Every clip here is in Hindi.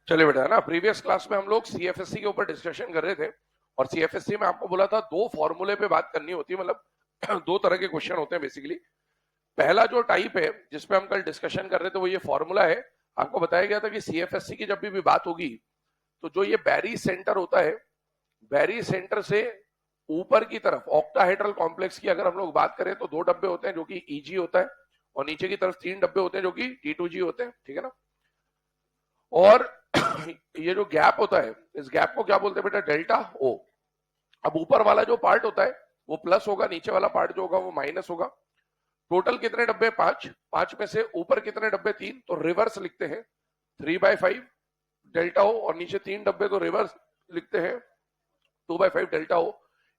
चलिए बेटा, है ना, प्रीवियस क्लास में हम लोग सीएफएससी के ऊपर डिस्कशन कर रहे थे और सीएफएससी में आपको बोला था दो फॉर्मूले पे बात करनी होती है, मतलब दो तरह के क्वेश्चन होते हैं बेसिकली। पहला जो टाइप है जिसपे हम कल डिस्कशन कर रहे थे वो ये फॉर्मूला है। आपको बताया गया था कि सीएफएससी की जब भी बात होगी तो जो ये बैरी सेंटर होता है, बैरी सेंटर से ऊपर की तरफ ऑक्टाहेड्रल कॉम्प्लेक्स की अगर हम लोग बात करें तो दो डब्बे होते हैं जो कि ईजी होता है और नीचे की तरफ तीन डब्बे होते हैं जो कि टी2जी होते हैं, ठीक है ना। और ये जो गैप होता है इस गैप को क्या बोलते हैं बेटा? डेल्टा ओ। अब ऊपर वाला जो पार्ट होता है वो प्लस होगा, नीचे वाला पार्ट जो होगा वो माइनस होगा। टोटल कितने डब्बे? पांच। पांच में से ऊपर कितने डब्बे? तीन, तो रिवर्स लिखते हैं 3/5 डेल्टा ओ, और नीचे तीन डब्बे तो रिवर्स लिखते हैं 2/5 डेल्टा ओ।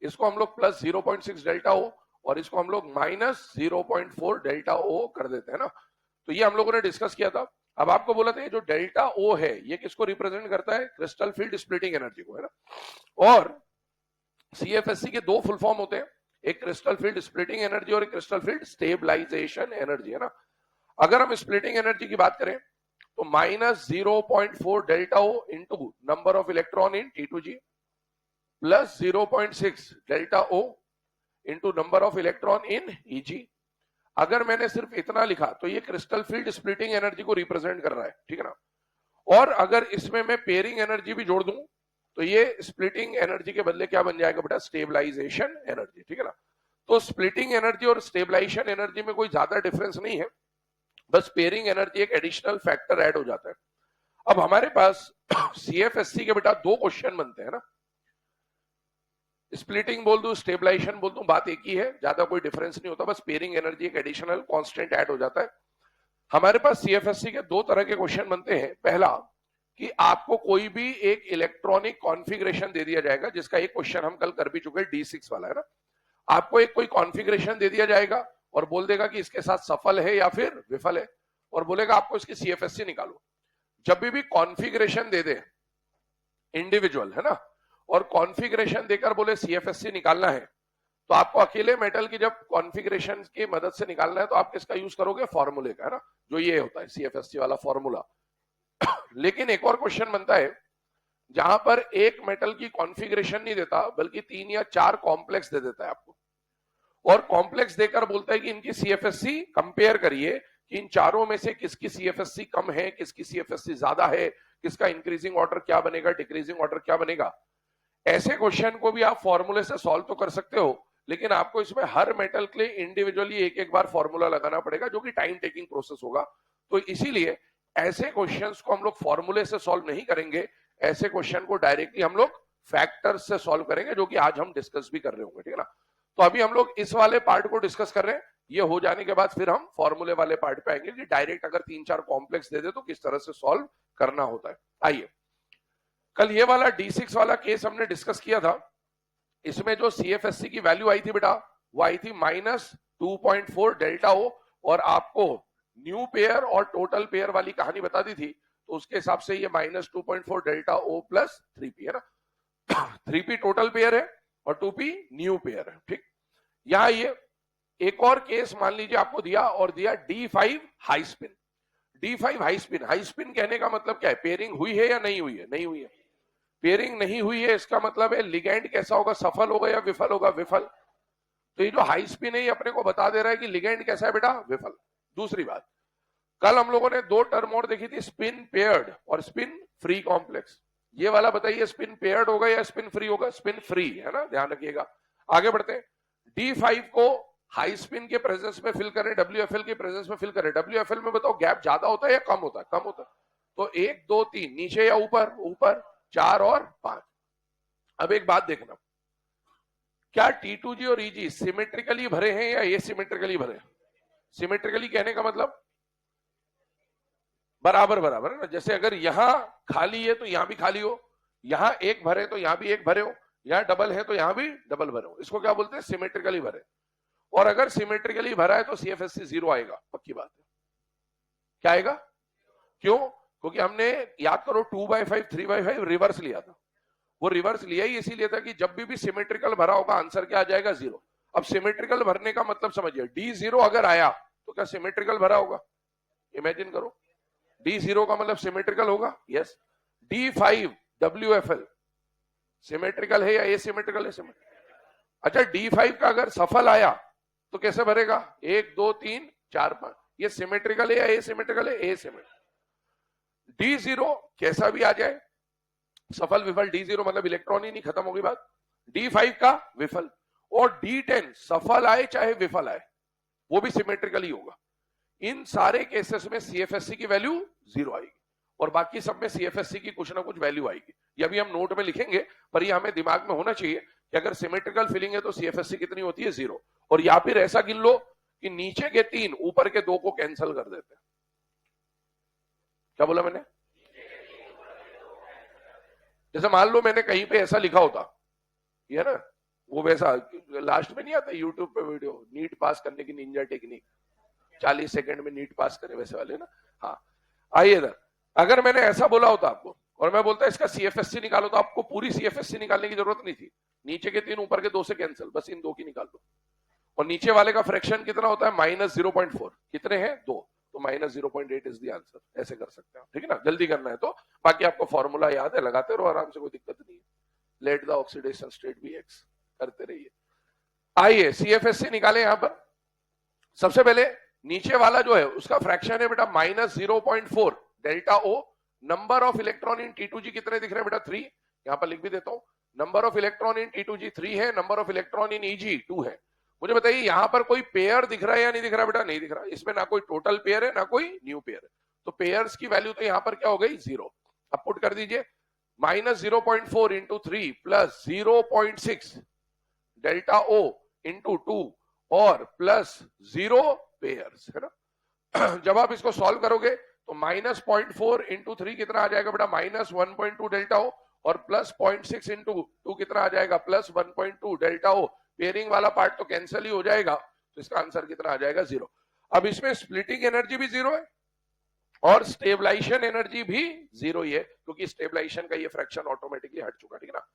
इसको हम लोग प्लस 0.6 डेल्टा ओ और इसको हम लोग माइनस 0.4 डेल्टा ओ कर देते हैं ना। तो ये हम लोगों ने डिस्कस किया था। अब आपको बोला था ये जो डेल्टा ओ है ये किसको रिप्रेजेंट करता है? क्रिस्टल फील्ड स्प्लिटिंग एनर्जी को, है ना। और सीएफएससी के दो फुल फॉर्म होते हैं, एक क्रिस्टल फील्ड स्प्लिटिंग एनर्जी और एक क्रिस्टल फील्ड स्टेबलाइजेशन एनर्जी, है ना। अगर हम स्प्लिटिंग एनर्जी की बात करें तो minus 0.4 delta O into number of electron in T2G plus 0.6 delta O into number of electron in EG। अगर मैंने सिर्फ इतना लिखा तो ये क्रिस्टल फील्ड स्प्लिटिंग एनर्जी को रिप्रेजेंट कर रहा है, ठीक है ना। और अगर इसमें मैं पेयरिंग एनर्जी भी जोड़ दूं तो ये स्प्लिटिंग एनर्जी के बदले क्या बन जाएगा बेटा? स्टेबलाइजेशन एनर्जी, ठीक है ना। तो स्प्लिटिंग एनर्जी और स्टेबलाइजेशन एनर्जी में कोई ज्यादा डिफरेंस नहीं है, बस पेयरिंग एनर्जी एक एडिशनल फैक्टर ऐड हो जाता है। अब हमारे पास सीएफएससी के बेटा दो क्वेश्चन बनते हैं ना, स्प्लिटिंग बोल दूं स्टेबलाइजेशन बोल दूं बात एक ही है, ज्यादा कोई डिफरेंस नहीं होता, बस पेयरिंग एनर्जी एक एडिशनल कांस्टेंट ऐड हो जाता है। हमारे पास सीएफएससी के दो तरह के क्वेश्चन बनते हैं। पहला कि आपको कोई भी एक इलेक्ट्रॉनिक कॉन्फ़िगरेशन दे दिया जाएगा, जिसका एक क्वेश्चन हम कल कर भी चुके हैं, D6 वाला, है ना। आपको एक कोई कॉन्फ़िगरेशन दे दिया जाएगा और बोल देगा कि इसके साथ सफल है या फिर विफल है, और बोलेगा आपको इसकी सीएफएससी निकालो। जब भी कॉन्फ़िगरेशन दे दे इंडिविजुअल, है ना, और कॉन्फ़िगरेशन देकर बोले सीएफएससी निकालना है, तो आपको अकेले मेटल की जब कॉन्फ़िगरेशन की मदद से निकालना है तो आप किसका यूज करोगे? फॉर्मूले का, है ना, जो ये होता है सीएफएससी वाला फॉर्मूला। लेकिन एक और क्वेश्चन बनता है जहां पर एक मेटल की कॉन्फ़िगरेशन नहीं देता बल्कि 3 या 4 कॉम्प्लेक्स दे देता है आपको, और कॉम्प्लेक्स देकर बोलता है कि इनकी सीएफएससी कंपेयर करिए कि इन चारों में से किसकी सीएफएससी कम है, किसकी सीएफएससी ज्यादा है, किसका इंक्रीजिंग ऑर्डर क्या बनेगा, डिक्रीजिंग ऑर्डर क्या बनेगा। ऐसे क्वेश्चन को भी आप फॉर्मूले से सॉल्व तो कर सकते हो, लेकिन आपको इसमें हर मेटल के लिए इंडिविजुअली एक एक बार फॉर्मूला लगाना पड़ेगा, जो कि टाइम टेकिंग प्रोसेस होगा। तो इसीलिए ऐसे क्वेश्चंस को हम लोग फॉर्मूले से सॉल्व नहीं करेंगे, ऐसे क्वेश्चन को डायरेक्टली हम लोग फैक्टर्स से सॉल्व करेंगे, जो कि आज हम डिस्कस भी कर रहे होंगे, ठीक है ना। तो अभी हम लोग इस वाले पार्ट को डिस्कस कर रहे हैं, ये हो जाने के बाद फिर हम फॉर्मूले वाले पार्ट पे आएंगे कि डायरेक्ट अगर 3-4 कॉम्प्लेक्स दे दे तो किस तरह से सॉल्व करना होता है। आइए, कल ये वाला D6 वाला केस हमने डिस्कस किया था। इसमें जो सीएफएससी की वैल्यू आई थी बेटा वो आई थी माइनस 2.4 डेल्टा ओ, और आपको न्यू पेयर और टोटल पेयर वाली कहानी बता दी थी, तो उसके हिसाब से ये minus 2.4 delta O plus 3p, है ना। 3p टोटल पेयर है और 2p न्यू पेयर है, ठीक। यहां ये एक और केस मान लीजिए आपको दिया, और दिया D5 high spin. D5 high spin, high spin कहने का मतलब क्या है? पेयरिंग हुई है या नहीं हुई है? नहीं हुई है। पेयरिंग नहीं हुई है इसका मतलब है लिगेंड कैसा होगा? सफल होगा या विफल होगा? विफल। तो ये जो हाई स्पिन है ये अपने को बता दे रहा है कि लिगेंड कैसा है बेटा? विफल। दूसरी बात, कल हम लोगों ने दो टर्म और देखी थी, स्पिन पेयर्ड और स्पिन फ्री कॉम्प्लेक्स। ये वाला बताइए स्पिन पेयर्ड होगा या स्पिन फ्री होगा? स्पिन फ्री, है ना, ध्यान रखिएगा। आगे बढ़ते हैं, D5 को हाई स्पिन के प्रेजेंस में फिल करें, WFL के प्रेजेंस में फिल करें। WFL में बताओ गैप ज्यादा होता है या कम होता है? कम होता है। तो 1 2 3 नीचे या ऊपर? ऊपर। 4 और 5। अब एक बात देखना, क्या T2G और EG सिमेट्रिकली भरे हैं या एसिमेट्रिकली भरे हैं? सिमेट्रिकली कहने का मतलब बराबर बराबर, है ना। जैसे अगर यहां खाली है तो यहां भी खाली हो, यहां एक भरे तो यहां भी एक भरे हो, यहां डबल है तो यहां भी डबल भरे हो, इसको क्या बोलते हैं? सिमेट्रिकली भरे। और अगर सिमेट्रिकली भरा है तो सीएफएससी 0 आएगा, पक्की बात है। क्या आएगा? क्यों? क्योंकि हमने याद करो 2/5 3/5 रिवर्स लिया था। वो रिवर्स लिया ही इसीलिए था कि जब भी सिमेट्रिकल भरा होगा आंसर क्या आ जाएगा? 0। अब सिमेट्रिकल भरने का मतलब समझिए, D0 अगर आया तो क्या सिमेट्रिकल भरा होगा? इमेजिन करो, D0 का मतलब सिमेट्रिकल होगा, यस। D5 WFL सिमेट्रिकल है या एसिमेट्रिकल है? अच्छा, D5 का अगर सफल आया तो कैसे भरेगा? 1 2 3 4 5, ये सिमेट्रिकल है या एसिमेट्रिकल है? एसिमेट्रिकल। D0 कैसा भी आ जाए, सफल विफल, D0 मतलब इलेक्ट्रॉन ही नहीं, खत्म होगी बात। D5 का विफल, और D10 सफल आए चाहे विफल आए वो भी सिमेट्रिकल ही होगा। इन सारे केसेस में CFSC की वैल्यू 0 आएगी, और बाकी सब में CFSC की कुछ ना कुछ वैल्यू आएगी। ये अभी हम नोट में लिखेंगे, पर ये हमें दिमाग में होना चाहिए कि अगर सिमेट्रिकल फिलिंग है तो CFSC कितनी होती है? 0। और या फिर ऐसा गिन लो कि नीचे के 3 ऊपर के 2 को कैंसिल कर देते हैं। क्या बोला मैंने? जैसे मान लो मैंने कहीं पे ऐसा लिखा होता, ये ना वो वैसा लास्ट में नहीं आता यूट्यूब पे वीडियो, नीट पास करने की निंजा टेक्निक, 40 सेकंड में नीट पास करे, वैसे वाले ना। हाँ, आइए इधर। अगर मैंने ऐसा बोला होता आपको और मैं बोलता इसका CFSC निकालो, तो आपको पूरी CFSC निकालने की जरूरत नहीं थी। नीचे के 3 ऊपर के 2 से कैंसिल, बस इन 2 की निकाल दो। और नीचे वाले का फ्रैक्शन कितना होता है? -0.4। कितने हैं? 2, तो -0.8 इज द आंसर। ऐसे कर सकते हैं, ठीक है ना? जल्दी करना है तो बाकी आपको फॉर्मूला याद है, लगाते रहो आराम से, कोई दिक्कत नहीं है। Let the oxidation state be X, करते रहिए। आइए CFSC निकाले। यहां पर सबसे पहले नीचे वाला जो है उसका फ्रैक्शन है बेटा -0.4 delta O। Number of electron in T2G कितने दिख रहे हैं बेटा? 3। यहां पर लिख भी देता हूं, number of electron in T2G 3 है, number of electron in EG 2 है। मुझे बताइए यहां पर कोई पेयर दिख रहा है या नहीं दिख रहा बेटा? नहीं दिख रहा। इसमें ना कोई टोटल पेयर है ना कोई न्यू पेयर है, तो पेयर्स की वैल्यू तो यहां पर क्या हो गई? 0। अब पुट कर दीजिए, -0.4 into 3 plus 0.6 delta O into 2 और प्लस 0 पेयर्स, है ना? जब आप इसको सॉल्व करोगे तो -0.4 इंटू 3 कितना आ जाएगा बेटा? -1.2 डेल्टा O, और प्लस 0.6 इंटू 2 कितना आ जाएगा? +1.2 डेल्टा O। पेयरिंग वाला पार्ट तो कैंसिल ही हो जाएगा, तो इसका आंसर कितना आ जाएगा? 0। अब इसमें स्प्लिटिंग एनर्जी भी 0 है और स्टेबलाइजेशन एनर्जी भी 0 ही है, क्योंकि स्टेबलाइजेशन का ये फ्रैक्शन ऑटोमेटिकली हट चुका, ठीक है ना?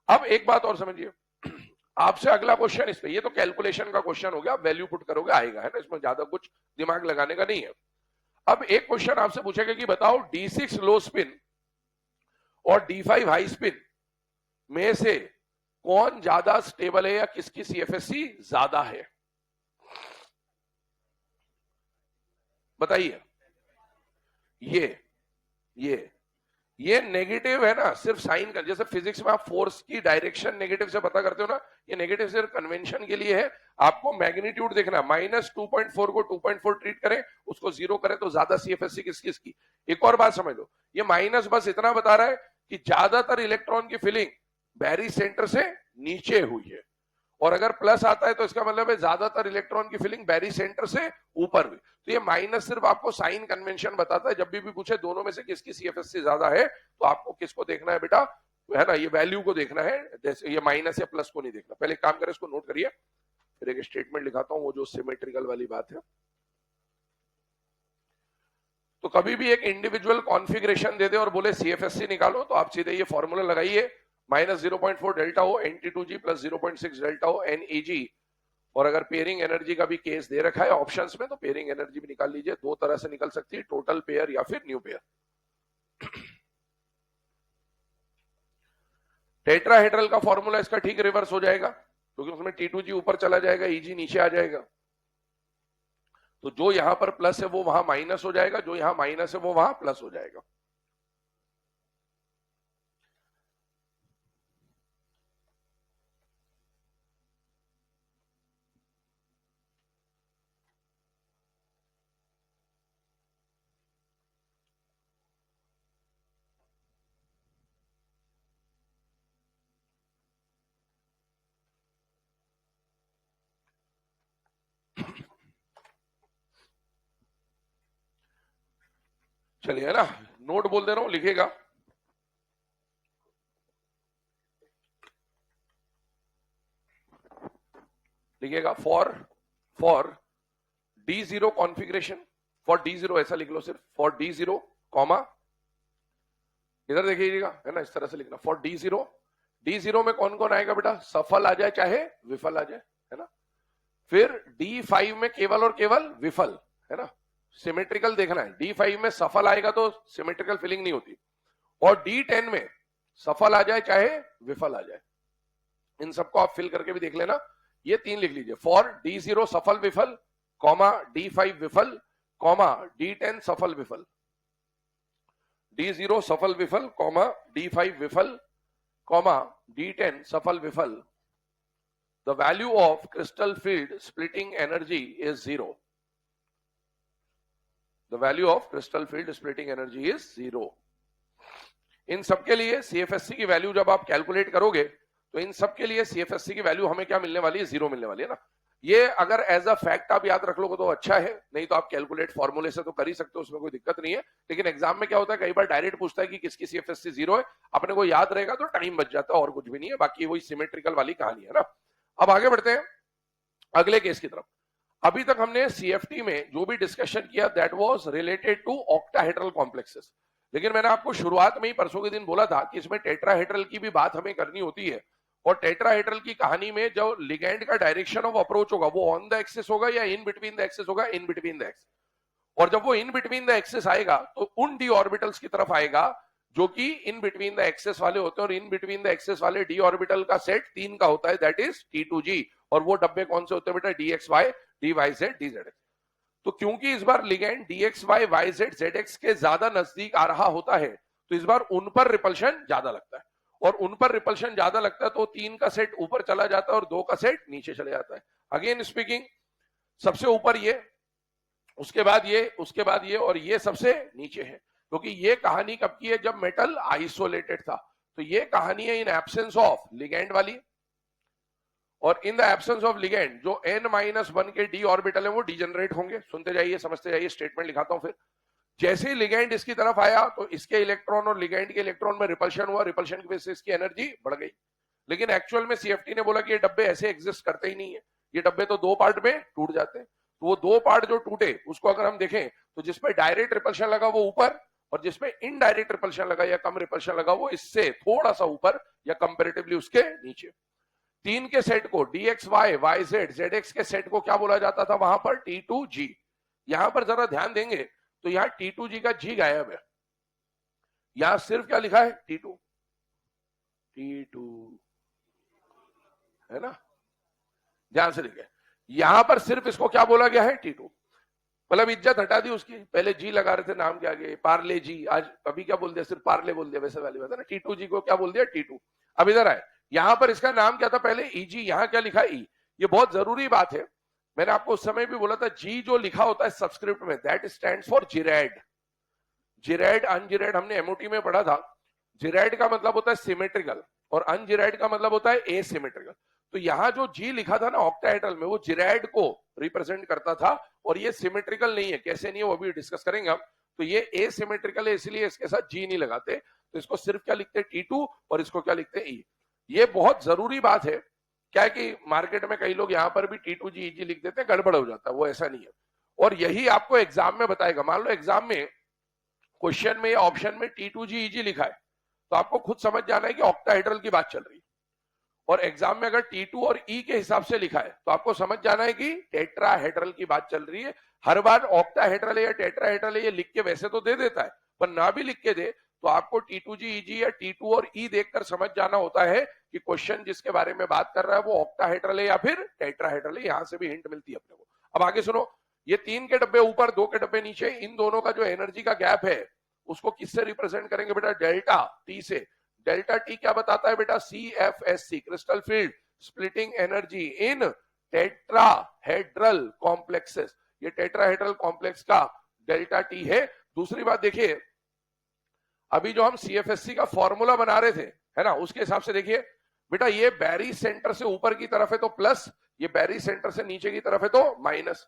अब एक बात और समझिए, आपसे अगला क्वेश्चन इस पे, ये तो कैलकुलेशन का क्वेश्चन हो गया, वैल्यू पुट करोगे आएगा, है ना? इसमें ज्यादा कुछ दिमाग लगाने का नहीं है। अब एक क्वेश्चन आपसे पूछेगा कि बताओ D6 लो स्पिन और D5 हाई स्पिन में से कौन ज्यादा स्टेबल है, या किसकी CFSC ज्यादा है? बताइए। ये नेगेटिव है ना, सिर्फ साइन का, जैसे फिजिक्स में आप फोर्स की डायरेक्शन नेगेटिव से पता करते हो ना, ये नेगेटिव सिर्फ कन्वेंशन के लिए है। आपको मैग्नीट्यूड देखना, -2.4 को 2.4 ट्रीट करें, उसको 0 करें तो ज्यादा CFSC किसकी। एक और बात समझ लो, ये माइनस बस इतना बता रहा है कि ज्यादातर इलेक्ट्रॉन की फिलिंग बैरी सेंटर से नीचे हुई है, और अगर प्लस आता है तो इसका मतलब है ज्यादातर इलेक्ट्रॉन की फिलिंग बैरी सेंटर से ऊपर हुई। तो ये माइनस सिर्फ आपको साइन कन्वेंशन बताता है। जब भी पूछे दोनों में से किसकी CFSC ज्यादा है, तो आपको किसको देखना है बेटा? है ना, ये वैल्यू को देखना है, जैसे ये माइनस या प्लस को नहीं देखना। पहले काम करें, इसको नोट करिए, फिर एक स्टेटमेंट लिखाता हूं, वो जो सिमेट्रिकल वाली बात है। तो कभी भी एक इंडिविजुअल कॉन्फ़िगरेशन दे दे और बोले CFSC निकालो, तो आप सीधे ये फॉर्मूला लगाइए, -0.4 delta O N-T2G plus 0.6 delta O N-EG। और अगर पेयरिंग एनर्जी का भी केस दे रखा है ऑप्शंस में, तो पेयरिंग एनर्जी भी निकाल लीजिए। 2 तरह से निकल सकती है, टोटल पेयर या फिर न्यू पेयर। टेट्राहेड्रल का फॉर्मूला इसका ठीक रिवर्स हो जाएगा, क्योंकि उसमें T2G ऊपर चला जाएगा, EG नीचे आ जाएगा। तो जो यहां पर प्लस है वो वहां माइनस हो जाएगा, जो यहां माइनस है वो वहां प्लस हो जाएगा। चलिए, है ना, नोट बोल दे रहा हूं, लिखेगा। लिखेगा for D0 configuration, for D0 ऐसा लिख लो सिर्फ, फॉर D0 कॉमा, इधर देखिएगा, है ना, इस तरह से लिखना, फॉर D0 में कौन कौन आएगा बेटा? सफल आ जाए चाहे विफल आ जाए, है ना। फिर D5 में केवल और केवल विफल, है ना, सिमेट्रिकल देखना है। D5 में सफल आएगा तो सिमेट्रिकल फिलिंग नहीं होती, और D10 में सफल आ जाए चाहे विफल आ जाए। इन सबको आप फिल करके भी देख लेना। ये 3 लिख लीजिए, फॉर D0 सफल विफल, कॉमा D5 विफल, कॉमा D10 सफल विफल। D0 सफल विफल, कॉमा D5 विफल, कॉमा D10 सफल विफल। The value of crystal field splitting energy is 0. The value of crystal field splitting energy is 0. इन सबके लिए CFSC की वैल्यू जब आप कैलकुलेट करोगे तो इन सबके लिए CFSC की वैल्यू हमें क्या मिलने वाली है, 0 मिलने वाली है ना। ये अगर एज अ फैक्ट आप याद रख लोगे तो अच्छा है, नहीं तो आप कैलकुलेट फॉर्मूले से तो कर ही सकते हो, उसमें कोई दिक्कत नहीं है। लेकिन एग्जाम में क्या होता है, कई बार डायरेक्ट पूछता है कि किसकी CFSC 0 है, अपने को याद रहेगा तो टाइम बच जाता है और कुछ भी नहीं है। बाकी वही सिमेट्रिकल वाली कहानी है ना। अब आगे बढ़ते हैं अगले केस की तरफ। अभी तक हमने CFT में जो भी डिस्कशन किया that was related to octahedral complexes, लेकिन मैंने आपको शुरुआत में ही परसों के दिन बोला था कि इसमें टेट्राहेड्रल की भी बात हमें करनी होती है। और टेट्राहेड्रल की कहानी में जो लिगैंड का डायरेक्शन ऑफ अप्रोच होगा वो ऑन द एक्सिस होगा या इन बिटवीन द एक्सिस होगा, इन बिटवीन द एक्सिस। और जब वो इन बिटवीन द एक्सिस आएगा तो उन डी ऑर्बिटल्स की तरफ आएगा जो कि इन बिटवीन द एक्सिस वाले होते हैं, और इन बिटवीन द एक्सिस वाले डी ऑर्बिटल का सेट 3 का होता है, दैट इज T2G। और वो डब्बे कौन से होते हैं बेटा, DXY, DYZ, DZX। तो क्योंकि इस बार लिगैंड DXY, YZ, ZX के ज्यादा नजदीक आ रहा होता है तो इस बार उन पर रिपल्शन ज्यादा लगता है, और उन पर रिपल्शन ज्यादा लगता है तो 3 का सेट ऊपर चला जाता है और 2 का सेट नीचे चले जाता है। अगेन स्पीकिंग, सबसे ऊपर ये, उसके बाद ये, उसके बाद ये, और ये सबसे नीचे है। क्योंकि ये कहानी कब की है, जब मेटल आइसोलेटेड था। तो ये कहानी है इन एब्सेंस ऑफ लिगैंड वाली। और in the absence of ligand जो n-1 के डी ऑर्बिटल है वो डिजेनरेट होंगे। सुनते जाइए, समझते जाइए, स्टेटमेंट लिखाता हूं फिर। जैसे ही लिगैंड इसकी तरफ आया तो इसके इलेक्ट्रॉन और लिगैंड के इलेक्ट्रॉन में रिपल्शन हुआ, रिपल्शन की वजह से इसकी एनर्जी बढ़ गई। लेकिन एक्चुअल में CFT ने बोला कि ये डब्बे ऐसे एग्जिस्ट करते ही नहीं है, ये डब्बे तो 2 पार्ट में टूट जाते हैं। तो वो 2 पार्ट जो टूटे उसको अगर हम देखें तो जिसपे डायरेक्ट रिपल्शन लगा वो ऊपर, और जिसमें इनडायरेक्ट रिपल्शन लगा या कम रिपल्शन लगा वो इससे थोड़ा सा ऊपर या कंपैरेटिवली उसके नीचे। 3 के सेट को DXY, YZ, ZX के सेट को क्या बोला जाता था वहां पर, T2G। यहां पर जरा ध्यान देंगे तो यहां T2G का G गायब है, यहां सिर्फ क्या लिखा है, T2 है ना, ध्यान से लिखे। यहां पर सिर्फ इसको क्या बोला गया है, T2। मतलब इज्जत हटा दी उसकी, पहले जी लगा रहे थे नाम के आगे, पार्ले जी, आज अभी क्या बोल दिया, सिर्फ पार्ले बोल दिया, वैसे वाली बात है ना। T2G को क्या बोल दिया, T2। अब इधर आए, यहां पर इसका नाम क्या था पहले, EG, यहां क्या लिखा, E। ये बहुत जरूरी बात है, मैंने आपको उस समय भी बोला था, G जो लिखा होता है सबस्क्रिप्ट में दैट स्टैंड्स फॉर जिरैड। जिरैड अनजिरैड हमने MOT में पढ़ा था। जिरैड का मतलब होता है सिमेट्रिकल और अनजिरैड का मतलब होता है एसिमेट्रिकल। तो यहां जो G लिखा था ना ऑक्टाहेड्रल में, वो जिरैड को रिप्रेजेंट करता था, और ये सिमेट्रिकल नहीं है। कैसे नहीं है वो भी डिस्कस करेंगे हम। तो ये एसिमेट्रिकल है, इसलिए इसके साथ G नहीं लगाते, तो इसको सिर्फ क्या लिखते हैं, T2, और इसको क्या लिखते हैं, E। ये बहुत जरूरी बात है, क्या है कि मार्केट में कई लोग यहां पर भी T2G, EG लिख देते हैं, गड़बड़ हो जाता है, वो ऐसा नहीं है। और यही आपको एग्जाम में बताएगा। मान लो एग्जाम में क्वेश्चन में या ऑप्शन में T2G, EG लिखा है, तो आपको खुद समझ जाना है कि ऑक्टाहेड्रल की बात चल रही है। और एग्जाम में अगर T2 और E के हिसाब से लिखा है तो आपको समझ जाना है कि टेट्राहेड्रल की बात चल रही है। हर बार ऑक्टाहेड्रल है या टेट्राहेड्रल है ये लिख के वैसे तो दे देता है, पर ना भी लिख के दे तो आपको T2G, EG या T2 और E देखकर समझ जाना होता है कि क्वेश्चन जिसके बारे में बात कर रहा है वो ऑक्टाहेड्रल है या फिर टेट्राहेड्रल है। यहां से भी हिंट मिलती है अपने को। अब आगे सुनो, ये 3 के डब्बे ऊपर, 2 के डब्बे नीचे, इन दोनों का जो एनर्जी का गैप है उसको किससे रिप्रेजेंट करेंगे बेटा, डेल्टा T से। डेल्टा T क्या बताता है बेटा, CFSC, crystal field splitting energy in tetrahedral complexes. ये टेट्राहेड्रल कॉम्प्लेक्स का डेल्टा T है। दूसरी बात देखिए, अभी जो हम CFSC का फॉर्मूला बना रहे थे, है ना, उसके हिसाब से देखिए बेटा, ये बैरी सेंटर से ऊपर की तरफ है तो प्लस, ये बैरी सेंटर से नीचे की तरफ है तो माइनस।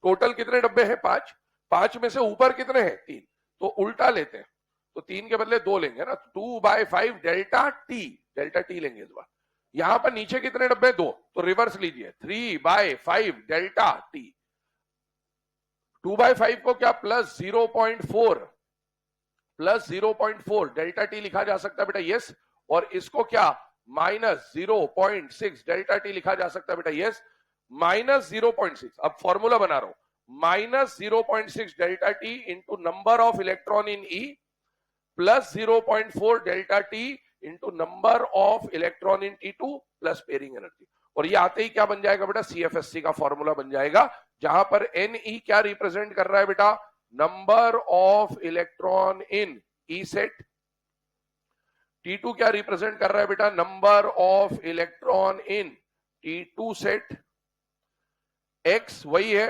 टोटल कितने डब्बे हैं, 5। 5 में से ऊपर कितने हैं, 3। तो उल्टा लेते हैं, तो 3 के बदले 2 लेंगे ना, 2/5 डेल्टा टी लेंगे इस बार। यहां पर नीचे कितने डब्बे, 2, तो रिवर्स लीजिए, 3/5 डेल्टा टी। 2/5 को क्या प्लस 0.4 डेल्टा टी लिखा जा सकता है बेटा, यस। और इसको क्या माइनस 0.6 डेल्टा टी लिखा जा सकता है बेटा, यस। माइनस 0.6, अब फॉर्मूला बना रहा हूं, minus 0.6 delta T into number of electron in E plus 0.4 delta T into number of electron in T2 plus pairing energy. और ये आते ही क्या बन जाएगा बेटा, CFSC का फॉर्मूला बन जाएगा, जहां पर Ne क्या रिप्रेजेंट कर रहा है बेटा, number of electron in E set, T2 क्या रिप्रेजेंट कर रहा है बेटा, number of electron in T2 set, X वही है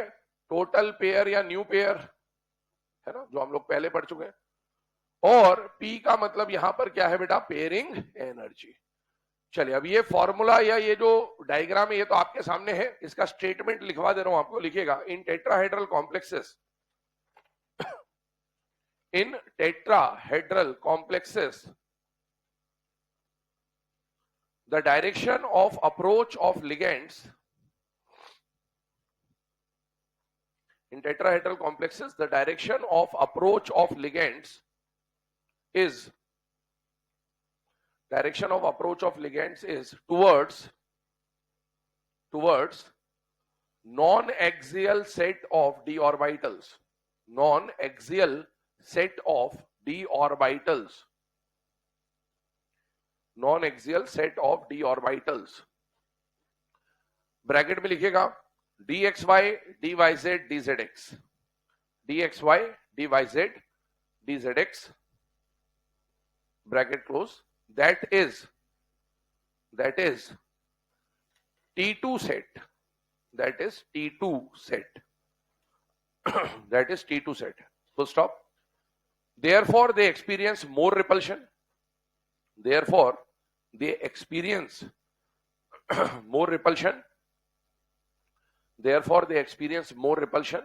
टोटल पेयर या न्यू पेयर है ना, जो हम लोग पहले पढ़ चुके हैं, और P का मतलब यहां पर क्या है बेटा, पेयरिंग एनर्जी। चलिए अब ये फॉर्मूला या ये जो डायग्राम है ये तो आपके सामने है, इसका स्टेटमेंट लिखवा दे रहा हूं आपको, लिखिएगा इन tetrahedral complexes, in tetrahedral complexes the direction of approach of ligands in tetrahedral complexes, the direction of approach of ligands is towards non-axial set of d orbitals, non-axial set of d orbitals, non-axial set of d orbitals, bracket में लिखिएगा dxy dyz dzx, dxy dyz dzx, bracket close, that is T2 set, that is T2 set, that is T2 set, full stop. Therefore they experience more repulsion, therefore they experience more repulsion, therefore they experience more repulsion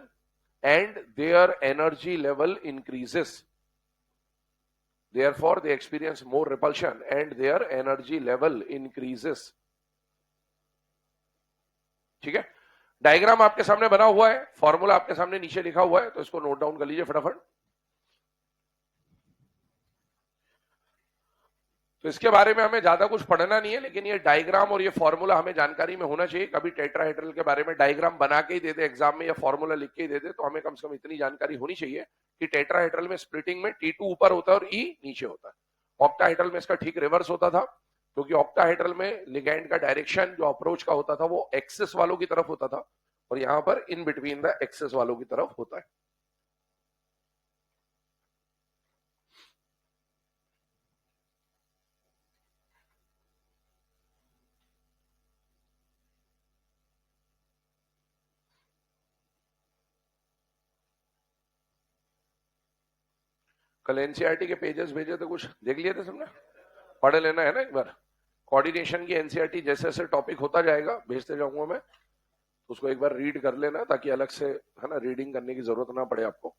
and their energy level increases, therefore they experience more repulsion and their energy level increases। ठीक है, डायग्राम आपके सामने बना हुआ है, फॉर्मूला आपके सामने नीचे लिखा हुआ है, तो इसको नोट डाउन कर लीजिए फटाफट। तो इसके बारे में हमें ज्यादा कुछ पढ़ना नहीं है, लेकिन ये डायग्राम और ये फॉर्मूला हमें जानकारी में होना चाहिए। कभी टेट्राहेड्रल के बारे में डायग्राम बना के ही दे दे एग्जाम में या फॉर्मूला लिख के ही दे दे, तो हमें कम से कम इतनी जानकारी होनी चाहिए कि टेट्राहेड्रल में स्प्लिटिंग में T2 ऊपर होता है और E नीचे होता है। ऑक्टाहेड्रल में इसका ठीक रिवर्स होता था, क्योंकि ऑक्टाहेड्रल में लिगैंड का डायरेक्शन जो अप्रोच का होता था वो एक्सेस वालों की तरफ होता था, और यहां पर इन बिटवीन द एक्सेस वालों की तरफ होता है। कल एनसीईआरटी के पेजेस भेजे थे, कुछ देख लिए थे सबने, पढ़ लेना है ना एक बार। कोऑर्डिनेशन की एनसीईआरटी जैसे जैसे टॉपिक होता जाएगा भेजते जाऊंगा मैं, उसको एक बार रीड कर लेना, ताकि अलग से है ना रीडिंग करने की जरूरत ना पड़े आपको।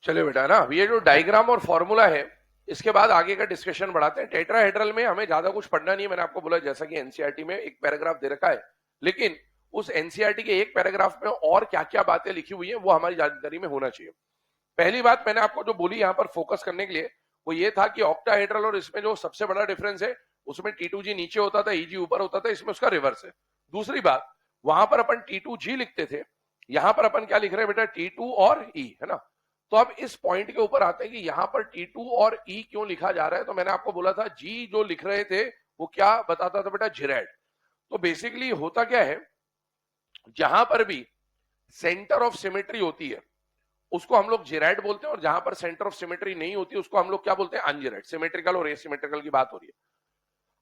चलिए बेटा ना, ये जो डायग्राम और फॉर्मूला है इसके बाद आगे का डिस्कशन बढ़ाते हैं। टेट्राहेड्रल में हमें ज्यादा कुछ पढ़ना नहीं है, मैंने आपको बोला जैसा कि एनसीईआरटी में एक पैराग्राफ दे रखा है, लेकिन उस एनसीईआरटी के एक पैराग्राफ में और क्या क्या बातें लिखी हुई है वो हमारी जानकारी में होना चाहिए। पहली बात मैंने आपको जो बोली यहाँ पर फोकस करने के लिए वो ये था कि ऑक्टाहेड्रल और इसमें जो सबसे बड़ा डिफरेंस है, उसमें T2G नीचे होता था, EG ऊपर होता था, इसमें उसका रिवर्स है। दूसरी बात, वहां पर अपन T2G लिखते थे, यहां पर अपन क्या लिख रहे हैं बेटा, T2 और E, है ना। तो अब इस पॉइंट के ऊपर आते हैं कि यहां पर T2 और E क्यों लिखा जा रहा है। तो मैंने आपको बोला था G जो लिख रहे थे वो क्या बताता था बेटा, जिरेड। तो बेसिकली होता क्या है, जहां पर भी सेंटर ऑफ सिमेट्री होती है उसको हम लोग जिरेड बोलते हैं, और जहां पर सेंटर ऑफ सिमेट्री नहीं होती उसको हम लोग क्या बोलते हैं, अनजिरेड। सिमेट्रिकल और एसिमेट्रिकल की बात हो रही है।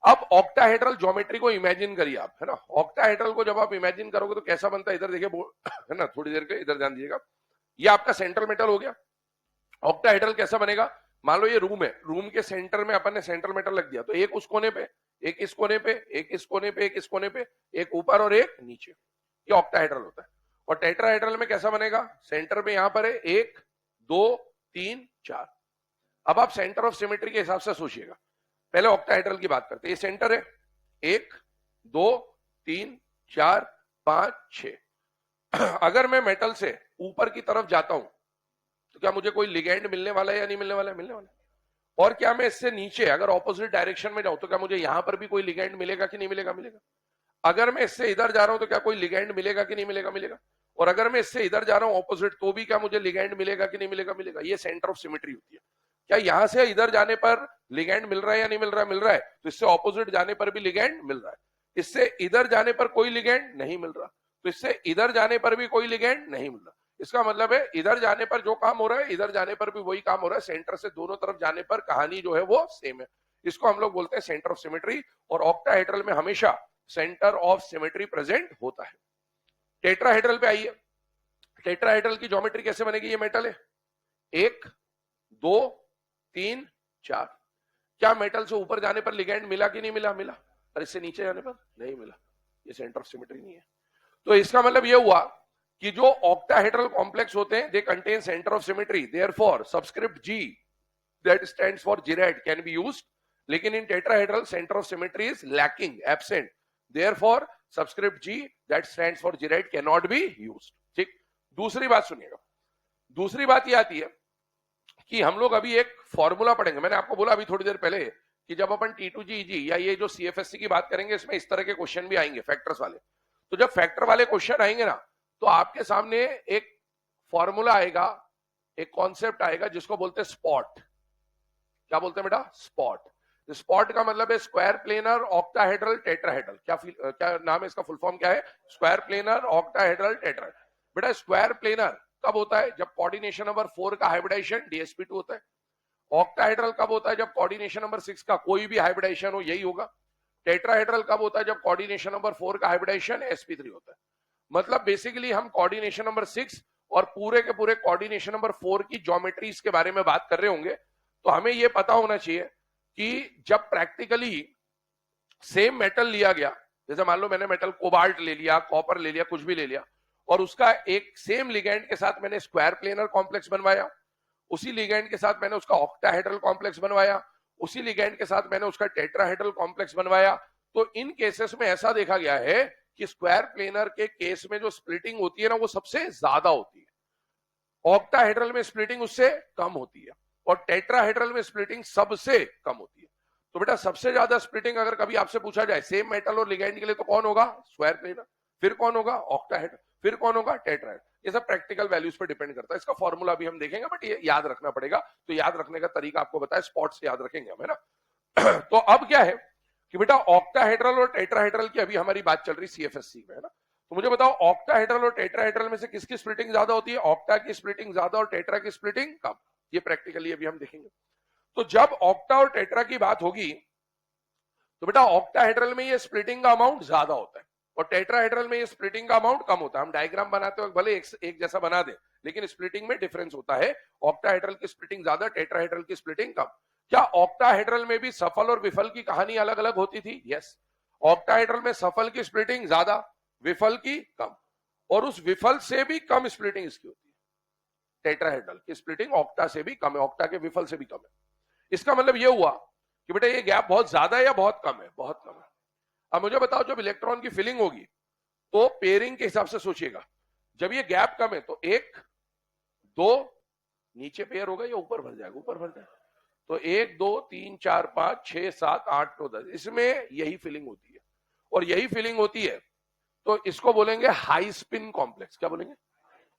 अब ऑक्टाहेड्रल ज्योमेट्री को इमेजिन करिए आप, है ना। ऑक्टाहेड्रल को जब आप इमेजिन करोगे तो कैसा बनता है, इधर देखिए है ना, थोड़ी देर के इधर ध्यान दीजिएगा। ये आपका सेंट्रल मेटल हो गया। ऑक्टाहेड्रल कैसा बनेगा, मान लो ये रूम है, रूम के सेंटर में अपन ने सेंट्रल मेटल लग दिया, तो एक उस कोने पे, एक इस कोने पे, एक इस कोने पे, एक इस कोने पे, एक ऊपर और एक नीचे, ये ऑक्टाहेड्रल होता है। और टेट्राहेड्रल में कैसा बनेगा, सेंटर में यहां पर है 1 2 3 4। अब आप सेंटर ऑफ सिमेट्री के हिसाब से सोचिएगा। पहले ऑक्टाहेड्रल की बात करते हैं, ये सेंटर है 1 2 3 4 5 6। अगर मैं मेटल से ऊपर की तरफ जाता हूं तो क्या मुझे कोई लिगेंड मिलने वाला है या नहीं मिलने वाला है, मिलने वाला है। और क्या मैं इससे नीचे अगर ऑपोजिट डायरेक्शन में जाऊं तो क्या मुझे यहां पर भी कोई लिगेंड मिलेगा कि नहीं मिलेगा, मिलेगा। अगर मैं इससे इधर जा रहा हूं तो क्या कोई लिगेंड मिलेगा कि नहीं मिलेगा, मिलेगा। और अगर मैं इससे इधर जा रहा हूं ऑपोजिट तो भी क्या मुझे लिगेंड मिलेगा कि नहीं मिलेगा, मिलेगा। ये सेंटर ऑफ सिमेट्री होती है। क्या यहां से इधर जाने पर लिगेंड मिल रहा है या नहीं मिल रहा है, मिल रहा है। तो इससे ऑपोजिट जाने पर भी लिगेंड मिल रहा है। इससे इधर जाने पर कोई लिगेंड नहीं मिल रहा, तो इससे इधर जाने पर भी कोई लिगेंड नहीं मिल रहा। इसका मतलब है इधर जाने पर जो काम हो रहा है इधर जाने पर भी वही काम हो रहा है। सेंटर से दोनों तरफ जाने पर कहानी जो है वो सेम है। इसको हम लोग बोलते हैं सेंटर ऑफ सिमेट्री। और ऑक्टाहेड्रल में हमेशा सेंटर ऑफ सिमेट्री प्रेजेंट होता है। टेट्राहेड्रल पे आइए। टेट्राहेड्रल की ज्योमेट्री कैसे बनेगी, ये मेटल है 1 2 3 4। क्या मेटल से ऊपर जाने पर लिगेंड मिला कि नहीं मिला, मिला। और इससे नीचे जाने पर नहीं मिला, ये सेंटर ऑफ सिमेट्री नहीं है। तो इसका मतलब ये हुआ कि जो ऑक्टाहेड्रल कॉम्प्लेक्स होते हैं they contain centre of symmetry, therefore subscript G that stands for जिरेड can be used। लेकिन इन tetrahedral centre of symmetry is lacking, absent, therefore subscript G that stands for जिरेड cannot be used। ठीक। दूसरी बात सुनिएगा, दूसरी बात ये आती है कि हम लोग अभी एक फॉर्मूला पढ़ेंगे। मैंने आपको बोला अभी थोड़ी देर पहले कि जब अपन T2G EG या ये जो CFSC की बात करेंगे इसमें इस तरह के क्वेश्चन भी आएंगे फैक्टर्स वाले। तो जब फैक्टर वाले क्वेश्चन आएंगे ना तो आपके सामने एक फॉर्मूला आएगा, एक कॉन्सेप्ट आएगा जिसको बोलते हैं स्पॉट। क्या बोलते हैं बेटा, स्पॉट। स्पॉट का मतलब है स्क्वायर प्लेनर ऑक्टाहेड्रल टेट्राहेड्रल। क्या नाम है इसका, फुल फॉर्म क्या है, स्क्वायर प्लेनर ऑक्टाहेड्रल टेट्राहेड्रल। बेटा स्क्वायर प्लेनर कब होता है, जब कोऑर्डिनेशन नंबर 4 का हाइब्रिडाइजेशन DsP2 होता है। ऑक्टाहेड्रल कब होता है, जब कोऑर्डिनेशन नंबर 6 का कोई भी हाइब्रिडाइजेशन हो, यही होगा। टेट्राहेड्रल कब होता है, जब कोऑर्डिनेशन नंबर 4 का हाइब्रिडाइजेशन sp3 होता है। मतलब बेसिकली हम कोऑर्डिनेशन नंबर 6 और पूरे के पूरे कोऑर्डिनेशन नंबर 4 की ज्योमेट्रीज के बारे में बात कर रहे होंगे। तो हमें यह पता होना चाहिए कि जब प्रैक्टिकली सेम मेटल लिया गया, जैसे मान लो मैंने मेटल कोबाल्ट ले लिया, कॉपर ले लिया, कुछ भी ले लिया, और उसका एक सेम लिगेंड के साथ मैंने स्क्वायर प्लेनर कॉम्प्लेक्स बनवाया, उसी लिगेंड के साथ मैंने उसका ऑक्टाहेड्रल कॉम्प्लेक्स बनवाया, उसी लिगेंड के साथ मैंने उसका टेट्राहेड्रल कॉम्प्लेक्स बनवाया। तो इन केसेस में ऐसा देखा गया है कि स्क्वायर प्लेनर के केस में जो स्प्लिटिंग होती है ना वो सबसे ज्यादा होती है, ऑक्टाहेड्रल में स्प्लिटिंग उससे कम होती है, और टेट्राहेड्रल में स्प्लिटिंग सबसे कम होती है। तो बेटा सबसे ज्यादा स्प्लिटिंग अगर कभी आपसे पूछा जाए सेम मेटल और लिगेंड के लिए तो कौन होगा, स्क्वायर प्लेनर। फिर कौन होगा, ऑक्टाहेड्रल। फिर कौन होगा, टेट्राहेड्रल। ये सब प्रैक्टिकल वैल्यूज पर डिपेंड करता है। इसका फॉर्मूला भी हम देखेंगे, बट ये याद रखना पड़ेगा। तो याद रखने का तरीका आपको बताया, स्पॉट से याद रखेंगे हम, है ना। तो अब क्या है कि बेटा ऑक्टाहेड्रल और टेट्राहेड्रल की अभी हमारी बात चल रही CFSC में, है ना। तो मुझे बताओ ऑक्टाहेड्रल और टेट्राहेड्रल में से किसकी स्प्लिटिंग ज्यादा होती है, ऑक्टा की स्प्लिटिंग ज्यादा और टेट्रा की स्प्लिटिंग कम। ये प्रैक्टिकली अभी हम देखेंगे। तो जब ऑक्टा और टेट्रा की बात होगी तो बेटा ऑक्टाहेड्रल में ये स्प्लिटिंग का अमाउंट ज्यादा होता है और टेट्राहेड्रल में ये स्प्लिटिंग का अमाउंट कम होता है। हम डायग्राम बनाते वक्त भले एक जैसा बना दे, लेकिन स्प्लिटिंग में डिफरेंस होता है। ऑक्टाहेड्रल की स्प्लिटिंग ज्यादा, टेट्राहेड्रल की स्प्लिटिंग कम। क्या ऑक्टाहेड्रल में भी सफल और विफल की कहानी अलग अलग होती थी? यस। ऑक्टाहेड्रल में सफल की स्प्लिटिंग ज्यादा, विफल की कम, और उस विफल से भी कम स्प्लिटिंग इसकी होती है। टेट्राहेड्रल की स्प्लिटिंग ऑक्टा से भी कम है, ऑक्टा के विफल से भी कम है। इसका मतलब ये हुआ कि बेटा ये गैप बहुत ज्यादा है या बहुत कम है? बहुत कम है। अब मुझे बताओ जब इलेक्ट्रॉन की फिलिंग होगी तो पेयरिंग के हिसाब से सोचिएगा, जब ये गैप कम है तो 1 2 नीचे पेयर होगा या ऊपर भर जाएगा? ऊपर भर जाएगा। तो 1 2 3 4 5 6 7 8 9 10, इसमें यही फिलिंग होती है और यही फिलिंग होती है तो इसको बोलेंगे हाई स्पिन कॉम्प्लेक्स। क्या बोलेंगे?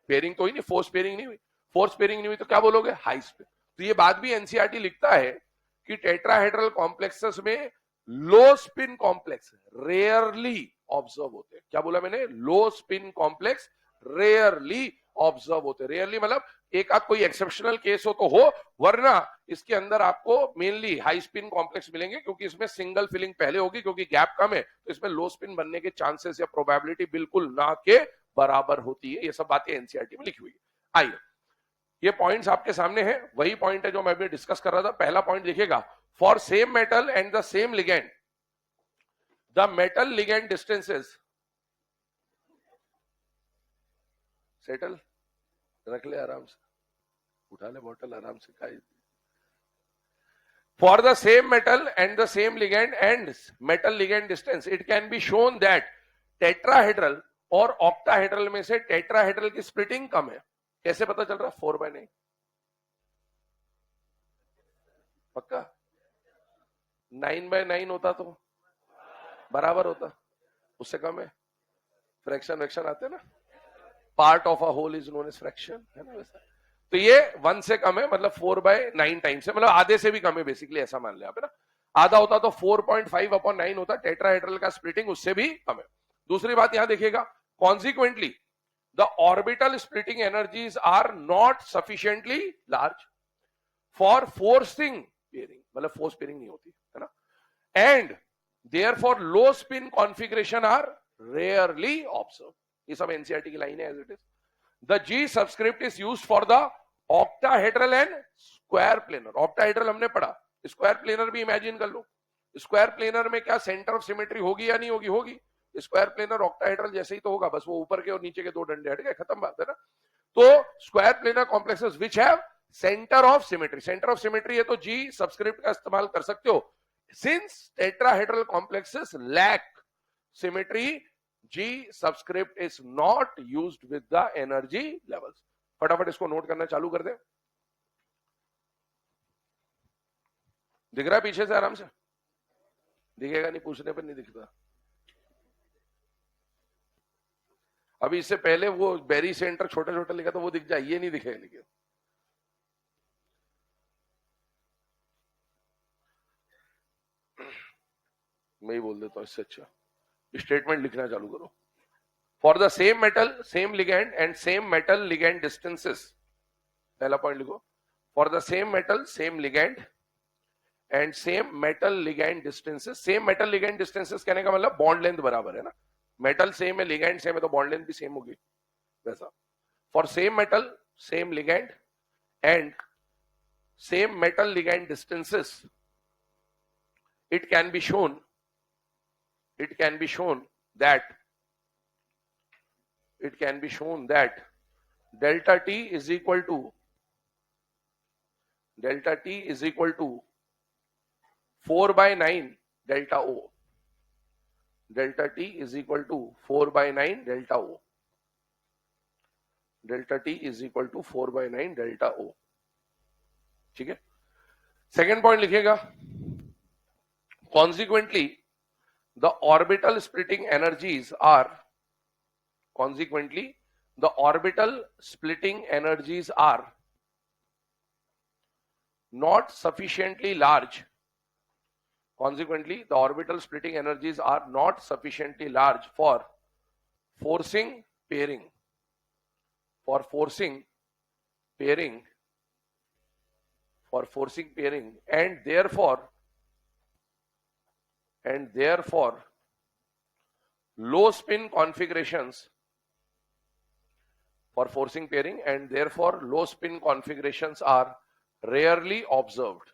पेयरिंग तो ही नहीं, फोर्स पेयरिंग नहीं हुई। फोर्स पेयरिंग नहीं हुई तो क्या बोलोगे? High spin. तो ये बात भी एनसीईआरटी लिखता है कि टेट्राहेड्रल कॉम्प्लेक्सेस में लो स्पिन कॉम्प्लेक्स रेयरली ऑब्जर्व होते हैं। क्या बोला मैंने? लो स्पिन कॉम्प्लेक्स रेयरली ऑब्जर्व होते हैं। रेयरली मतलब एक आध कोई एक्सेप्शनल केस हो तो हो, वरना इसके अंदर आपको मेनली हाई स्पिन कॉम्प्लेक्स मिलेंगे क्योंकि इसमें सिंगल फिलिंग पहले होगी, क्योंकि गैप कम है तो इसमें लो स्पिन बनने के चांसेस या प्रोबेबिलिटी बिल्कुल ना के बराबर होती है। ये सब बातें एनसीईआरटी में लिखी हुई है। आइए, ये पॉइंट्स आपके सामने हैं, वही पॉइंट है जो मैं अभी डिस्कस कर रहा था। पहला पॉइंट देखिएगा, for same metal and the same ligand the metal ligand distances settle. रख ले आराम से, उठा ले बॉटल आराम से। For the same metal and the same ligand and metal ligand distance, it can be shown that tetrahedral और octahedral में से tetrahedral की splitting कम है। कैसे पता चल रहा? 4/9। पक्का? 9/9 होता तो बराबर होता, उससे कम है। फ्रैक्शन वैक्शन आते हैं ना, part of a whole is known as fraction, है ना वैसा। तो ये 1 से कम है, मतलब 4/9 टाइम्स है, मतलब आधे से भी कम है बेसिकली, ऐसा मान लिया आप, है ना। आधा होता तो 4.5/9 होता, टेट्राहेड्रल का स्प्लिटिंग उससे भी कम है। दूसरी बात यहां देखिएगा, consequently the orbital splitting energies are not sufficiently large for forcing pairing, मतलब फोर्स पेयरिंग नहीं होती, है ना। And therefore low spin configuration are rarely observe. ये सब एनसीईआरटी की लाइन है as it is. The G subscript is used for the octahedral and square planar. Octahedral हमने पढ़ा, स्क्वायर प्लेनर भी इमेजिन कर लो। स्क्वायर प्लेनर में क्या सेंटर ऑफ सिमेट्री होगी या नहीं होगी? होगी। स्क्वायर प्लेनर ऑक्टाहेड्रल जैसे ही तो होगा, बस वो ऊपर के और नीचे के दो डंडे हट गए, खत्म बात है ना। तो square planar complexes which have centre of symmetry, centre of symmetry है तो जी सब्सक्रिप्ट का इस्तेमाल कर सकते हो। Since tetrahedral complexes lack symmetry, G subscript is not used with the energy levels. फटाफट इसको नोट करना चालू कर दे। दिख रहा है पीछे से आराम से? दिखेगा नहीं, पूछने पर नहीं दिखता। अभी इससे पहले वो बेरी सेंटर छोटा छोटा लिखा था, वो दिख जाए, ये नहीं दिखेगा। लेकिन मैं ही बोल देता हूं, इससे अच्छा स्टेटमेंट लिखना चालू करो। For the same metal same ligand and same metal ligand distances, पहला पॉइंट लिखो, for the same metal same ligand and same metal ligand distances. Same metal ligand distances कहने का मतलब बॉन्ड लेंथ बराबर है ना, मेटल सेम है लिगेंड सेम है तो बॉन्ड लेंथ भी सेम होगी, वैसा। For same metal same ligand and same metal ligand distances, it can be shown that delta t is equal to 4/9 delta O. Delta t is equal to 4/9 delta O. Delta t is equal to 4/9 delta O. ठीक है। सेकेंड पॉइंट लिखिएगा, consequently the orbital splitting energies are not sufficiently large. Consequently the orbital splitting energies are not sufficiently large for forcing pairing, and therefore low spin configurations are rarely observed.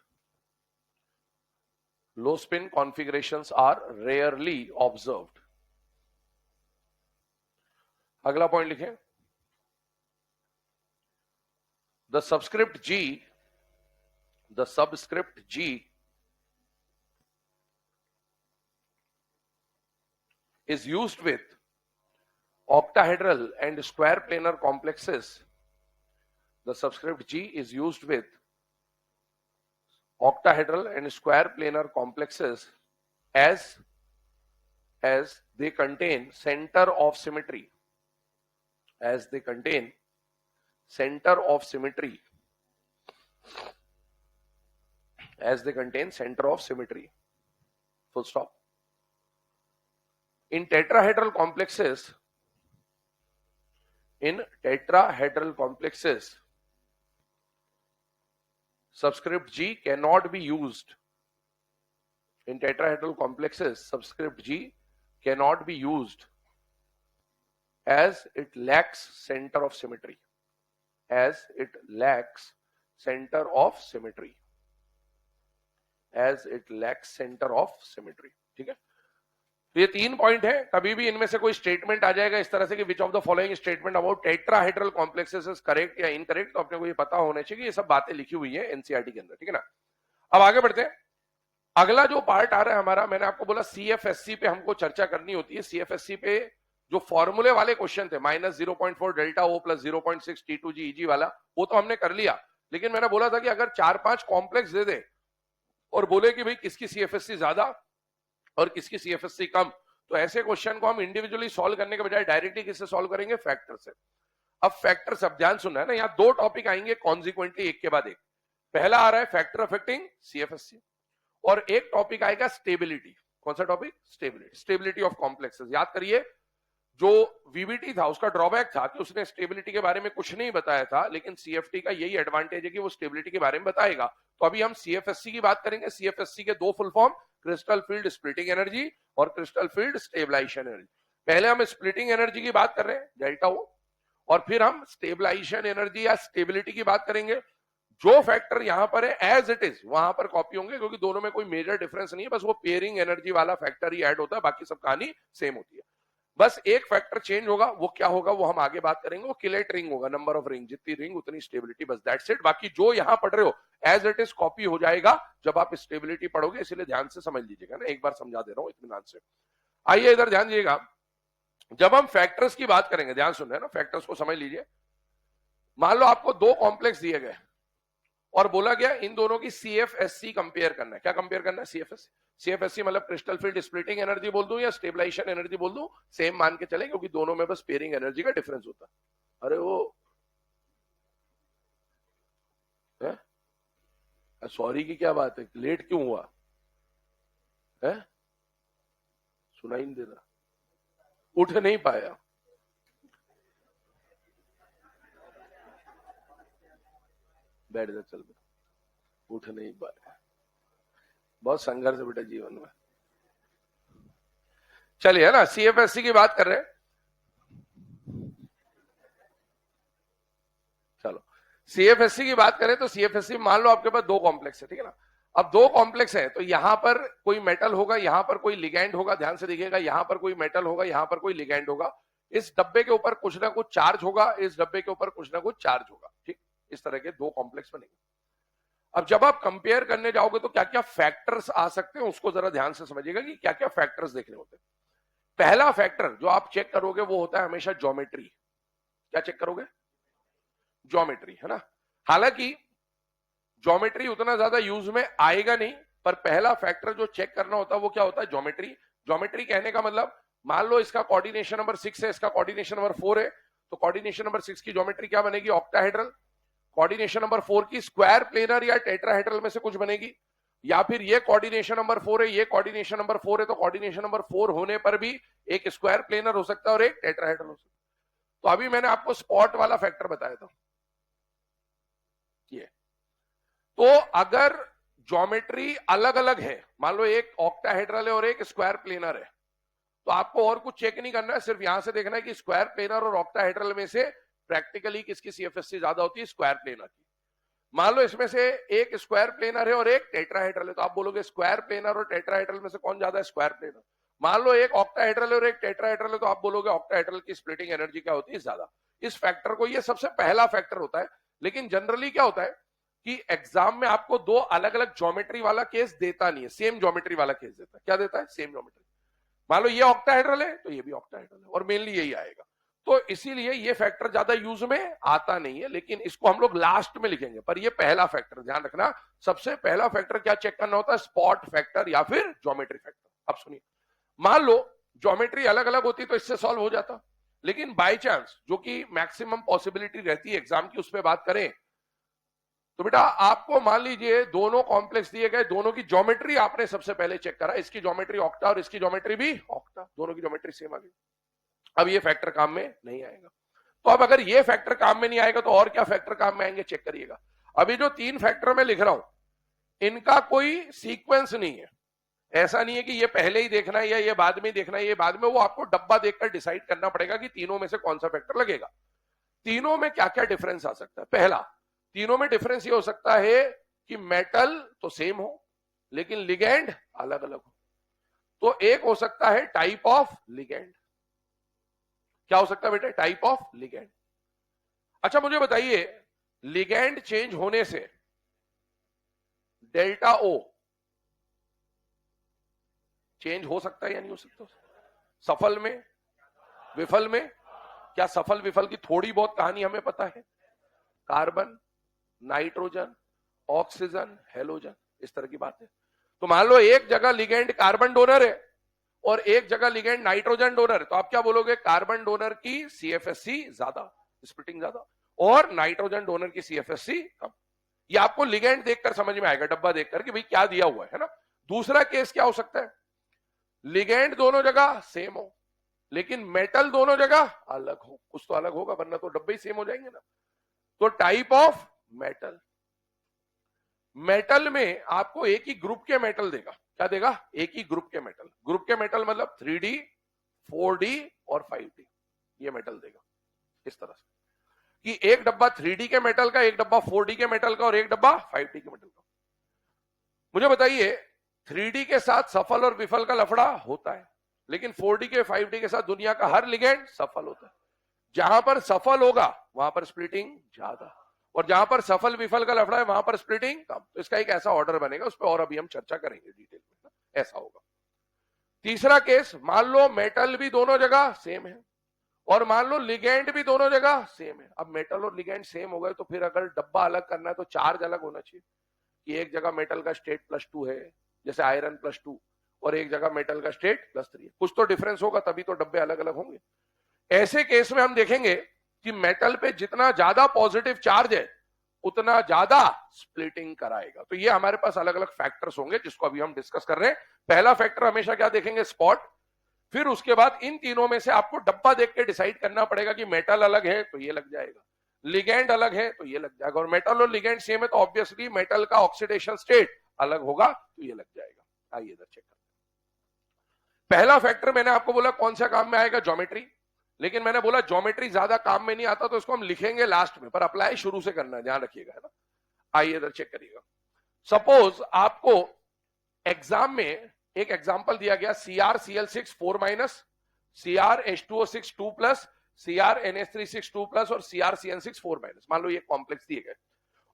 Low spin configurations are rarely observed. अगला पॉइंट लिखें, the subscript G is used with octahedral and square planar complexes. The subscript G is used with octahedral and square planar complexes as they contain center of symmetry. As they contain center of symmetry. As they contain center of symmetry. Full stop. In tetrahedral complexes, subscript G cannot be used. In tetrahedral complexes, subscript G cannot be used as it lacks center of symmetry. As it lacks center of symmetry. As it lacks center of symmetry. ठीक है, तो ये 3 पॉइंट है. कभी भी इनमें से कोई स्टेटमेंट आ जाएगा इस तरह से कि which of the following statement about tetrahedral complexes is correct या इनकरेक्ट, तो अपने को ये पता होना चाहिए. ये सब बातें लिखी हुई है एनसीईआरटी के अंदर. ठीक है ना. अब आगे बढ़ते हैं. अगला जो पार्ट आ रहा है हमारा, मैंने आपको बोला सीएफएससी पे हमको चर्चा करनी होती है. सीएफएससी पे जो फॉर्मूले वाले क्वेश्चन थे, -0.4 delta O plus 0.6 T2G EG वाला, वो तो हमने कर लिया. लेकिन मैंने बोला था कि अगर 4-5 कॉम्प्लेक्स दे दे और बोले कि भाई किसकी सीएफएससी ज्यादा और किसकी सीएफएससी कम, तो ऐसे क्वेश्चन को हम इंडिविजुअली सॉल्व करने के बजाय डायरेक्टली किससे सॉल्व करेंगे? फैक्टर से. अब फैक्टर सब ध्यान सुनना है ना, यहाँ 2 टॉपिक आएंगे कॉन्सिक्वेंटली एक के बाद एक. पहला आ रहा है फैक्टर अफेक्टिंग सीएफएससी और एक टॉपिक आएगा स्टेबिलिटी. कौन सा topic? Stability. Stability of complexes. याद करिए, जो वीबीटी था उसका ड्रॉबैक था कि उसने स्टेबिलिटी के बारे में कुछ नहीं बताया था, लेकिन सीएफटी का यही एडवांटेज है कि वो स्टेबिलिटी के बारे में बताएगा. तो अभी हम सीएफएससी की बात करेंगे. सीएफएससी के 2 full form, crystal field splitting energy और क्रिस्टल फील्ड स्टेबलाइजेशन एनर्जी. पहले हम स्प्लिटिंग एनर्जी की बात कर रहे हैं, डेल्टा ओ, और फिर हम स्टेबलाइजेशन एनर्जी या स्टेबिलिटी की बात करेंगे. जो फैक्टर यहां पर है एज इट इज वहां पर कॉपी होंगे, क्योंकि दोनों में कोई मेजर डिफरेंस नहीं है. बस वो पेयरिंग एनर्जी वाला फैक्टर ही ऐड होता है, बाकी सब कहानी सेम होती है. बस एक फैक्टर चेंज होगा. वो क्या होगा वो हम आगे बात करेंगे. वो किलेट रिंग होगा, नंबर ऑफ रिंग, जितनी रिंग उतनी स्टेबिलिटी. बस दैट्स इट. बाकी जो यहां पढ़ रहे हो एज इट इज कॉपी हो जाएगा जब आप स्टेबिलिटी पढ़ोगे, इसलिए ध्यान से समझ लीजिएगा ना. एक बार समझा दे रहा हूं इत्मीनान से. आइए इधर ध्यान दीजिएगा. जब हम फैक्टर्स की बात करेंगे, ध्यान सुन रहे हैं ना, फैक्टर्स को समझ लीजिए. मान लो आपको 2 कॉम्प्लेक्स दिए गए और बोला गया इन दोनों की सीएफएससी कंपेयर करना है. क्या कंपेयर करना है? सीएफएससी. सीएफएससी मतलब क्रिस्टल फील्ड स्प्लिटिंग एनर्जी बोल दूं या स्टेबलाइजेशन एनर्जी बोल दूं, सेम मान के चले, क्योंकि दोनों में बस पेयरिंग एनर्जी का डिफरेंस होता है. अरे वो सॉरी की क्या बात है? लेट क्यों हुआ है? सुनाई नहीं दे रहा, उठ नहीं पाया. बैठ जा, चल बेटा. उठ नहीं पाया. बहुत संघर्ष है बेटा जीवन में. चलिए, है ना, सीएफएससी की बात कर रहे हैं. चलो सीएफएससी की बात करें तो सीएफएससी मान लो आपके पास 2 कॉम्प्लेक्स है. ठीक है ना. अब 2 कॉम्प्लेक्स है तो यहां पर कोई मेटल होगा, यहां पर कोई लिगैंड होगा. ध्यान से देखिएगा, यहां पर कोई मेटल होगा, यहां पर कोई लिगैंड होगा. इस डब्बे के ऊपर कुछ ना कुछ चार्ज होगा, इस डब्बे के ऊपर कुछ ना कुछ चार्ज होगा. ठीक, इस तरह के 2 कॉम्प्लेक्स बनेंगे. अब जब आप कंपेयर करने जाओगे तो क्या क्या फैक्टर्स आ सकते हैं उसको जरा ध्यान से समझिएगा कि क्या क्या फैक्टर्स देखने होते हैं. पहला फैक्टर जो आप चेक करोगे वो होता है हमेशा ज्योमेट्री. क्या चेक करोगे? ज्योमेट्री, है ना. हालांकि ज्योमेट्री उतना ज्यादा यूज में आएगा नहीं, पर पहला फैक्टर जो चेक करना होता है वो क्या होता है? ज्योमेट्री. ज्योमेट्री कहने का मतलब, मान लो इसका कोऑर्डिनेशन नंबर 6 है, इसका कोऑर्डिनेशन नंबर 4 है, तो कोऑर्डिनेशन नंबर 6 की ज्योमेट्री क्या बनेगी? ऑक्टाहेड्रल. कोऑर्डिनेशन नंबर 4 की स्क्वायर प्लेनर या टेट्राहेड्रल में से कुछ बनेगी. या फिर ये कोऑर्डिनेशन नंबर 4 है, ये कोऑर्डिनेशन नंबर 4 है, तो कोऑर्डिनेशन नंबर 4 होने पर भी एक स्क्वायर प्लेनर हो सकता है और एक टेट्राहेड्रल हो सकता है. तो अभी मैंने आपको स्पॉट वाला फैक्टर बताया था ये. तो अगर ज्योमेट्री अलग अलग है, मान लो एक ऑक्टाहेड्रल है और एक स्क्वायर प्लेनर है, तो आपको और कुछ चेक नहीं करना है, सिर्फ यहां से देखना है कि स्क्वायर प्लेनर और ऑक्टाहेड्रल में से प्रैक्टिकली किसकी सीएफएससी ज्यादा होती है? स्क्वायर प्लेनर की. मान लो इसमें से एक स्क्वायर प्लेनर है और एक टेट्राहेड्रल है, तो आप बोलोगे स्क्वायर प्लेनर और टेट्राहेड्रल में से कौन ज्यादा है? Square planar. मान लो एक ऑक्टाहेड्रल और एक टेट्राहेड्रल है, तो आप बोलोगे ऑक्टाहेड्रल की स्प्लिटिंग एनर्जी क्या होती है? ज्यादा. इस फैक्टर को, ये सबसे पहला फैक्टर होता है. लेकिन जनरली क्या होता है कि एग्जाम में आपको दो अलग अलग ज्योमेट्री वाला केस देता नहीं है, सेम ज्योमेट्री वाला केस देता है। क्या देता है? Same geometry. मान लो ये ऑक्टाहेड्रल है तो ये भी ऑक्टाहेड्रल है, और मेनली यही आएगा। तो इसीलिए ये फैक्टर ज्यादा यूज में आता नहीं है, लेकिन इसको हम लोग लास्ट में लिखेंगे। पर ये पहला फैक्टर ध्यान रखना, सबसे पहला फैक्टर क्या चेक करना होता है? स्पॉट फैक्टर या फिर ज्योमेट्री फैक्टर। अब सुनिए, मान लो ज्योमेट्री अलग अलग होती तो इससे सॉल्व हो जाता, लेकिन बाय चांस जो कि मैक्सिमम पॉसिबिलिटी रहती है एग्जाम की, उस पर बात करें तो बेटा आपको मान लीजिए दोनों कॉम्प्लेक्स दिए गए, दोनों की ज्योमेट्री आपने सबसे पहले चेक करा, इसकी ज्योमेट्री ऑक्टा और इसकी ज्योमेट्री भी ऑक्टा, दोनों की ज्योमेट्री सेम आ गई। अब ये फैक्टर काम में नहीं आएगा। तो अब अगर ये फैक्टर काम में नहीं आएगा तो और क्या फैक्टर काम में आएंगे, चेक करिएगा। अभी जो तीन फैक्टर मैं लिख रहा हूं इनका कोई सीक्वेंस नहीं है, ऐसा नहीं है कि ये पहले ही देखना है या ये बाद में देखना है, ये बाद में, वो आपको डब्बा देखकर डिसाइड करना पड़ेगा कि तीनों में से कौन सा फैक्टर लगेगा। तीनों में क्या क्या डिफरेंस आ सकता है? पहला, तीनों में डिफरेंस ये हो सकता है कि मेटल तो सेम हो लेकिन लिगेंड अलग अलग हो। तो एक हो सकता है टाइप ऑफ लिगेंड। क्या हो सकता है बेटे? Type of ligand. अच्छा मुझे बताइए, लिगेंड चेंज होने से डेल्टा ओ चेंज हो सकता है या नहीं हो सकता? सफल में, विफल में? क्या सफल विफल की थोड़ी बहुत कहानी हमें पता है? कार्बन, नाइट्रोजन, ऑक्सीजन, हेलोजन, इस तरह की बात है। तो मान लो एक जगह लिगेंड कार्बन डोनर है और एक जगह लिगेंड नाइट्रोजन डोनर है, तो आप क्या बोलोगे? कार्बन डोनर की CFSC ज्यादा, स्प्लिटिंग ज्यादा, और नाइट्रोजन डोनर की CFSC कम। ये आपको लिगेंड देखकर समझ में आएगा, डब्बा देखकर कि भाई क्या दिया हुआ है ना। दूसरा केस क्या हो सकता है? लिगेंड दोनों जगह सेम हो लेकिन मेटल दोनों जगह अलग हो। कुछ तो अलग होगा वरना तो डब्बे ही सेम हो जाएंगे ना। तो टाइप ऑफ मेटल, मेटल में आपको एक ही ग्रुप के मेटल देगा। क्या देगा? एक ही ग्रुप के मेटल। ग्रुप के मेटल मतलब 3D, 4D और 5D, ये मेटल देगा इस तरह से कि एक डब्बा 3D के मेटल का, एक डब्बा 4D के मेटल का और एक डब्बा 5D के मेटल का। मुझे बताइए, 3D के साथ सफल और विफल का लफड़ा होता है, लेकिन 4D के 5D के साथ दुनिया का हर लिगेंड सफल होता है। जहां पर सफल होगा वहां पर स्प्लिटिंग ज्यादा, और जहां पर सफल विफल का लफड़ा है वहां पर स्प्लिटिंग कम। तो इसका एक ऐसा ऑर्डर बनेगा, उस पर और अभी हम चर्चा करेंगे डिटेल में, ऐसा होगा। तीसरा केस, मान लो मेटल भी दोनों जगह सेम है और मान लो लिगेंड भी दोनों जगह सेम है। अब मेटल और लिगेंड सेम हो गए तो फिर अगर डब्बा अलग करना है तो चार्ज अलग होना चाहिए कि एक जगह मेटल का स्टेट +2 है, जैसे आयरन +2, और एक जगह मेटल का स्टेट +3 है। कुछ तो डिफरेंस होगा, तभी तो डब्बे अलग अलग होंगे। ऐसे केस में हम देखेंगे कि मेटल पे जितना ज्यादा पॉजिटिव चार्ज है उतना ज्यादा स्प्लिटिंग कराएगा। तो ये हमारे पास अलग अलग फैक्टर्स होंगे जिसको अभी हम डिस्कस कर रहे हैं। पहला फैक्टर हमेशा क्या देखेंगे? स्पॉट। फिर उसके बाद इन तीनों में से आपको डब्बा देख के डिसाइड करना पड़ेगा कि मेटल अलग है तो ये लग जाएगा, लिगेंड अलग है तो ये लग जाएगा, और मेटल और लिगेंड सेम है तो ऑब्वियसली मेटल का ऑक्सीडेशन स्टेट अलग होगा तो ये लग जाएगा। आइए इधर चेक करते हैं। पहला फैक्टर मैंने आपको बोला कौन सा काम में आएगा? ज्योमेट्री। लेकिन मैंने बोला ज्योमेट्री ज्यादा काम में नहीं आता तो इसको हम लिखेंगे लास्ट में, पर अप्लाई शुरू से करना है, ध्यान रखिएगा, है ना। आइए इधर चेक करिएगा। सपोज आपको एग्जाम में एक एग्जांपल दिया गया, CrCl6 4- CrH2O6 2+, CrNH3 6 2+ और CrCN6 4-। मान लो ये कॉम्प्लेक्स दिए गए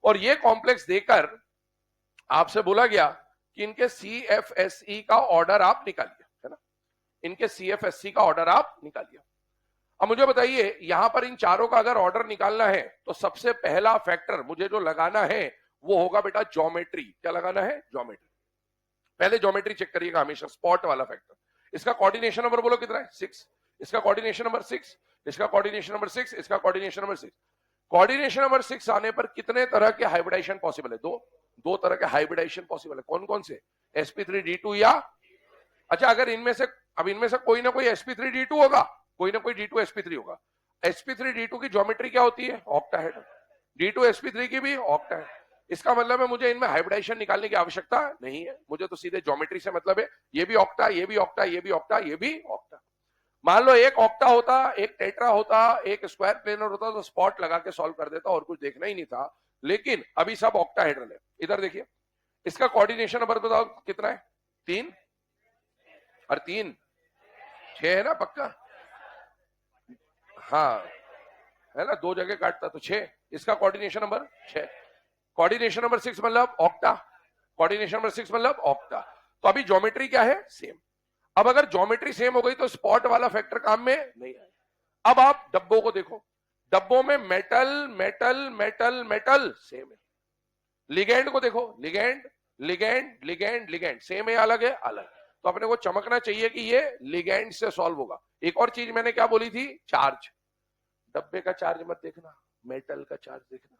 और ये कॉम्प्लेक्स देकर आपसे बोला गया कि इनके CFSE का ऑर्डर आप निकालिए, है ना। इनके CFSE का ऑर्डर आप निकालिए। अब मुझे बताइए, यहां पर इन चारों का अगर ऑर्डर निकालना है तो सबसे पहला फैक्टर मुझे जो लगाना है वो होगा बेटा ज्योमेट्री। क्या लगाना है? ज्योमेट्री। पहले ज्योमेट्री चेक करिएगा हमेशा, स्पॉट वाला फैक्टर। इसका कोऑर्डिनेशन नंबर बोलो कितना है? 6। इसका कोऑर्डिनेशन नंबर 6, इसका कोऑर्डिनेशन नंबर 6, इसका कोऑर्डिनेशन नंबर 6। कोऑर्डिनेशन नंबर 6 आने पर कितने तरह के हाइब्रिडाइजेशन पॉसिबल है? दो तरह के हाइब्रिडाइजेशन पॉसिबल है। कौन कौन से? sp3d2 या, अच्छा अगर इनमें से कोई ना कोई sp3d2 होगा, कोई ना कोई d2 sp3 होगा। sp3d2 की ज्योमेट्री क्या होती है? ऑक्टाहेड्रल। d2 sp3 की भी ऑक्टाहेड्रल। इसका मतलब है मुझे इनमें हाइब्रिडाइजेशन निकालने की आवश्यकता नहीं है, मुझे तो सीधे ज्योमेट्री से मतलब है। ये भी ऑक्टा, ये भी ऑक्टा, ये भी ऑक्टा, ये भी ऑक्टा। मान लो एक ऑक्टा होता, एक टेट्रा होता, एक स्क्वायर प्लेनर होता तो स्पॉट लगा के सॉल्व कर देता और कुछ देखना ही नहीं था, लेकिन अभी सब ऑक्टाहेड्रल है। इधर देखिए, इसका कोऑर्डिनेशन नंबर बताओ कितना है? 3 और 3 6 है ना, पक्का? हाँ है ना, 2 जगह काटता तो 6। इसका कोऑर्डिनेशन नंबर 6। कोऑर्डिनेशन नंबर 6 मतलब ऑक्टा, कोऑर्डिनेशन नंबर 6 मतलब ऑक्टा। तो अभी ज्योमेट्री क्या है, सेम। अब अगर ज्योमेट्री सेम हो गई तो स्पॉट वाला फैक्टर काम में नहीं आएगा। अब आप डब्बों को देखो, डब्बों में metal metal metal metal same है। लिगेंड को देखो, ligand ligand ligand ligand same है अलग है, अलग। तो अपने को चमकना चाहिए कि ये लिगेंड से सॉल्व होगा। एक और चीज मैंने क्या बोली थी, चार्ज। डब्बे का चार्ज मत देखना, मेटल का चार्ज देखना,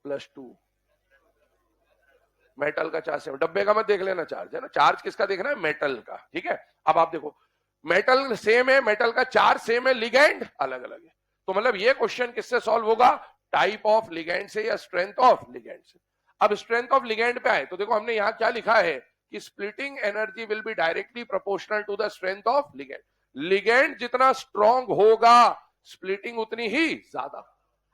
+2। मेटल का चार्ज सेम, डब्बे का मत देख लेना चार्ज, है ना। चार्ज किसका देखना है, मेटल का, ठीक है। अब आप देखो, मेटल सेम है, मेटल का चार्ज सेम है, लिगेंड अलग अलग है। तो मतलब ये क्वेश्चन किससे सॉल्व होगा, टाइप ऑफ लिगेंड से या स्ट्रेंथ ऑफ लिगेंड से। अब स्ट्रेंथ ऑफ लिगेंड पे आए तो देखो हमने यहां क्या लिखा है कि splitting energy will be directly proportional to the strength of ligand. Ligand जितना स्ट्रांग होगा स्प्लिटिंग उतनी ही ज्यादा।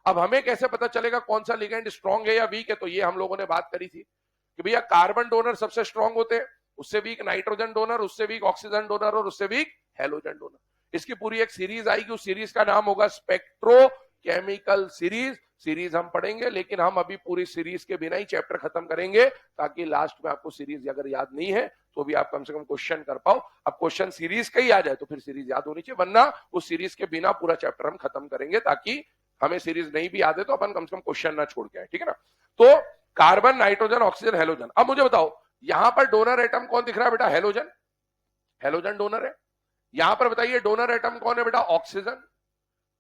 अब हमें कैसे पता चलेगा कौन सा लिगेंड स्ट्रांग है या वीक है, तो ये हम लोगों ने बात करी थी कि भैया कार्बन डोनर सबसे स्ट्रांग होते हैं, उससे वीक नाइट्रोजन डोनर, उससे वीक ऑक्सीजन डोनर और उससे वीक हेलोजन डोनर। इसकी पूरी एक सीरीज आएगी, उस सीरीज का नाम होगा स्पेक्ट्रोकेमिकल सीरीज। सीरीज हम पढ़ेंगे, लेकिन हम अभी पूरी सीरीज के बिना ही चैप्टर खत्म करेंगे, ताकि लास्ट में आपको सीरीज अगर याद नहीं है तो भी आप कम से कम क्वेश्चन कर पाओ। अब क्वेश्चन सीरीज का ही आ जाए तो फिर सीरीज याद होनी चाहिए, वरना उस सीरीज के बिना पूरा चैप्टर हम खत्म करेंगे, ताकि हमें सीरीज नहीं भी याद है तो अपन कम से कम क्वेश्चन ना छोड़ के आए, ठीक है ना। तो कार्बन नाइट्रोजन ऑक्सीजन हेलोजन। अब मुझे बताओ यहां पर डोनर एटम कौन दिख रहा है बेटा, हेलोजन, हेलोजन डोनर है। यहां पर बताइए डोनर एटम कौन है बेटा, ऑक्सीजन।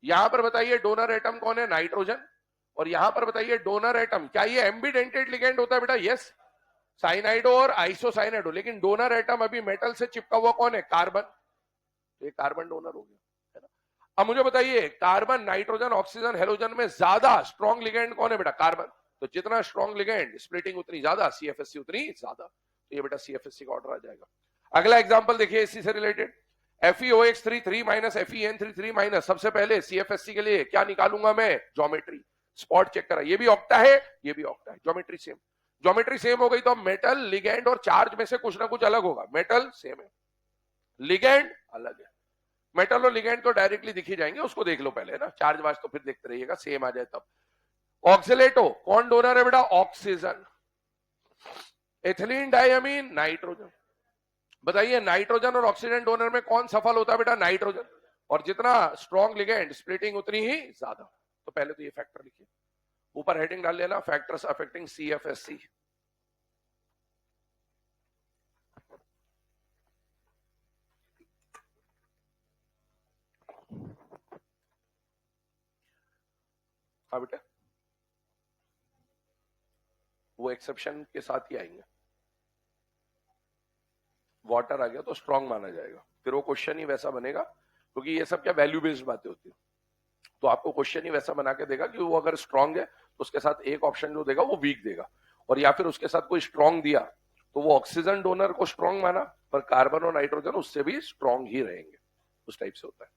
यहां पर बताइए डोनर एटम कौन है, नाइट्रोजन। और यहां पर बताइए डोनर एटम, क्या ये एम्बिडेंटेड लिगेंड होता है बेटा, यस, साइनाइडो और आइसोसाइनाइडो। लेकिन डोनर एटम अभी मेटल से चिपका हुआ कौन है, कार्बन। तो ये कार्बन डोनर हो गया, है ना। अब मुझे बताइए कार्बन नाइट्रोजन ऑक्सीजन हेलोजन में ज्यादा स्ट्रॉन्ग लिगेंड कौन है बेटा, कार्बन। तो जितना स्ट्रॉन्ग लिगेंड स्प्लिटिंग उतनी ज्यादा, सीएफएससी उतनी ज्यादा। तो ये बेटा सीएफएससी का ऑर्डर आ जाएगा। अगला एग्जांपल देखिए इसी से related, FeOH3 minus FeN3 minus. सबसे पहले सीएफएससी के लिए क्या निकालूंगा मैं, ज्योमेट्री। स्पॉट चेक करा, ये भी ऑक्टा है, ये भी ऑक्टा है, ज्योमेट्री सेम। ज्योमेट्री सेम हो गई तो मेटल लिगेंड और चार्ज में से कुछ ना कुछ अलग होगा। मेटल सेम है, लिगेंड अलग है। मेटल और लिगेंड तो डायरेक्टली दिख ही जाएंगे, उसको देख लो पहले ना, चार्ज वार्ज तो फिर देखते रहिएगा, सेम आ जाए तब। ऑक्सीलेटो कौन डोनर है बेटा, ऑक्सीजन। Ethylene diamine nitrogen. बताइए नाइट्रोजन और ऑक्सीजन डोनर में कौन सफल होता है बेटा, नाइट्रोजन। और जितना स्ट्रॉन्ग लिगेंड स्प्लिटिंग उतनी ही ज्यादा। तो पहले तो ये फैक्टर लिखिए, ऊपर हेडिंग डाल लेना, फैक्टर्स अफेक्टिंग सीएफएससी। हाँ बेटा, वो एक्सेप्शन के साथ ही आएंगे। वाटर आ गया तो स्ट्रांग माना जाएगा, फिर वो क्वेश्चन ही वैसा बनेगा, क्योंकि ये सब क्या वैल्यू बेस्ड बातें होती है। तो आपको क्वेश्चन ही वैसा बना के देगा कि वो अगर स्ट्रांग है तो उसके साथ एक ऑप्शन जो देगा वो वीक देगा, और या फिर उसके साथ कोई स्ट्रांग दिया तो वो ऑक्सीजन डोनर को स्ट्रांग माना, पर कार्बन और नाइट्रोजन उससे भी स्ट्रांग ही रहेंगे। उस टाइप से होता है।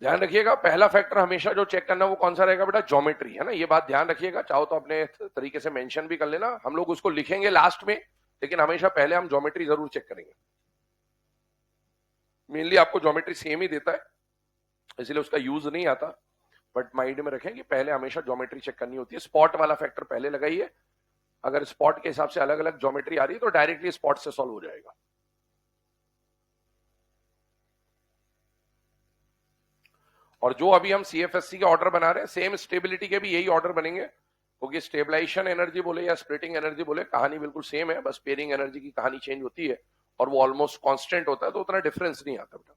ध्यान रखिएगा, पहला फैक्टर हमेशा जो चेक करना वो कौन सा रहेगा बेटा, ज्योमेट्री, है ना। ये बात ध्यान रखिएगा, चाहो तो अपने तरीके से मेंशन भी कर लेना, हम लोग उसको लिखेंगे लास्ट में, लेकिन हमेशा पहले हम ज्योमेट्री जरूर चेक करेंगे। मेनली आपको ज्योमेट्री सेम ही देता है, इसलिए उसका यूज नहीं आता, बट माइंड में रखें कि पहले हमेशा ज्योमेट्री चेक करनी होती है। स्पॉट वाला फैक्टर पहले लगाइए, अगर स्पॉट के हिसाब से अलग अलग ज्योमेट्री आ रही है तो डायरेक्टली स्पॉट से सॉल्व हो जाएगा। और जो अभी हम सीएफएससी के ऑर्डर बना रहे हैं, सेम स्टेबिलिटी के भी यही ऑर्डर बनेंगे, क्योंकि स्टेबलाइजेशन एनर्जी बोले या स्प्लिटिंग एनर्जी बोले, कहानी बिल्कुल सेम है, बस पेयरिंग एनर्जी की कहानी चेंज होती है, और वो ऑलमोस्ट कांस्टेंट होता है, तो उतना डिफरेंस नहीं आता बेटा।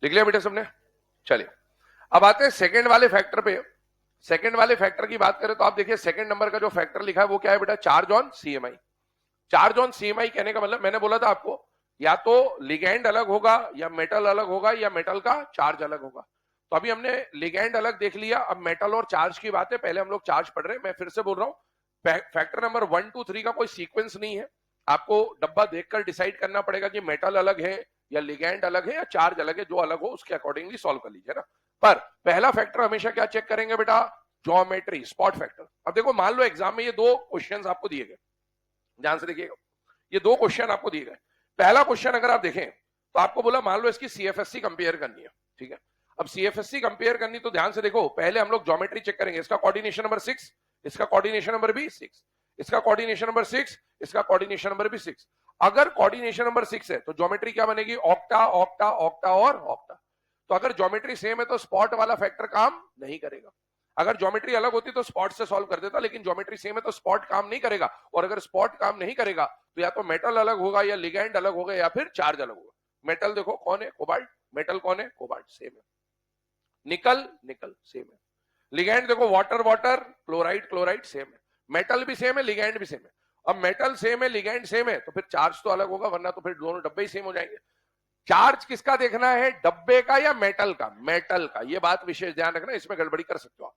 लिख लिया बेटा सबने? चलिए अब आते हैं सेकंड वाले फैक्टर पे। सेकंड वाले फैक्टर की बात करें तो आप देखिए सेकंड नंबर का जो फैक्टर लिखा है वो क्या है बेटा? Charge on CMI. Charge on CMI कहने का मतलब मैंने बोला था आपको या तो लिगैंड अलग होगा या मेटल अलग होगा या मेटल का चार्ज अलग होगा। तो अभी हमने लिगैंड अलग देख लिया, अब मेटल और चार्ज की बात है। पहले हम लोग चार्ज पढ़ रहे हैं, मैं फिर से बोल रहा हूं फैक्टर नंबर 1 2 3 का कोई सीक्वेंस नहीं है। आपको डब्बा देखकर डिसाइड करना पड़ेगा कि मेटल अलग है या लिगैंड अलग है या चार्ज अलग है, जो अलग हो उसके अकॉर्डिंगली सॉल्व कर लीजिए ना। पर पहला फैक्टर हमेशा क्या चेक करेंगे बेटा? Geometry, spot factor. अब देखो मान लो एग्जाम में ये दो क्वेश्चंस आपको दिए गए, ध्यान से देखिएगा, ये दो क्वेश्चन आपको दिए गए। पहला क्वेश्चन अगर आप देखें तो आपको बोला मान लो इसकी सीएफएससी कंपेयर करनी है, ठीक है। अब सीएफएससी कंपेयर करनी तो ध्यान से देखो, पहले हम लोग ज्योमेट्री चेक करेंगे। इसका कोऑर्डिनेशन नंबर 6, इसका कोऑर्डिनेशन नंबर भी 6, इसका कोऑर्डिनेशन नंबर 6, इसका कोऑर्डिनेशन नंबर भी 6। अगर कोऑर्डिनेशन नंबर 6 है तो ज्योमेट्री क्या बनेगी? ऑक्टा ऑक्टा ऑक्टा और ऑक्टा। तो अगर ज्योमेट्री सेम है तो स्पॉट वाला फैक्टर काम नहीं करेगा। अगर ज्योमेट्री अलग होती तो स्पॉट से सॉल्व कर देता, लेकिन ज्योमेट्री सेम है तो स्पॉट काम नहीं करेगा। और अगर स्पॉट काम नहीं करेगा तो या तो मेटल अलग होगा या लिगैंड अलग होगा या फिर चार्ज अलग होगा। मेटल देखो कौन है? कोबाल्ट। मेटल कौन है? कोबाल्ट, सेम है। निकल, निकल सेम है। लिगैंड देखो water water, chloride chloride, same है। मेटल भी सेम है, लिगैंड भी सेम है। अब मेटल सेम है, लिगैंड सेम है, तो फिर चार्ज तो अलग होगा, वरना तो फिर दोनों डब्बे ही सेम हो जाएंगे। चार्ज किसका देखना है? डब्बे का या मेटल का? मेटल का। ये बात विशेष ध्यान रखना, इसमें गड़बड़ी कर सकते हो आप।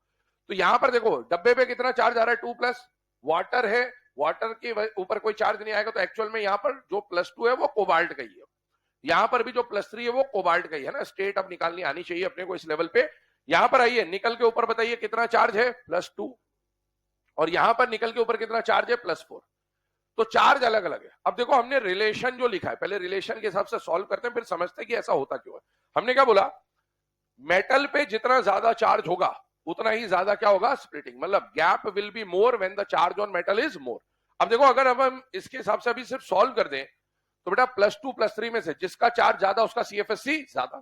तो यहां पर देखो डब्बे पे कितना चार्ज आ रहा है? 2+। वाटर है, वाटर के ऊपर कोई चार्ज नहीं आएगा, तो एक्चुअल में यहां पर जो +2 है वो कोबाल्ट का ही है। यहां पर भी जो +3 है वो कोबाल्ट का ही है ना। स्टेट अब निकालनी आनी चाहिए अपने को इस लेवल पे। यहां पर आइए, निकल के ऊपर बताइए कितना चार्ज है? +2। और यहां पर निकल के ऊपर कितना चार्ज है? +4। तो चार्ज अलग अलग है। अब देखो हमने रिलेशन जो लिखा है, पहले रिलेशन के हिसाब से सॉल्व करते हैं, फिर समझते हैं कि ऐसा होता क्यों है। हमने क्या बोला? मेटल पे जितना ज्यादा चार्ज होगा उतना ही ज्यादा क्या होगा? स्प्लिटिंग। मतलब gap will be more when the charge on metal is more. अब देखो अगर अब हम इसके हिसाब से अभी सिर्फ सॉल्व कर दें तो बेटा +2 +3 में से जिसका चार्ज ज्यादा उसका सीएफएससी ज्यादा,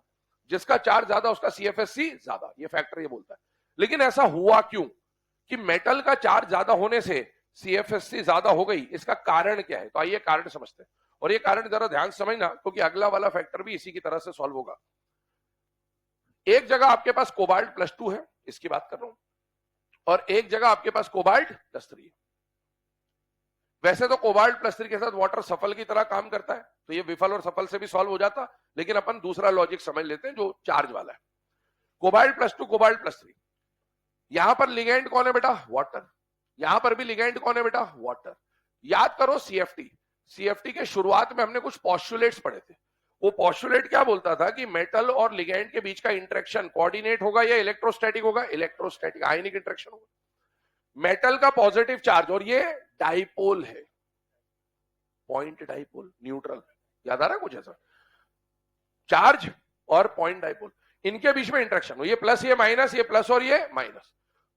जिसका चार्ज ज्यादा उसका सीएफएससी ज्यादा, ये फैक्टर ये बोलता है। लेकिन ऐसा हुआ क्यों कि मेटल का चार्ज ज्यादा होने से सीएफएससी ज्यादा हो गई? इसका कारण क्या है? तो आइए कारण समझते हैं। और ये कारण जरा ध्यान से समझना, क्योंकि अगला वाला फैक्टर भी इसी की तरह से सॉल्व होगा। एक जगह आपके पास कोबाल्ट +2 है, इसकी बात कर रहा हूं, और एक जगह आपके पास कोबाल्ट +3 है। वैसे तो कोबाल्ट +3 के साथ वाटर सफल की तरह काम करता है, तो ये विफल और सफल से भी सॉल्व हो जाता, लेकिन अपन दूसरा लॉजिक समझ लेते हैं जो चार्ज वाला है। Cobalt +2 cobalt +3। यहां पर लिगैंड कौन है बेटा? वाटर। यहां पर भी लिगैंड कौन है बेटा? वाटर। याद करो सीएफटी, सीएफटी के शुरुआत में हमने कुछ पॉस्टुलेट्स पढ़े थे। वो पॉस्टुलेट क्या बोलता था कि मेटल और लिगैंड के बीच का इंटरेक्शन कोऑर्डिनेट होगा या इलेक्ट्रोस्टैटिक होगा? इलेक्ट्रोस्टैटिक, आयनिक इंटरेक्शन होगा। मेटल का पॉजिटिव चार्ज, और ये डाइपोल है, पॉइंट डाइपोल, न्यूट्रल। याद आ रहा है कुछ ऐसा? चार्ज और पॉइंट डाइपोल, इनके बीच में इंटरेक्शन हो, ये प्लस ये माइनस, ये प्लस और ये माइनस,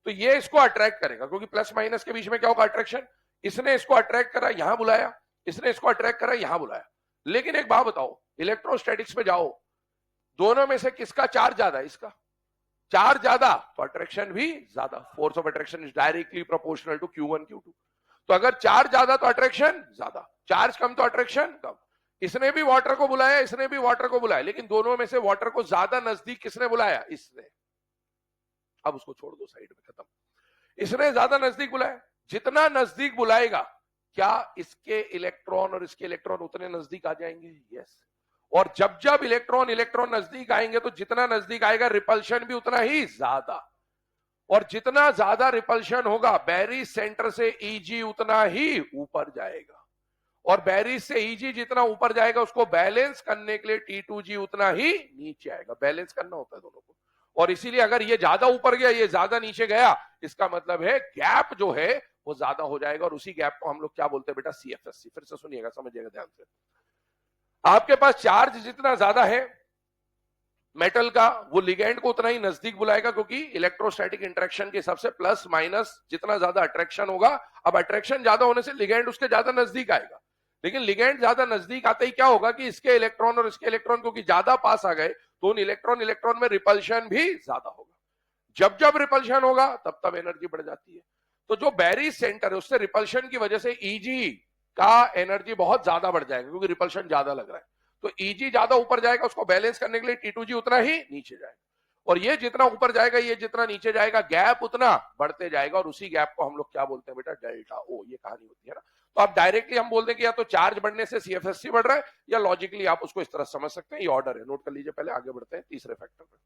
तो ये इसको अट्रैक्ट करेगा, क्योंकि प्लस माइनस के बीच में क्या होगा? अट्रैक्शन। इसने इसको अट्रैक्ट करा, यहां बुलाया, इसने इसको अट्रैक्ट करा, यहां बुलाया। लेकिन एक बात बताओ, इलेक्ट्रोस्टैटिक्स में जाओ, दोनों में से किसका चार्ज ज्यादा? इसका चार्ज ज्यादा, तो अट्रैक्शन भी ज्यादा। Force of attraction is directly proportional to Q1 Q2। तो अगर चार्ज ज्यादा तो अट्रैक्शन ज्यादा, चार्ज कम तो अट्रैक्शन कम। इसने भी वाटर को बुलाया, इसने भी वाटर को बुलाया, लेकिन दोनों में से वाटर को ज्यादा नजदीक किसने बुलाया? इसने। अब उसको छोड़ दो साइड में, खत्म। इसने ज्यादा नजदीक बुलाया, जितना नजदीक बुलाएगा क्या इसके इलेक्ट्रॉन और इसके इलेक्ट्रॉन उतने नजदीक आ जाएंगे? यस। और जब जब इलेक्ट्रॉन इलेक्ट्रॉन नजदीक आएंगे तो जितना नजदीक आएगा रिपल्शन भी उतना ही ज्यादा, और जितना ज्यादा रिपल्शन होगा बैरिज सेंटर से ईजी उतना ही ऊपर जाएगा, और बैरिज से ईजी जितना ऊपर जाएगा उसको बैलेंस करने के लिए T2G उतना ही नीचे आएगा। बैलेंस करना होता है दोनों को, और इसीलिए अगर ये ज्यादा ऊपर गया, ये ज्यादा नीचे गया, इसका मतलब है गैप जो है वो ज्यादा हो जाएगा, और उसी गैप को हम लोग क्या बोलते हैं बेटा? सीएफएससी। फिर से सुनिएगा, समझिएगा ध्यान से। आपके पास चार्ज जितना ज्यादा है मेटल का, वो लिगैंड को उतना ही नजदीक बुलाएगा, क्योंकि इलेक्ट्रोस्टैटिक इंटरेक्शन के हिसाब से प्लस माइनस जितना ज्यादा अट्रैक्शन होगा, अब अट्रैक्शन ज्यादा होने से लिगैंड उसके ज्यादा नजदीक आएगा। लेकिन लिगैंड ज्यादा नजदीक आते ही क्या होगा कि इसके इलेक्ट्रॉन और इसके इलेक्ट्रॉन क्योंकि ज्यादा पास आ गए, तो उन इलेक्ट्रॉन इलेक्ट्रॉन में रिपल्शन भी ज्यादा होगा। जब जब रिपल्शन होगा तब तब एनर्जी बढ़ जाती है। तो जो बैरिज सेंटर है उससे रिपल्शन की वजह से ईजी का एनर्जी बहुत ज्यादा बढ़ जाएगा, क्योंकि रिपल्शन ज्यादा लग रहा है। तो ईजी ज्यादा ऊपर जाएगा, उसको बैलेंस करने के लिए T2G उतना ही नीचे जाएगा, और ये जितना ऊपर जाएगा ये जितना नीचे जाएगा, गैप उतना बढ़ते जाएगा, और उसी गैप को हम लोग क्या बोलते हैं बेटा, डेल्टा ओ। ये कहानी होती है ना। तो आप डायरेक्टली हम बोलते हैं कि या तो चार्ज बढ़ने से CFSC बढ़ रहा है, या लॉजिकली आप उसको इस तरह समझ सकते हैं। ये ऑर्डर है, नोट कर लीजिए। पहले आगे बढ़ते हैं तीसरे फैक्टर पे।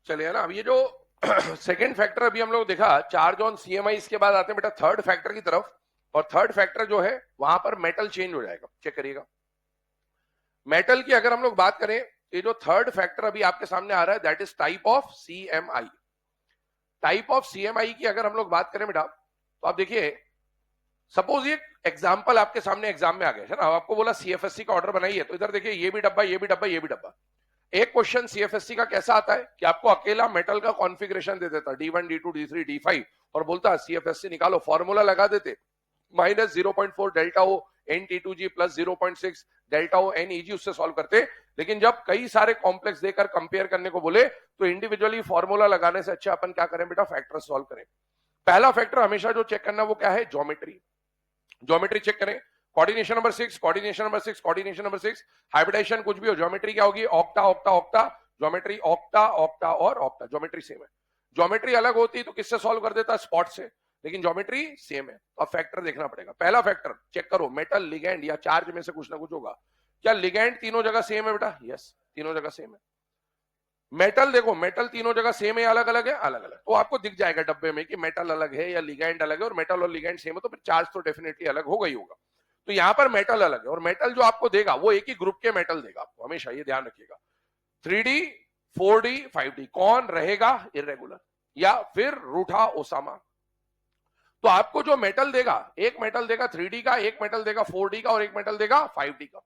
चलिए ना, अब ये जो सेकेंड फैक्टर अभी हम लोग देखा, चार्ज ऑन CMI, इसके बाद आते हैं बेटा थर्ड फैक्टर की तरफ। और थर्ड फैक्टर जो है वहां पर मेटल चेंज हो जाएगा। चेक करिएगा, मेटल की अगर हम लोग बात करें, ये जो थर्ड फैक्टर अभी आपके सामने आ रहा है, that is type of CMI। Type of CMI की अगर हम लोग बात करें बेटा, तो आप देखिए, सपोज ये एग्जाम्पल आपके सामने एग्जाम में आ गया है ना, आपको बोला CFSC का ऑर्डर बनाइए, तो इधर देखिए ये भी डब्बा, ये भी डब्बा, ये भी डब्बा। एक क्वेश्चन CFSC का कैसा आता है कि आपको अकेला मेटल का कॉन्फ़िगरेशन दे देता, D1 D2 D3 D5, और बोलता CFSC निकालो, फॉर्मूला लगा देते, -0.4 डेल्टा ओ NT2G प्लस 0.6 डेल्टा ओ NEG, उससे सॉल्व करते। लेकिन जब कई सारे कॉम्प्लेक्स देकर कंपेयर करने को बोले, तो इंडिविजुअली फॉर्मूला लगाने से अच्छा अपन क्या करें बेटा, फैक्टर सॉल्व करें। पहला फैक्टर हमेशा जो चेक करना वो क्या है, ज्योमेट्री। ज्योमेट्री चेक करें, coordination number 6, coordination number 6, coordination number 6, hybridisation कुछ भी हो, ज्योमेट्री क्या होगी, octa octa octa, geometry octa octa और ऑक्टा, ज्योमेट्री सेम है। ज्योमेट्री अलग होती तो किससे सॉल्व कर देता, स्पॉट से, लेकिन ज्योमेट्री सेम है। तो अब फैक्टर देखना पड़ेगा। पहला फैक्टर चेक करो, मेटल, लिगैंड या चार्ज में से कुछ ना कुछ होगा। क्या लिगैंड तीनों जगह सेम है बेटा? यस, तीनों जगह सेम है। मेटल देखो, मेटल तीनों जगह सेम है, अलग अलग है, अलग अलग। तो आपको दिख जाएगा डब्बे में कि मेटल अलग है या लिगैंड अलग है, और मेटल और लिगैंड सेम है, तो फिर चार्ज तो डेफिनेटली अलग होगा ही होगा। तो यहां पर मेटल अलग है, और मेटल जो आपको देगा वो एक ही ग्रुप के मेटल देगा आपको, हमेशा ये ध्यान रखिएगा। 3D 4D 5D कौन रहेगा, इरेगुलर या फिर रूठा ओसामा। तो आपको जो मेटल देगा, एक मेटल देगा 3D का, एक मेटल देगा 4D का, और एक मेटल देगा 5D का।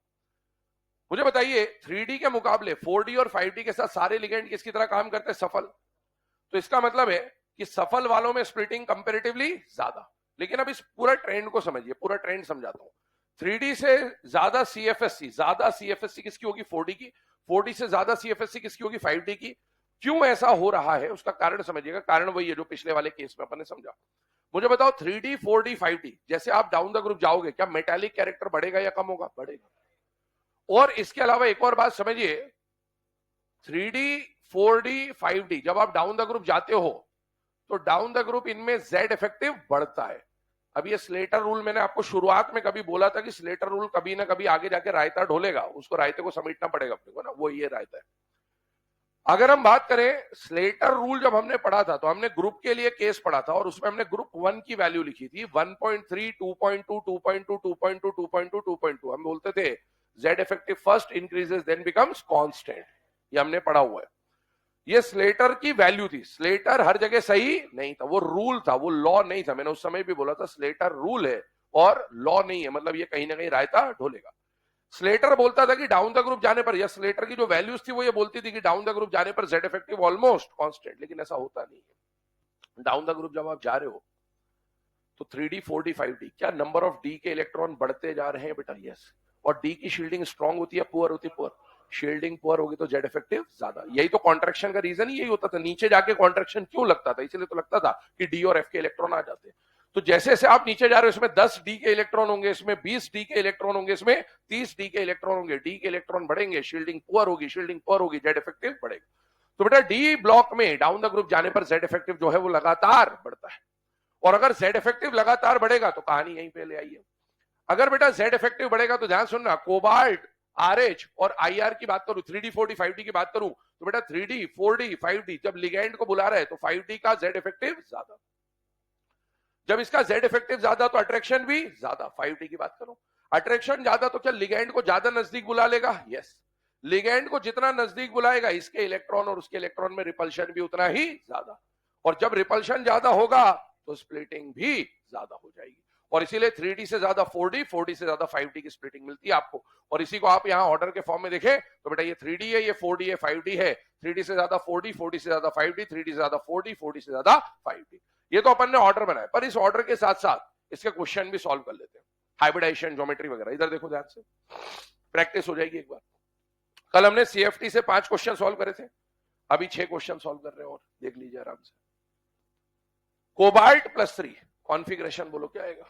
मुझे बताइए 3D के मुकाबले 4D और 5D के साथ सारे लिगेंड किसकी तरह काम करते हैं, सफल। तो इसका मतलब है कि सफल वालों में स्प्लिटिंग कंपैरेटिवली ज्यादा। लेकिन अब इस पूरा ट्रेंड को समझिए, पूरा ट्रेंड समझाता हूं। 3D से ज्यादा CFSC किसकी होगी, 4D की। 4D से ज्यादा CFSC किसकी होगी, 5D की। क्यों ऐसा हो रहा है उसका कारण समझिएगा। कारण वही है जो पिछले वाले केस में अपन ने समझा। मुझे बताओ 3D 4D 5D, जैसे आप डाउन द ग्रुप जाओगे, क्या मेटालिक कैरेक्टर बढ़ेगा या कम होगा, बढ़ेगा। और इसके अलावा एक और बात समझिए, 3D 4D 5D जब आप डाउन द ग्रुप जाते हो, तो डाउन द ग्रुप इनमें Z इफेक्टिव बढ़ता है। अब ये स्लेटर रूल मैंने आपको शुरुआत में कभी बोला था कि स्लेटर रूल कभी ना कभी आगे जाके रायता ढोलेगा, उसको रायते को समेटना पड़ेगा अपने को ना, वो ये रायता है। अगर हम बात करें स्लेटर रूल, जब हमने पढ़ा था तो हमने ग्रुप के लिए केस पढ़ा था, और उसमें हमने ग्रुप 1 की वैल्यू लिखी थी 1.3, 2.2, 2.2, 2.2, 2.2, 2.2। हम बोलते थे Z effective first increases then becomes constant, ये हमने पढ़ा हुआ है। ये स्लेटर की वैल्यू थी। स्लेटर हर जगह सही नहीं था, वो रूल था, वो लॉ नहीं था। मैंने उस समय भी बोला था स्लेटर रूल है और लॉ नहीं है, मतलब ये कहीं ना कहीं रायता ढोलेगा। स्लेटर बोलता था कि डाउन द ग्रुप जाने पर, या स्लेटर की जो वैल्यूज थी वो ये बोलती थी कि डाउन द ग्रुप जाने पर Z इफेक्टिव ऑलमोस्ट कांस्टेंट, लेकिन ऐसा होता नहीं है। डाउन द ग्रुप जब आप जा रहे हो तो 3D 4D 5D, क्या नंबर ऑफ D के इलेक्ट्रॉन बढ़ते जा रहे हैं बेटा? यस। और D की शील्डिंग स्ट्रांग होती है, पुअर होती है, पुअर। शील्डिंग पुअर होगी तो Z इफेक्टिव ज्यादा। यही तो कॉन्ट्रैक्शन का रीजन ही यही होता था। नीचे जाके कॉन्ट्रैक्शन क्यों लगता था? इसलिए तो लगता था कि D और F के इलेक्ट्रॉन आ जाते हैं। तो जैसे जैसे आप नीचे जा रहे हो, इसमें 10 D के इलेक्ट्रॉन होंगे, इसमें 20 D के इलेक्ट्रॉन होंगे, इसमें 30 D के इलेक्ट्रॉन होंगे। D के इलेक्ट्रॉन बढ़ेंगे, शील्डिंग पुअर होगी, शील्डिंग पुअर होगी, Z इफेक्टिव बढ़ेगा। तो बेटा डी ब्लॉक में डाउन द ग्रुप जाने पर जेड इफेक्टिव जो है वो लगातार बढ़ता है, और अगर जेड इफेक्टिव लगातार बढ़ेगा तो कहानी यहीं पे ले आइए। अगर बेटा जेड इफेक्टिव बढ़ेगा तो ध्यान सुनना, कोबाल्ट, आरएच और आईआर की बात करूं, 3D 4D 5D की बात करूं, तो बेटा 3D 4D 5D जब लिगेंड को बुला रहा है तो 5D का जेड इफेक्टिव ज्यादा, जब इसका जेड इफेक्टिव ज्यादा तो अट्रैक्शन भी ज्यादा। 5D की बात करूं, अट्रैक्शन ज्यादा तो क्या लिगेंड को ज्यादा नजदीक बुला लेगा? यस, लिगेंड को जितना नजदीक बुलाएगा इसके इलेक्ट्रॉन और उसके इलेक्ट्रॉन में रिपल्शन भी उतना ही ज्यादा, और जब रिपल्शन ज्यादा होगा तो स्प्लिटिंग भी ज्यादा हो जाएगी, और इसीलिए 3D से ज्यादा 4D, 4D से ज्यादा 5D की स्प्लिटिंग मिलती है आपको। और इसी को आप यहां ऑर्डर के फॉर्म में देखें तो बेटा ये 3D है, ये 4D है, 5D है, 3D से ज्यादा 4D, 4D से ज्यादा 5D, 3D से ज्यादा 4D, 4D से ज्यादा 5D। ये तो अपन ने ऑर्डर बनाया, पर इस ऑर्डर के साथ साथ इसके क्वेश्चन भी सॉल्व कर लेते हैं, हाइब्रिडाइजेशन, ज्योमेट्री वगैरह। इधर देखो ध्यान से, प्रैक्टिस हो जाएगी एक बार। कल हमने सीएफटी से 5 क्वेश्चन सॉल्व करे थे, अभी 6 क्वेश्चन सॉल्व कर रहे हैं, और देख लीजिए आराम से। कोबाल्ट +3 कॉन्फ़िगरेशन बोलो क्या आएगा?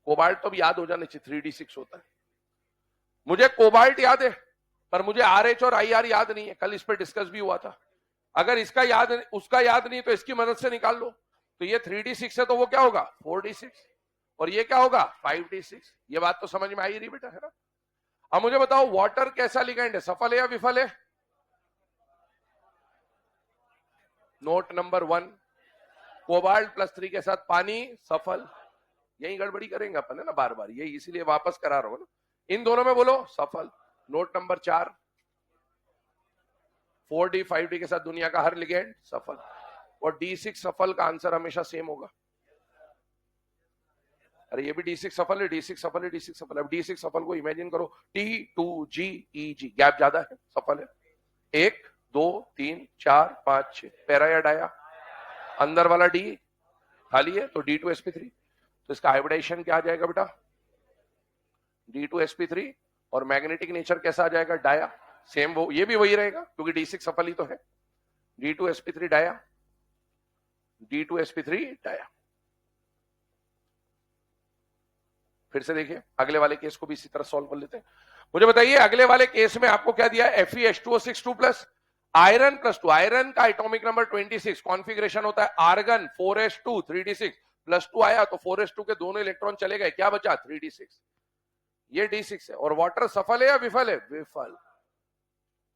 कोबाल्ट तो भी याद हो जाने चाहिए, 3D6 होता है। मुझे कोबाल्ट याद है पर मुझे आरएच और आईआर याद नहीं है, कल इस पर डिस्कस भी हुआ था। अगर इसका याद, उसका याद नहीं तो इसकी मदद से निकाल लो। तो ये 3D6 है तो वो क्या होगा? 4D6, और ये क्या होगा? 5D6। ये बात तो समझ में आई रही बेटा, है ना? अब मुझे बताओ वाटर कैसा लिगेंड है, सफल है या विफल है? नोट नंबर 1, कोबाल्ट +3 के साथ पानी सफल। यही गड़बड़ी करेंगे अपन, है ना, बार बार, यही इसीलिए वापस करा रहा हूं ना। इन दोनों में बोलो सफल। नोट नंबर 4, 4D 5D के साथ दुनिया का हर लिगेंड सफल, और D6 सफल का आंसर हमेशा सेम होगा। अरे ये भी D6 सफल है, D6 सफल है, D6 सफल है। अब D6 सफल को इमेजिन करो, T2GEG, गैप ज्यादा है, सफल है। 1 2 3 4 5 6, पैरा या डाया? अंदर वाला D खाली है तो D2sp3, तो इसका हाइब्रिडाइजेशन क्या आ जाएगा बेटा? D2sp3, और मैग्नेटिक नेचर कैसा आ जाएगा? डाया। सेम वो, ये भी वही रहेगा क्योंकि D6 सफल ही तो है। D2sp3 dia, D2sp3 dia. फिर से देखिए, अगले वाले केस को भी इसी तरह सॉल्व कर लेते हैं। मुझे बताइए अगले वाले केस में आपको क्या दिया है? FeH2O6 प्लस आयरन +2, आयरन का एटॉमिक नंबर 26, कॉन्फ़िगरेशन होता है आर्गन 4s2 3d6, +2 आया तो 4s2 के दोनों इलेक्ट्रॉन चले गए, क्या बचा? 3d6। ये D6 है, और वाटर सफल है या विफल है? विफल।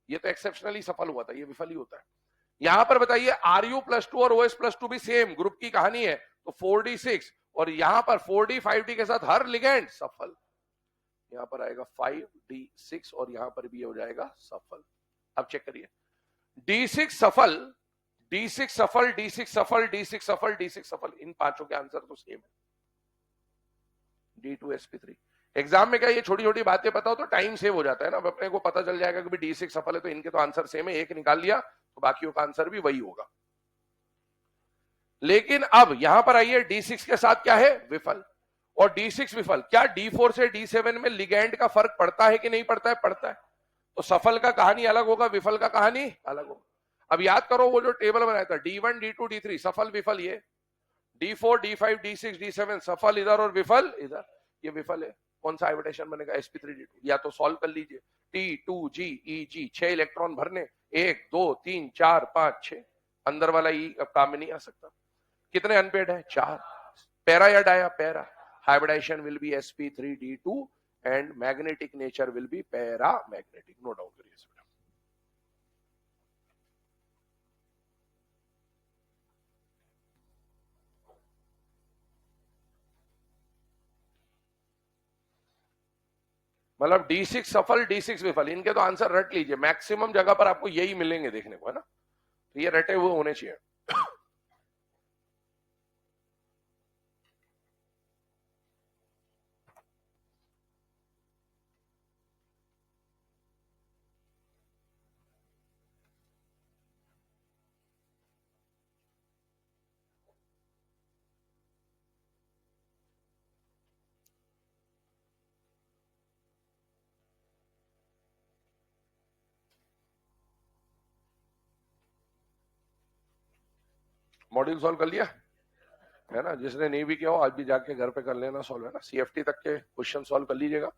ये तो एक्सेप्शनली सफल हुआ था, ये विफल ही होता है। यहां पर बताइए Ru+2 और OS+2 भी सेम ग्रुप की कहानी है, तो 4d6, और यहां पर 4D 5D के साथ हर लिगेंड सफल। यहां पर आएगा 5d6, और यहां पर भी हो जाएगा सफल। अब चेक करिए, D6 सफल, D6 सफल, D6 सफल, D6 सफल, D6 सफल, इन पांचों के आंसर तो सेम है, D2sp3। एग्जाम में क्या ये छोटी छोटी बातें पता हो तो टाइम सेव हो जाता है ना, अपने को पता चल जाएगा कि D6 सफल है तो इनके तो आंसर सेम है, एक निकाल लिया तो बाकियों का आंसर भी वही होगा। लेकिन अब यहां पर आइए, D6 के साथ क्या है? विफल, और D6 विफल। क्या D4 से D7 में लिगेंड का फर्क पड़ता है कि नहीं पड़ता है? पड़ता है। तो सफल का कहानी अलग होगा, विफल का कहानी अलग होगा। अब याद करो वो जो टेबल बनाया था, D1 D2 D3 सफल विफल, ये D4 D5 D6 D7 सफल इधर और विफल इधर, ये विफल है। कौन सा हाइब्रिडेशन बनेगा? sp3d2। या तो सॉल्व कर लीजिए, T2GEG 6 इलेक्ट्रॉन भरने, 1 2 3 4 5 6, अंदर वाला ई अब काम में नहीं आ सकता। कितने अनपेड है? 4। पैरा या dia? Para. Hybridisation will be sp3d2 and magnetic nature will be paramagnetic. No doubt करिए इसमें। मतलब D6 सफल, D6 विफल, इनके तो आंसर रट लीजिए, मैक्सिमम जगह पर आपको यही मिलेंगे देखने को, है ना? तो ये रटे हुए होने चाहिए। मॉड्यूल सॉल्व कर लिया है ना? जिसने नहीं भी किया हो आज भी जाके घर पे कर लेना सॉल्व, है ना? CFT तक के क्वेश्चन सॉल्व कर लीजिएगा।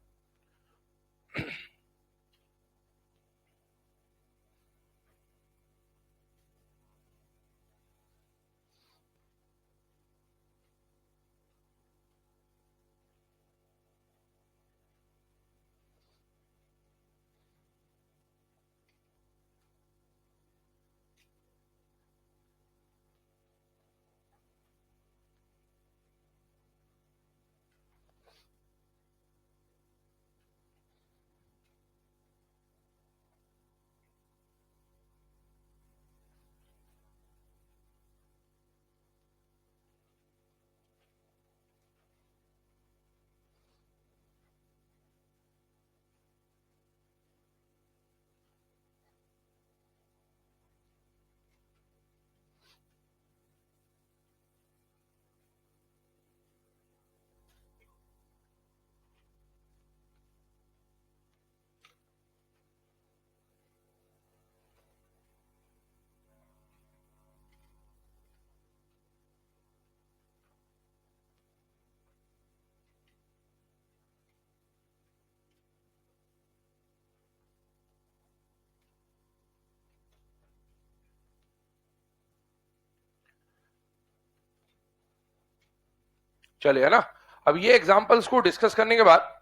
चलिए, है ना। अब ये एग्जांपल्स को डिस्कस करने के बाद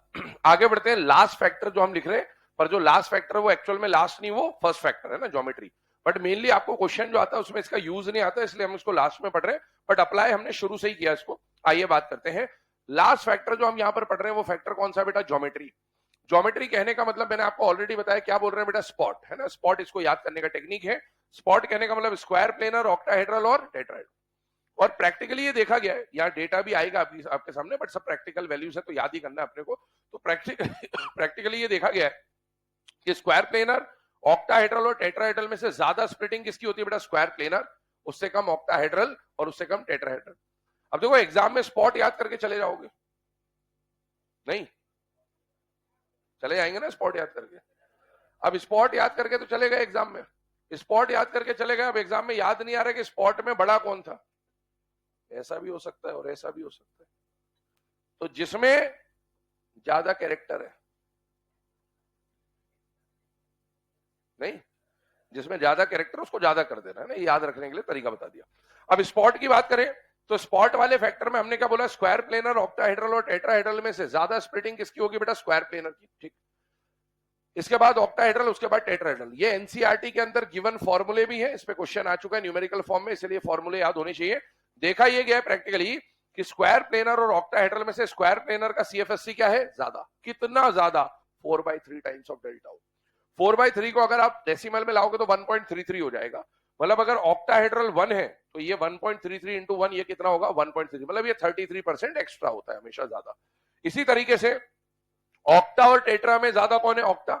आगे बढ़ते हैं। लास्ट फैक्टर जो हम लिख रहे हैं, पर जो लास्ट फैक्टर है वो एक्चुअल में लास्ट नहीं, वो फर्स्ट फैक्टर है ना, ज्योमेट्री। बट मेनली आपको क्वेश्चन जो आता है उसमें इसका यूज नहीं आता, इसलिए हम इसको लास्ट में पढ़ रहे हैं, बट अप्लाई हमने शुरू से ही किया इसको। आइए बात करते हैं। लास्ट फैक्टर जो हम यहाँ पर पढ़ रहे हैं वो फैक्टर कौन सा बेटा? ज्योमेट्री। ज्योमेट्री कहने का मतलब मैंने आपको ऑलरेडी बताया, क्या बोल रहे हैं बेटा? स्पॉट, है ना। स्पॉट इसको याद करने का टेक्निक है। स्पॉट कहने का मतलब स्क्वायर, प्लेनर, ऑक्टाहेड्रल और टेट्राहेड्रल। और प्रैक्टिकली ये देखा गया है, यहाँ डेटा भी आएगा आपके सामने, बट सब प्रैक्टिकल वैल्यूज है तो याद ही करना है अपने को। तो प्रैक्टिकली ये देखा गया है कि स्क्वायर प्लेनर, ऑक्टाहेड्रल और टेट्राहेड्रल में से ज्यादा स्प्लिटिंग किसकी होती है बेटा? स्क्वायर प्लेनर, उससे कम ऑक्टाहेड्रल और उससे कम टेट्राहेड्रल। अब देखो एग्जाम में स्पॉट याद करके चले जाओगे? नहीं चले जाएंगे ना स्पॉट याद करके। अब स्पॉट याद करके तो चले गए एग्जाम में, स्पॉट याद करके चले गए, अब एग्जाम में याद नहीं आ रहा कि स्पॉट में बड़ा कौन था। ऐसा भी हो सकता है और ऐसा भी हो सकता है। तो जिसमें ज्यादा कैरेक्टर है, नहीं, जिसमें ज्यादा कैरेक्टर उसको ज्यादा कर देना है ना, याद रखने के लिए तरीका बता दिया। अब स्पॉट की बात करें तो स्पॉट वाले फैक्टर में हमने क्या बोला? स्क्वायर प्लेनर, ऑक्टाहेड्रल और टेट्राहेड्रल में से ज्यादा स्प्लिटिंग किसकी होगी बेटा? स्क्वायर प्लेनर की। ठीक, इसके बाद ऑक्टाहेड्रल, उसके बाद टेट्राहेड्रल। ये एनसीईआरटी के अंदर गिवन फॉर्मूले भी है, इस पे क्वेश्चन आ चुका है न्यूमेरिकल फॉर्म में, इसलिए फॉर्मूले याद होने चाहिए। देखा ये गया प्रैक्टिकली कि स्क्वायर प्लेनर और ऑक्टाहेड्रल में से स्क्वायर प्लेनर का सीएफएससी क्या है? ज्यादा। कितना ज्यादा? 4/3 टाइम्स ऑफ डेल्टा। 4/3 को अगर आप डेसिमल में लाओगे तो 1.33 हो जाएगा। मतलब अगर ऑक्टाहेड्रल 1 है तो ये 1.33 इंटू 1 ये कितना होगा? 1.33। मतलब ये 33% एक्स्ट्रा होता है हमेशा ज्यादा। इसी तरीके से ऑक्टा और टेट्रा में ज्यादा कौन है? ऑक्टा।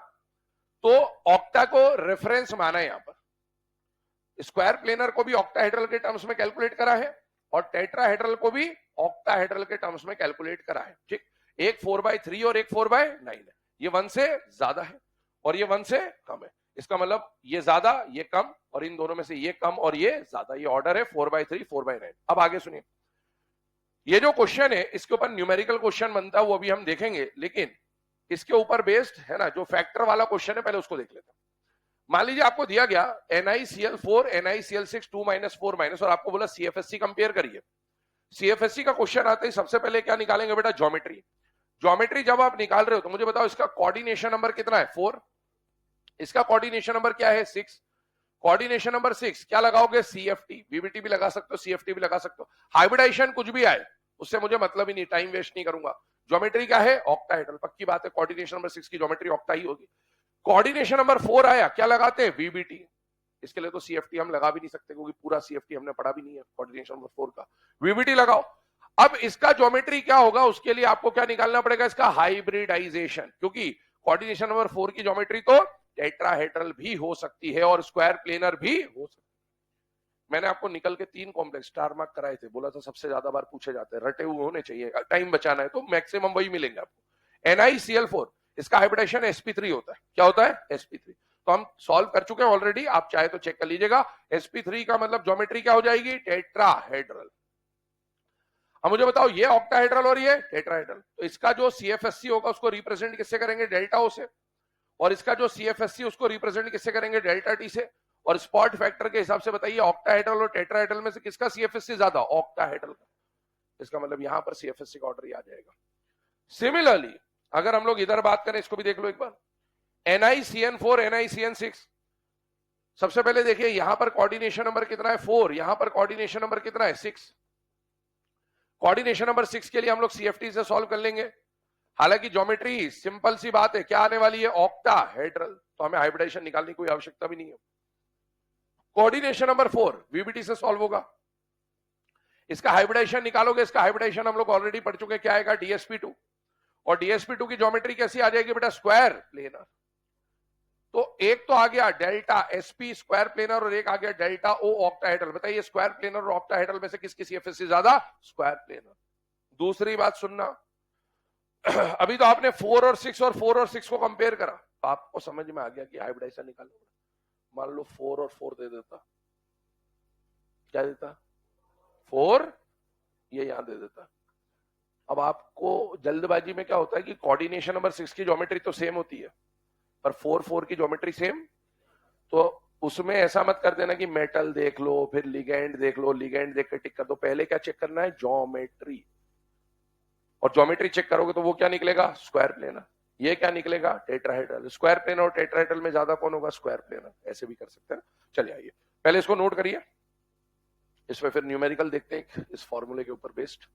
तो ऑक्टा को रेफरेंस माना है यहां पर। स्क्वायर प्लेनर को भी ऑक्टाहेड्रल के टर्म्स में कैलकुलेट करा है और टेट्राहेड्रल को भी ऑक्टाहेड्रल के टर्म्स में कैलकुलेट करा है। ठीक, एक 4/3 और एक 4/9 है। ये 1 से ज्यादा है और ये 1 से कम है। इसका मतलब ये ज्यादा, ये कम, और इन दोनों में से ये कम और ये ज्यादा। ये ऑर्डर है 4/3, 4/9। अब आगे सुनिए, ये जो क्वेश्चन है इसके ऊपर न्यूमेरिकल क्वेश्चन बनता है, वो अभी हम देखेंगे, लेकिन इसके ऊपर बेस्ड है ना, जो फैक्टर वाला क्वेश्चन है पहले उसको देख लेते हैं। मान लीजिए आपको दिया गया NiCl4 NiCl6 2 - 4 - और आपको बोला CFSC कंपेयर करिए। CFSC का क्वेश्चन आते ही सबसे पहले क्या निकालेंगे बेटा? ज्योमेट्री। ज्योमेट्री जब आप निकाल रहे हो तो मुझे बताओ इसका कोऑर्डिनेशन नंबर कितना है? 4। इसका कोऑर्डिनेशन नंबर क्या है? 6। कोऑर्डिनेशन नंबर 6 क्या लगाओगे? CFT। VBT भी लगा सकते हो, CFT भी लगा सकते हो। हाइब्रिडाइजेशन कुछ भी आए उससे मुझे मतलब ही नहीं, टाइम वेस्ट नहीं करूंगा। ज्योमेट्री क्या है? ऑक्टाहेड्रल। पक्की बात है कोऑर्डिनेशन नंबर 6 की ज्योमेट्री ऑक्टा ही होगी। कोऑर्डिनेशन नंबर 4 आया, क्या लगाते हैं? VBT। इसके लिए तो CFT हम लगा भी नहीं सकते क्योंकि पूरा CFT हमने पढ़ा भी नहीं है कोऑर्डिनेशन नंबर 4 का। VBT लगाओ। अब इसका ज्योमेट्री क्या होगा? उसके लिए आपको क्या निकालना पड़ेगा? इसका हाइब्रिडाइजेशन, क्योंकि कोऑर्डिनेशन नंबर 4 की ज्योमेट्री तो टेट्राहेड्रल भी हो सकती है और स्क्वायर प्लेनर भी हो सकती है। मैंने आपको निकल के 3 कॉम्प्लेक्स स्टार मार्क कराए थे, बोला था सबसे ज्यादा बार पूछे जाते हैं, रटे हुए होने चाहिए, टाइम बचाना है तो मैक्सिमम वही मिलेंगे आपको। NiCl4 इसका हाइब्रिडाइजेशन sp3 होता है। क्या होता है? sp3। तो हम सॉल्व कर चुके हैं ऑलरेडी, आप चाहे तो चेक कर लीजिएगा। sp3 का मतलब ज्योमेट्री क्या हो जाएगी? टेट्राहेड्रल। अब मुझे बताओ ये ऑक्टाहेड्रल और ये टेट्राहेड्रल, तो इसका जो CFSC होगा उसको रिप्रेजेंट किससे करेंगे? डेल्टा O से। और इसका जो CFSC उसको रिप्रेजेंट किससे करेंगे? डेल्टा T से। और स्पॉट फैक्टर के हिसाब से बताइए ऑक्टाहेड्रल और टेट्राहेड्रल में से किसका CFSC ज्यादा? ऑक्टाहेड्रल का। इसका मतलब यहां पर CFSC का ऑर्डर ही आ जाएगा। सिमिलरली अगर हम लोग इधर बात करें, इसको भी देख लो एक बार, NiCN4 NiCN6। सबसे पहले देखिए यहां पर कोऑर्डिनेशन नंबर कितना है? 4। यहां पर कोऑर्डिनेशन नंबर कितना है? 6। कोऑर्डिनेशन नंबर 6 के लिए हम लोग CFT से सॉल्व कर लेंगे। हालांकि ज्योमेट्री सिंपल सी बात है, क्या आने वाली है? ऑक्टाहेड्रल। तो हमें हाइब्रिडाइजेशन निकालने की कोई आवश्यकता भी नहीं है। कोऑर्डिनेशन नंबर 4 VBT से सॉल्व होगा। इसका हाइब्रिडाइजेशन निकालोगे, इसका हाइब्रिडाइजेशन हम लोग ऑलरेडी पढ़ चुके, क्या आएगा? DsP2। और DsP2 की ज्योमेट्री कैसी आ जाएगी बेटा? Square planar. तो एक तो आ गया डेल्टा SP स्क्वायर प्लेनर और एक आ गया डेल्टा O ऑक्टाहेड्रल। बताइए स्क्वायर प्लेनर और ऑक्टाहेड्रल में से किसकी CFSC ज्यादा? Square planar. दूसरी बात सुनना, अभी तो आपने 4 और 6 को कंपेयर करा तो आपको समझ में आ गया कि हाइब्रिडाइजेशन निकालना। मान लो 4 और 4 दे देता, क्या देता? 4 ये यहां दे देता। अब आपको जल्दबाजी में क्या होता है कि कोऑर्डिनेशन नंबर 6 की ज्योमेट्री तो सेम होती है पर 4 की ज्योमेट्री सेम, तो उसमें ऐसा मत कर देना कि मेटल देख लो फिर लिगेंड देख लो, लिगेंड देख के टिक कर दो। पहले क्या चेक करना है? ज्योमेट्री। और ज्योमेट्री चेक करोगे तो वो क्या निकलेगा, स्क्वायर प्लेनर। ये क्या निकलेगा, टेट्राहेड्रल। स्क्वायर प्लेनर और टेट्राहेड्रल में ज्यादा कौन होगा, स्क्वायर प्लेनर। ऐसे भी कर सकते हैं। चलिए आइए पहले इसको नोट करिए, इसमें फिर न्यूमेरिकल देखते हैं इस फॉर्मूले के ऊपर बेस्ड।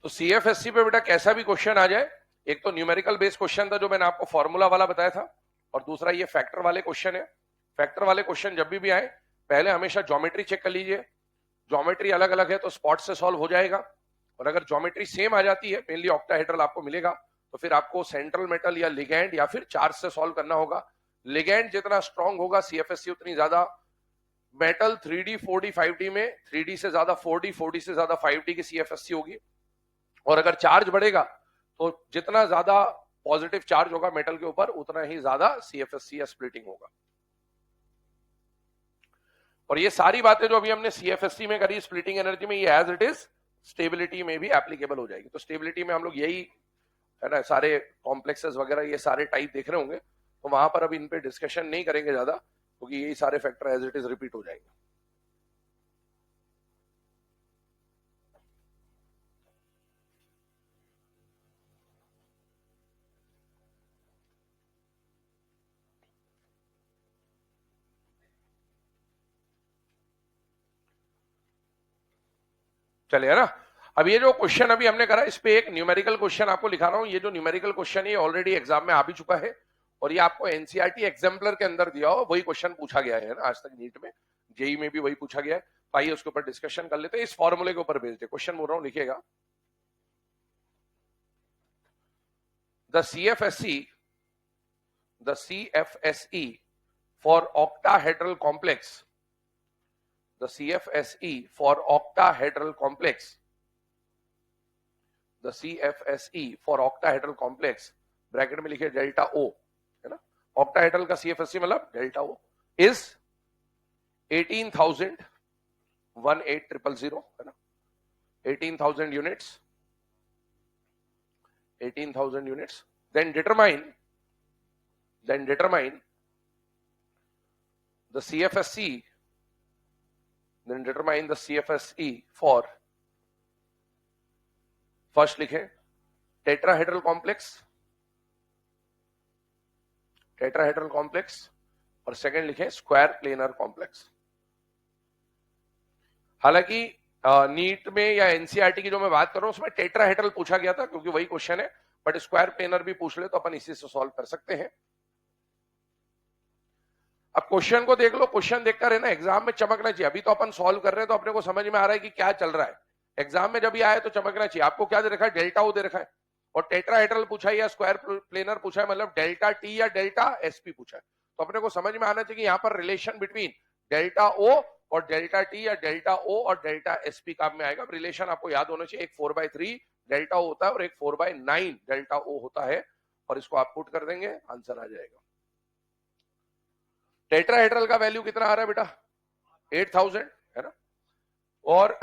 तो सीएफएससी पे बेटा कैसा भी क्वेश्चन आ जाए, एक तो न्यूमेरिकल बेस्ड क्वेश्चन था जो मैंने आपको फॉर्मूला वाला बताया था, और दूसरा ये फैक्टर वाले क्वेश्चन है। फैक्टर वाले क्वेश्चन जब भी आए पहले हमेशा ज्योमेट्री चेक कर लीजिए। ज्योमेट्री अलग अलग है तो स्पॉट से सॉल्व हो जाएगा, और अगर ज्योमेट्री सेम आ जाती है, मेनली ऑक्टाहेड्रल आपको मिलेगा, तो फिर आपको सेंट्रल मेटल या लिगैंड या फिर चार्ज से सॉल्व करना होगा। लिगैंड जितना स्ट्रांग होगा सीएफएससी उतनी ज्यादा मेटल 3D 4D 5D में 3D से ज्यादा 4D 4D से ज्यादा 5D की सीएफएससी होगी। और अगर चार्ज बढ़ेगा तो जितना ज्यादा पॉजिटिव चार्ज होगा मेटल के ऊपर उतना ही ज्यादा सीएफएससी या स्प्लिटिंग होगा। और ये सारी बातें जो अभी हमने सीएफएससी में करी स्प्लिटिंग एनर्जी में, ये एज इट इज स्टेबिलिटी में भी एप्लीकेबल हो जाएगी। तो स्टेबिलिटी में हम लोग यही है ना, सारे कॉम्प्लेक्सेस वगैरह ये सारे टाइप देख रहे होंगे, तो वहां पर अब इन पे डिस्कशन नहीं करेंगे ज्यादा, क्योंकि यही सारे factor as it is repeat हो जाएंगे। चलिए ना, अब ये जो क्वेश्चन अभी हमने करा इस पे एक न्यूमेरिकल क्वेश्चन आपको लिखा रहा हूं। ये जो न्यूमेरिकल क्वेश्चन है ऑलरेडी एग्जाम में आ भी चुका है, और ये आपको एनसीईआरटी एग्जाम्पलर के अंदर दिया हो वही क्वेश्चन पूछा गया है ना, आज तक नीट में जेई में भी वही पूछा गया है। तो आइए उसके ऊपर डिस्कशन कर लेते हैं। इस फॉर्मूले के ऊपर बेस्ड है क्वेश्चन, बोल रहा हूं लिखिएगा। The CFSE for octahedral complex, the CFSE for octahedral complex, the CFSE for octahedral complex, bracket में लिखिए डेल्टा O, है ना। ऑक्टाहेड्रल का CFSE मतलब डेल्टा O इज 18,000 है ना, 18,000 units, 18,000 units. Then determine the CFSE, then determine the CFSE for, first लिखे टेट्राहेड्रल कॉम्प्लेक्स, और सेकंड लिखे स्क्वायर प्लेनर कॉम्प्लेक्स। हालांकि नीट में या एनसीईआरटी की जो मैं बात कर रहा हूं उसमें टेट्राहेड्रल पूछा गया था, क्योंकि वही क्वेश्चन है, बट स्क्वायर प्लेनर भी पूछ ले तो अपन इसी से सॉल्व कर सकते हैं। अब क्वेश्चन को देख लो, क्वेश्चन देखकर है ना एग्जाम में चमकना चाहिए। अभी तो अपन सॉल्व कर रहे हैं तो अपने को समझ में आ रहा है कि क्या चल रहा है, एग्जाम में जब भी आए तो चमकना चाहिए। आपको क्या दे रखा है, डेल्टा ओ दे रखा है, और टेट्राहेड्रल पूछा है या स्क्वायर प्लेनर पूछा है, मतलब डेल्टा टी या डेल्टा एसपी पूछा है, तो अपने को समझ में आना चाहिए यहाँ पर रिलेशन बिटवीन डेल्टा ओ और डेल्टा टी या डेल्टा ओ और डेल्टा एसपी काम में आएगा। रिलेशन आपको याद होना चाहिए, एक 4/3 डेल्टा ओ होता है और एक 4/9 डेल्टा ओ होता है, और इसको आप पुट कर देंगे आंसर आ जाएगा। टेट्राहेड्रल का वैल्यू कितना आ रहा है बेटा, 8,000 है ना, और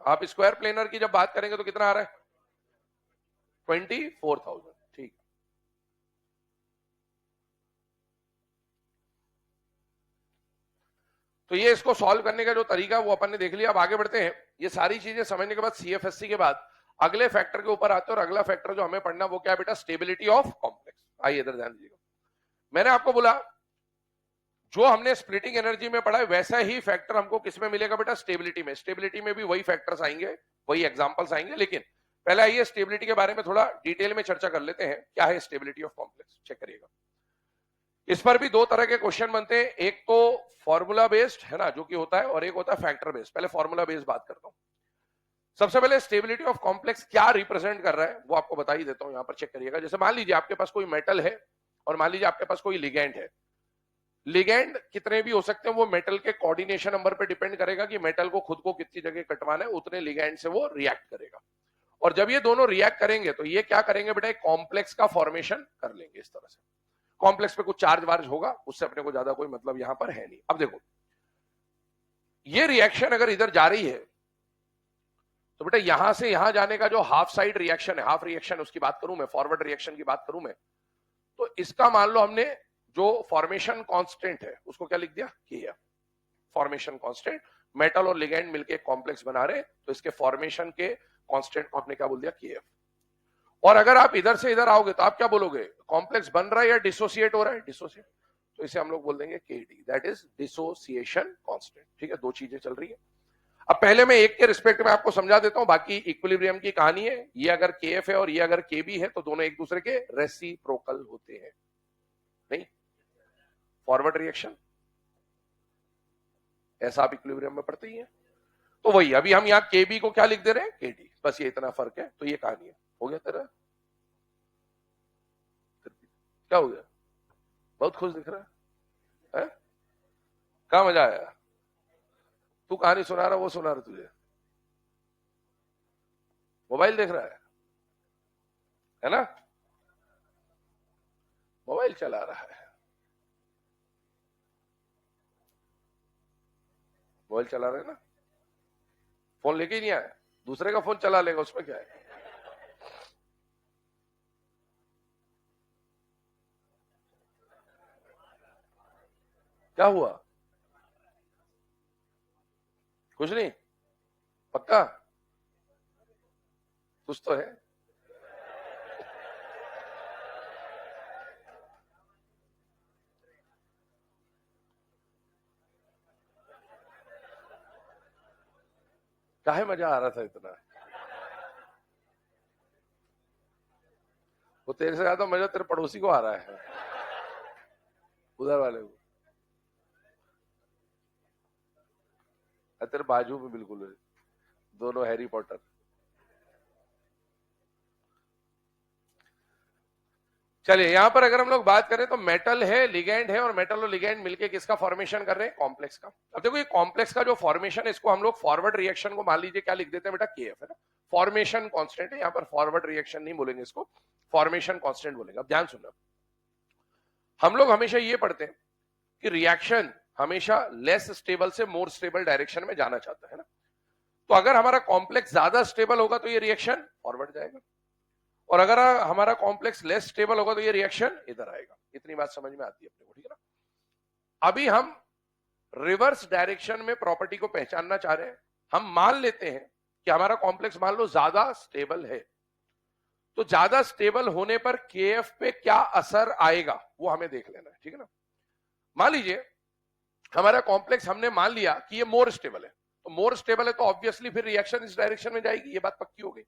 आप स्क्वायर प्लेनर की जब बात करेंगे तो कितना आ रहा है, 24,000। ठीक, तो ये इसको सॉल्व करने का जो तरीका वो अपन ने देख लिया। अब आगे बढ़ते हैं। ये सारी चीजें समझने के बाद सीएफएससी के बाद अगले फैक्टर के ऊपर आते हैं, और अगला फैक्टर जो हमें पढ़ना वो क्या है बेटा, स्टेबिलिटी ऑफ कॉम्प्लेक्स। आइए इधर ध्यान दीजिएगा, मैंने आपको बोला जो हमने स्प्लिटिंग एनर्जी में पढ़ा है वैसा ही फैक्टर हमको किसमें मिलेगा बेटा, स्टेबिलिटी में। स्टेबिलिटी में भी वही फैक्टर्स आएंगे, वही एग्जांपल्स आएंगे, लेकिन पहले आइए स्टेबिलिटी के बारे में थोड़ा डिटेल में चर्चा कर लेते हैं। क्या है स्टेबिलिटी ऑफ कॉम्प्लेक्स, चेक करिएगा। इस पर भी दो तरह के क्वेश्चन बनते हैं, एक तो फॉर्मूला बेस्ड है ना जो कि होता है, और एक होता है फैक्टर बेस्ड। पहले फॉर्मूला बेस्ड बात करता हूं। सबसे पहले स्टेबिलिटी ऑफ कॉम्प्लेक्स क्या रिप्रेजेंट कर रहा है वो आपको बता ही देता हूं, यहां पर चेक करिएगा। जैसे मान लीजिए आपके पास कोई मेटल है और मान लीजिए आपके पास कोई लिगेंड है। लिगेंड कितने भी हो सकते हैं, वो मेटल के कोऑर्डिनेशन नंबर पे डिपेंड करेगा कि मेटल को खुद को कितनी जगह कटवाना है, उतने लिगेंड से वो रिएक्ट करेगा। और जब ये दोनों रिएक्ट करेंगे तो ये क्या करेंगे बेटा, एक कॉम्प्लेक्स का फॉर्मेशन कर लेंगे इस तरह से। कॉम्प्लेक्स पे कुछ चार्ज वार्ज होगा, उससे अपने को ज्यादा कोई मतलब यहां पर है नहीं। अब देखो ये रिएक्शन अगर इधर जा रही है तो बेटा यहां से यहां जाने का जो हाफ साइड रिएक्शन है, हाफ रिएक्शन उसकी बात करूं मैं, फॉरवर्ड रिएक्शन की बात करूं मैं, तो इसका मान लो हमने जो फॉर्मेशन कांस्टेंट है उसको क्या लिख दिया, के एफ। फॉर्मेशन कांस्टेंट, मेटल और लिगेंड मिलके कॉम्प्लेक्स बना रहे तो इसके फॉर्मेशन के कांस्टेंट को आपने क्या बोल दिया, के एफ। और अगर आप इधर से इधर आओगे तो आप क्या बोलोगे, कॉम्प्लेक्स बन रहा है या डिसोसिएट हो रहा है, डिसोसिएट, तो इसे हम लोग बोल देंगे के D, that is dissociation constant. ठीक है, दो चीजें चल रही है। अब पहले मैं एक के रिस्पेक्ट में आपको समझा देता हूं, बाकी इक्विलिब्रियम की कहानी है। ये अगर के एफ है और ये अगर के बी है तो दोनों एक दूसरे के रेसिप्रोकल होते हैं। नहीं, फॉरवर्ड रिएक्शन ऐसा आप इक्विलिब्रियम में पढ़ते ही हैं। तो वही अभी हम यहां के बी को क्या लिख दे रहे हैं, के डी, बस ये इतना फर्क है। तो ये कहानी है। हो गया तेरा, क्या हो गया, बहुत खुश दिख रहा है? क्या मजा आया, तू कहानी सुना रहा वो सुना रहा तुझे, मोबाइल देख रहा है ना, मोबाइल चला रहा है, मोबाइल चला रहे ना, फोन लेके ही नहीं आया, दूसरे का फोन चला लेगा, उसमें क्या है। क्या हुआ, कुछ नहीं, पक्का कुछ तो है। काहे मजा आ रहा था इतना, वो तेरे से ज्यादा मजा तेरे पड़ोसी को आ रहा है, उधर वाले को, तेरे बाजू में बिल्कुल है, दोनों हैरी पॉटर। चलिए यहां पर अगर हम लोग बात करें तो मेटल है, लिगेंड है, और मेटल और लिगेंड मिलके किसका फॉर्मेशन कर रहे हैं, कॉम्प्लेक्स का। अब देखो ये कॉम्प्लेक्स का जो फॉर्मेशन है इसको हम लोग फॉरवर्ड रिएक्शन को मान लीजिए क्या लिख देते हैं बेटा, के एफ है ना, फॉर्मेशन कांस्टेंट है, यहां पर फॉरवर्ड रिएक्शन नहीं बोलेंगे इसको, फॉर्मेशन कांस्टेंट बोलेंगे। अब ध्यान सुनना, हम लोग हमेशा ये पढ़ते हैं कि रिएक्शन हमेशा लेस स्टेबल से मोर स्टेबल डायरेक्शन में जाना चाहता है ना। तो अगर हमारा कॉम्प्लेक्स ज्यादा स्टेबल होगा तो ये रिएक्शन फॉरवर्ड जाएगा, और अगर हमारा कॉम्प्लेक्स लेस स्टेबल होगा तो ये रिएक्शन इधर आएगा। इतनी बात समझ में आती है अपने को, ठीक है ना। अभी हम रिवर्स डायरेक्शन में प्रॉपर्टी को पहचानना चाह रहे हैं। हम मान लेते हैं कि हमारा कॉम्प्लेक्स मान लो ज्यादा स्टेबल है, तो ज्यादा स्टेबल होने पर केएफ पे क्या असर आएगा वो हमें देख लेना है, ठीक है ना। मान लीजिए हमारा कॉम्प्लेक्स हमने मान लिया कि ये मोर स्टेबल है, तो मोर स्टेबल है तो ऑब्वियसली फिर रिएक्शन इस डायरेक्शन में जाएगी, ये बात पक्की हो गई।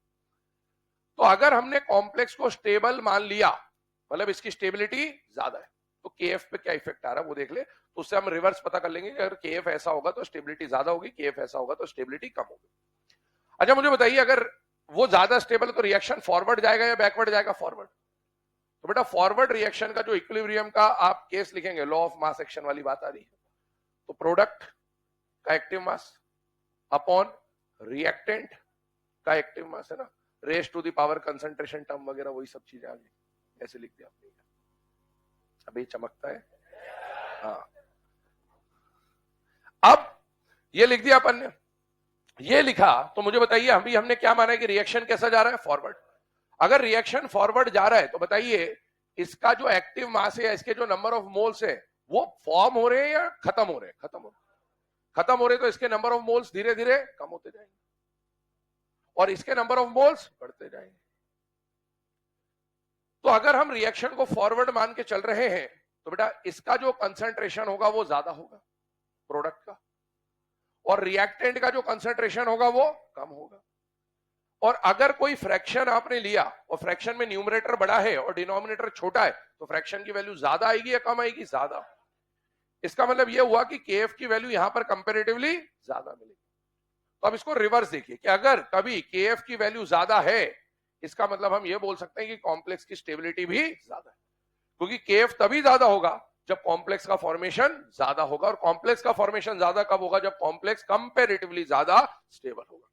तो अगर हमने कॉम्प्लेक्स को स्टेबल मान लिया, मतलब इसकी स्टेबिलिटी ज्यादा है, तो केएफ पे क्या इफेक्ट आ रहा है वो देख ले। तो उससे हम रिवर्स पता कर लेंगे कि अगर केएफ ऐसा होगा तो स्टेबिलिटी ज्यादा होगी, केएफ ऐसा होगा तो स्टेबिलिटी कम होगी। अच्छा मुझे बताइए, अगर वो ज्यादा स्टेबल है तो रिएक्शन फॉरवर्ड जाएगा या बैकवर्ड जाएगा, फॉरवर्ड। तो बेटा फॉरवर्ड रिएक्शन का जो इक्विलिब्रियम का आप केस लिखेंगे, लॉ ऑफ मास एक्शन वाली बात आ रही है, तो प्रोडक्ट का एक्टिव मास अपॉन रिएक्टेंट का एक्टिव मास है ना, raise to the power concentration term वगैरह वही सब चीजें आ गई, ऐसे लिख दिया आपने। अभी चमकता है, हाँ। अब ये लिख दिया अपन ने, ये लिखा तो मुझे बताइए अभी हमने क्या माना है कि रिएक्शन कैसा जा रहा है, फॉरवर्ड। अगर रिएक्शन फॉरवर्ड जा रहा है तो बताइए इसका जो एक्टिव मास है या इसके जो नंबर ऑफ मोल्स है वो फॉर्म हो रहे हैं या खत्म हो रहे हैं, खत्म हो रहे हैं। खत्म हो रहे तो इसके नंबर ऑफ मोल्स धीरे धीरे कम होते जाएंगे और इसके नंबर ऑफ मोल्स बढ़ते जाएंगे। तो अगर हम रिएक्शन को फॉरवर्ड मान के चल रहे हैं तो बेटा इसका जो कंसंट्रेशन होगा वो ज्यादा होगा प्रोडक्ट का, और रिएक्टेंट का जो कंसंट्रेशन होगा वो कम होगा। और अगर कोई फ्रैक्शन आपने लिया और फ्रैक्शन में न्यूमरेटर बड़ा है और डिनोमिनेटर छोटा है तो फ्रैक्शन की वैल्यू ज्यादा आएगी या कम आएगी? ज्यादा। इसका मतलब यह हुआ कि केएफ की वैल्यू यहां पर कंपेरेटिवली ज्यादा मिलेगी। तो अब इसको रिवर्स देखिए कि अगर कभी केएफ की वैल्यू ज्यादा है, इसका मतलब हम ये बोल सकते हैं कि कॉम्प्लेक्स की स्टेबिलिटी भी ज्यादा है, क्योंकि केएफ तभी ज्यादा होगा जब कॉम्प्लेक्स का फॉर्मेशन ज्यादा होगा, और कॉम्प्लेक्स का फॉर्मेशन ज्यादा कब होगा? जब कॉम्प्लेक्स कंपेरेटिवली ज्यादा स्टेबल होगा।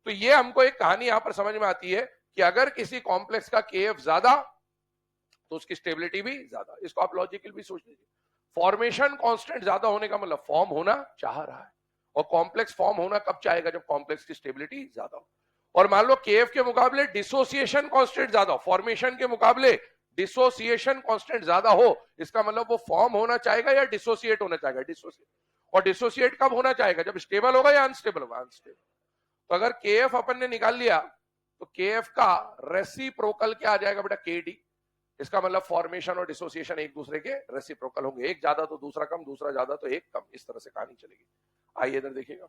तो ये हमको एक कहानी यहां पर समझ में आती है कि अगर किसी कॉम्प्लेक्स का केएफ ज्यादा तो उसकी स्टेबिलिटी भी ज्यादा। इसको आप लॉजिकल भी सोच लीजिए, फॉर्मेशन कांस्टेंट ज्यादा होने का मतलब फॉर्म होना चाह रहा है, और कॉम्प्लेक्स फॉर्म होना कब चाहेगा? जब कॉम्प्लेक्स की स्टेबिलिटी ज्यादा हो। और मान लो केएफ के मुकाबले डिसोसिएशन कांस्टेंट ज्यादा हो, फॉर्मेशन के मुकाबले डिसोसिएशन कांस्टेंट ज्यादा हो, इसका मतलब वो फॉर्म होना चाहेगा या डिसोसिएट होना चाहेगा? डिसोसिएट। और डिसोसिएट कब होना चाहेगा? जब स्टेबल होगा या अनस्टेबल होगा? अनस्टेबल। तो अगर केएफ अपन ने निकाल लिया तो केएफ का रेसिप्रोकल क्या आ जाएगा बेटा? केडी। इसका मतलब फॉर्मेशन और डिसोसिएशन एक दूसरे के रेसिप्रोकल होंगे, एक ज्यादा तो दूसरा कम, दूसरा ज्यादा तो एक कम, इस तरह से कहानी चलेगी। आइए इधर देखिएगा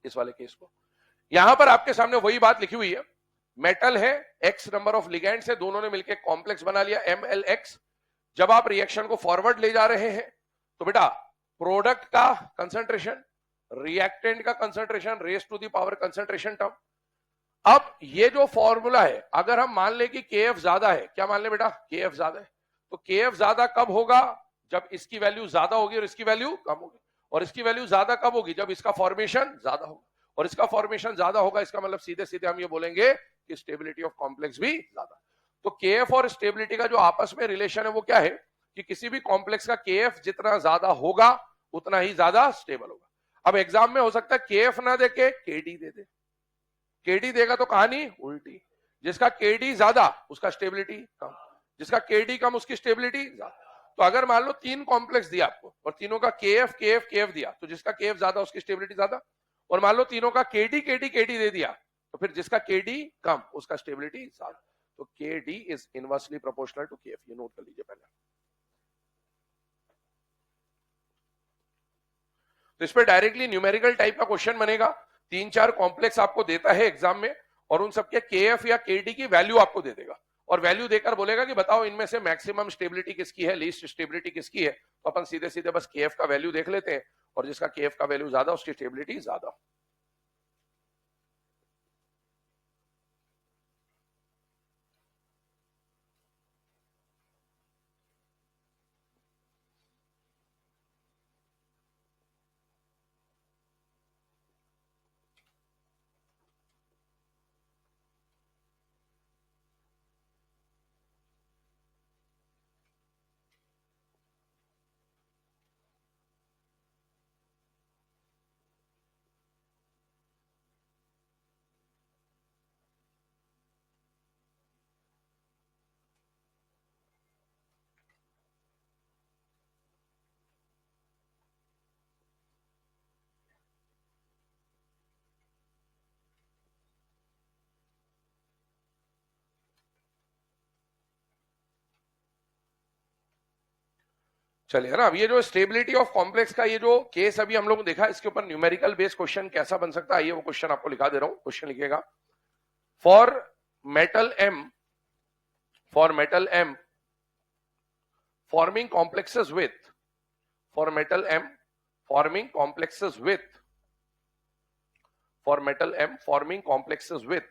इस वाले केस को। यहां पर आपके सामने वही बात लिखी हुई है, मेटल है, एक्स नंबर ऑफ लिगेंड्स है, दोनों ने मिलकर कॉम्प्लेक्स बना लिया MlX। जब आप रिएक्शन को फॉरवर्ड ले जा रहे हैं तो बेटा प्रोडक्ट का कंसंट्रेशन, रिएक्टेंट का concentration, raise to the power concentration term. अब ये जो फॉर्मूला है, अगर हम मान ले कि केएफ ज्यादा है, क्या मान ले बेटा? केएफ ज्यादा है, तो केएफ ज्यादा कब होगा? जब इसकी वैल्यू ज्यादा होगी और इसकी वैल्यू कम होगी। और इसकी वैल्यू ज्यादा कब होगी? जब इसका फॉर्मेशन ज्यादा होगा, और इसका फॉर्मेशन ज्यादा होगा, इसका मतलब सीधे सीधे हम ये बोलेंगे कि स्टेबिलिटी ऑफ कॉम्प्लेक्स भी ज्यादा। तो केएफ और स्टेबिलिटी का जो आपस में रिलेशन है वो क्या है कि किसी भी कॉम्प्लेक्स का केएफ जितना ज्यादा होगा उतना ही ज्यादा स्टेबल होगा। अब एग्जाम में हो सकता है केएफ ना दे के केडी दे दे, केडी देगा तो कहानी उल्टी, जिसका केडी ज्यादा उसका स्टेबिलिटी कम, जिसका केडी कम उसकी स्टेबिलिटी ज्यादा। तो अगर मान लो 3 कॉम्प्लेक्स दिया आपको और तीनों का केएफ केएफ केएफ दिया, तो जिसका केएफ ज्यादा उसकी स्टेबिलिटी ज्यादा, और मान लो तीनों का केडी केडी केडी दे दिया, तो फिर जिसका केडी कम उसका स्टेबिलिटी ज्यादा। तो KD is inversely proportional to KF, ये नोट कर लीजिए पहले। तो इस पर डायरेक्टली न्यूमेरिकल टाइप का क्वेश्चन बनेगा, 3-4 कॉम्प्लेक्स आपको देता है एग्जाम में, और उन सबके केएफ या केडी की वैल्यू आपको दे देगा, और वैल्यू देकर बोलेगा कि बताओ इनमें से मैक्सिमम स्टेबिलिटी किसकी है, लीस्ट स्टेबिलिटी किसकी है। तो अपन सीधे सीधे बस केएफ का वैल्यू देख लेते हैं, और जिसका केएफ का वैल्यू ज्यादा उसकी स्टेबिलिटी ज्यादा। चलिए ना, अब ये जो स्टेबिलिटी ऑफ कॉम्प्लेक्स का ये जो केस अभी हम लोग ने देखा, इसके ऊपर न्यूमेरिकल बेस्ड क्वेश्चन कैसा बन सकता है, ये वो क्वेश्चन आपको लिखा दे रहा हूं। क्वेश्चन लिखिएगा, for metal M forming complexes with for metal M forming complexes with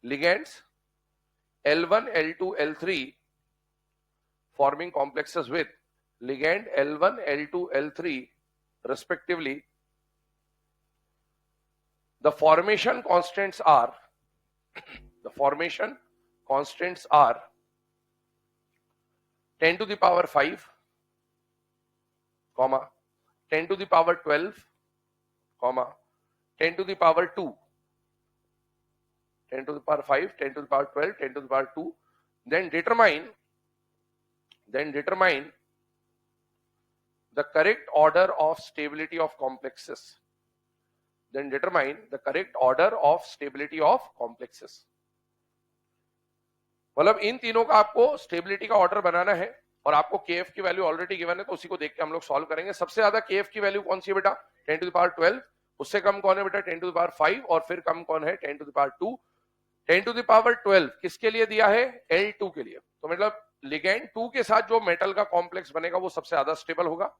ligands L1 L2 L3 forming complexes with ligand L1 L2 L3 respectively, the formation constants are 10 to the power 5, 10 to the power 12, 10 to the power 2, 10 to the power 5, 10 to the power 12, 10 to the power 2. Then determine the correct order of stability of complexes. Then determine the correct order of stability of complexes. मतलब इन तीनों का आपको स्टेबिलिटी का ऑर्डर बनाना है, और आपको केएफ की वैल्यू ऑलरेडी गिवन है, तो उसी को देख के हम लोग सॉल्व करेंगे। सबसे ज्यादा केएफ की वैल्यू कौन सी है बेटा? 10 टू द पावर 12। उससे कम कौन है बेटा? 10 टू द पावर 5। और फिर कम कौन है? 10 to the power 2। 10 to the power 12 किसके लिए दिया है? L2 के लिए। तो मतलब लिगेंड 2 के साथ जो मेटल का कॉम्प्लेक्स बनेगा वो सबसे ज्यादा स्टेबल होगा,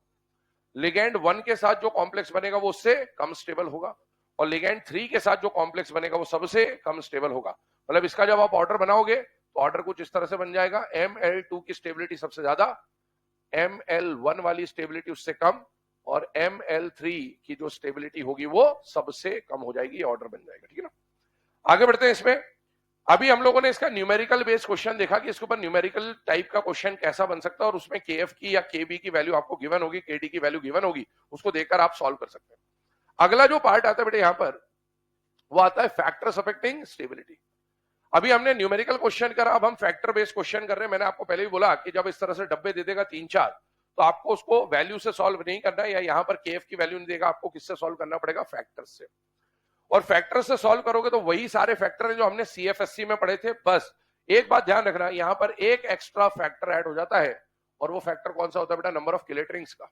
लिगेंड 1 के साथ जो कॉम्प्लेक्स बनेगा वो उससे कम स्टेबल होगा, और लिगेंड 3 के साथ जो कॉम्प्लेक्स बनेगा वो सबसे कम स्टेबल होगा। मतलब इसका जब आप ऑर्डर बनाओगे तो ऑर्डर कुछ इस तरह से बन जाएगा, Ml2 की स्टेबिलिटी सबसे ज्यादा, Ml1 वाली स्टेबिलिटी उससे कम, और Ml3 की जो स्टेबिलिटी होगी वो सबसे कम हो जाएगी, ऑर्डर बन जाएगा। ठीक है ना, आगे बढ़ते हैं इसमें। अभी हम लोगों ने इसका न्यूमेरिकल बेस्ड क्वेश्चन देखा कि इसके ऊपर न्यूमेरिकल टाइप का क्वेश्चन कैसा बन सकता है, और उसमें केएफ की या केबी की वैल्यू आपको गिवन होगी, केडी की वैल्यू गिवन होगी, उसको देखकर आप सॉल्व कर सकते हैं। अगला जो पार्ट आता है बेटे यहां पर, वो आता है फैक्टर्स अफेक्टिंग स्टेबिलिटी। अभी हमने न्यूमेरिकल क्वेश्चन करा, अब हम फैक्टर बेस्ड क्वेश्चन कर रहे हैं। मैंने आपको पहले भी बोला कि जब इस तरह से डब्बे दे देगा 3-4, तो आपको उसको वैल्यू से सॉल्व नहीं करना है, या यहां पर केएफ की वैल्यू नहीं देगा, आपको किससे सॉल्व करना पड़ेगा, फैक्टर्स से। और फैक्टर से सॉल्व करोगे तो वही सारे फैक्टर हैं जो हमने सीएफएससी में पढ़े थे। बस एक बात ध्यान रखना, यहां पर एक एक्स्ट्रा फैक्टर ऐड हो जाता है, और वो फैक्टर कौन सा होता है बेटा, नंबर ऑफ किलेट रिंग्स का।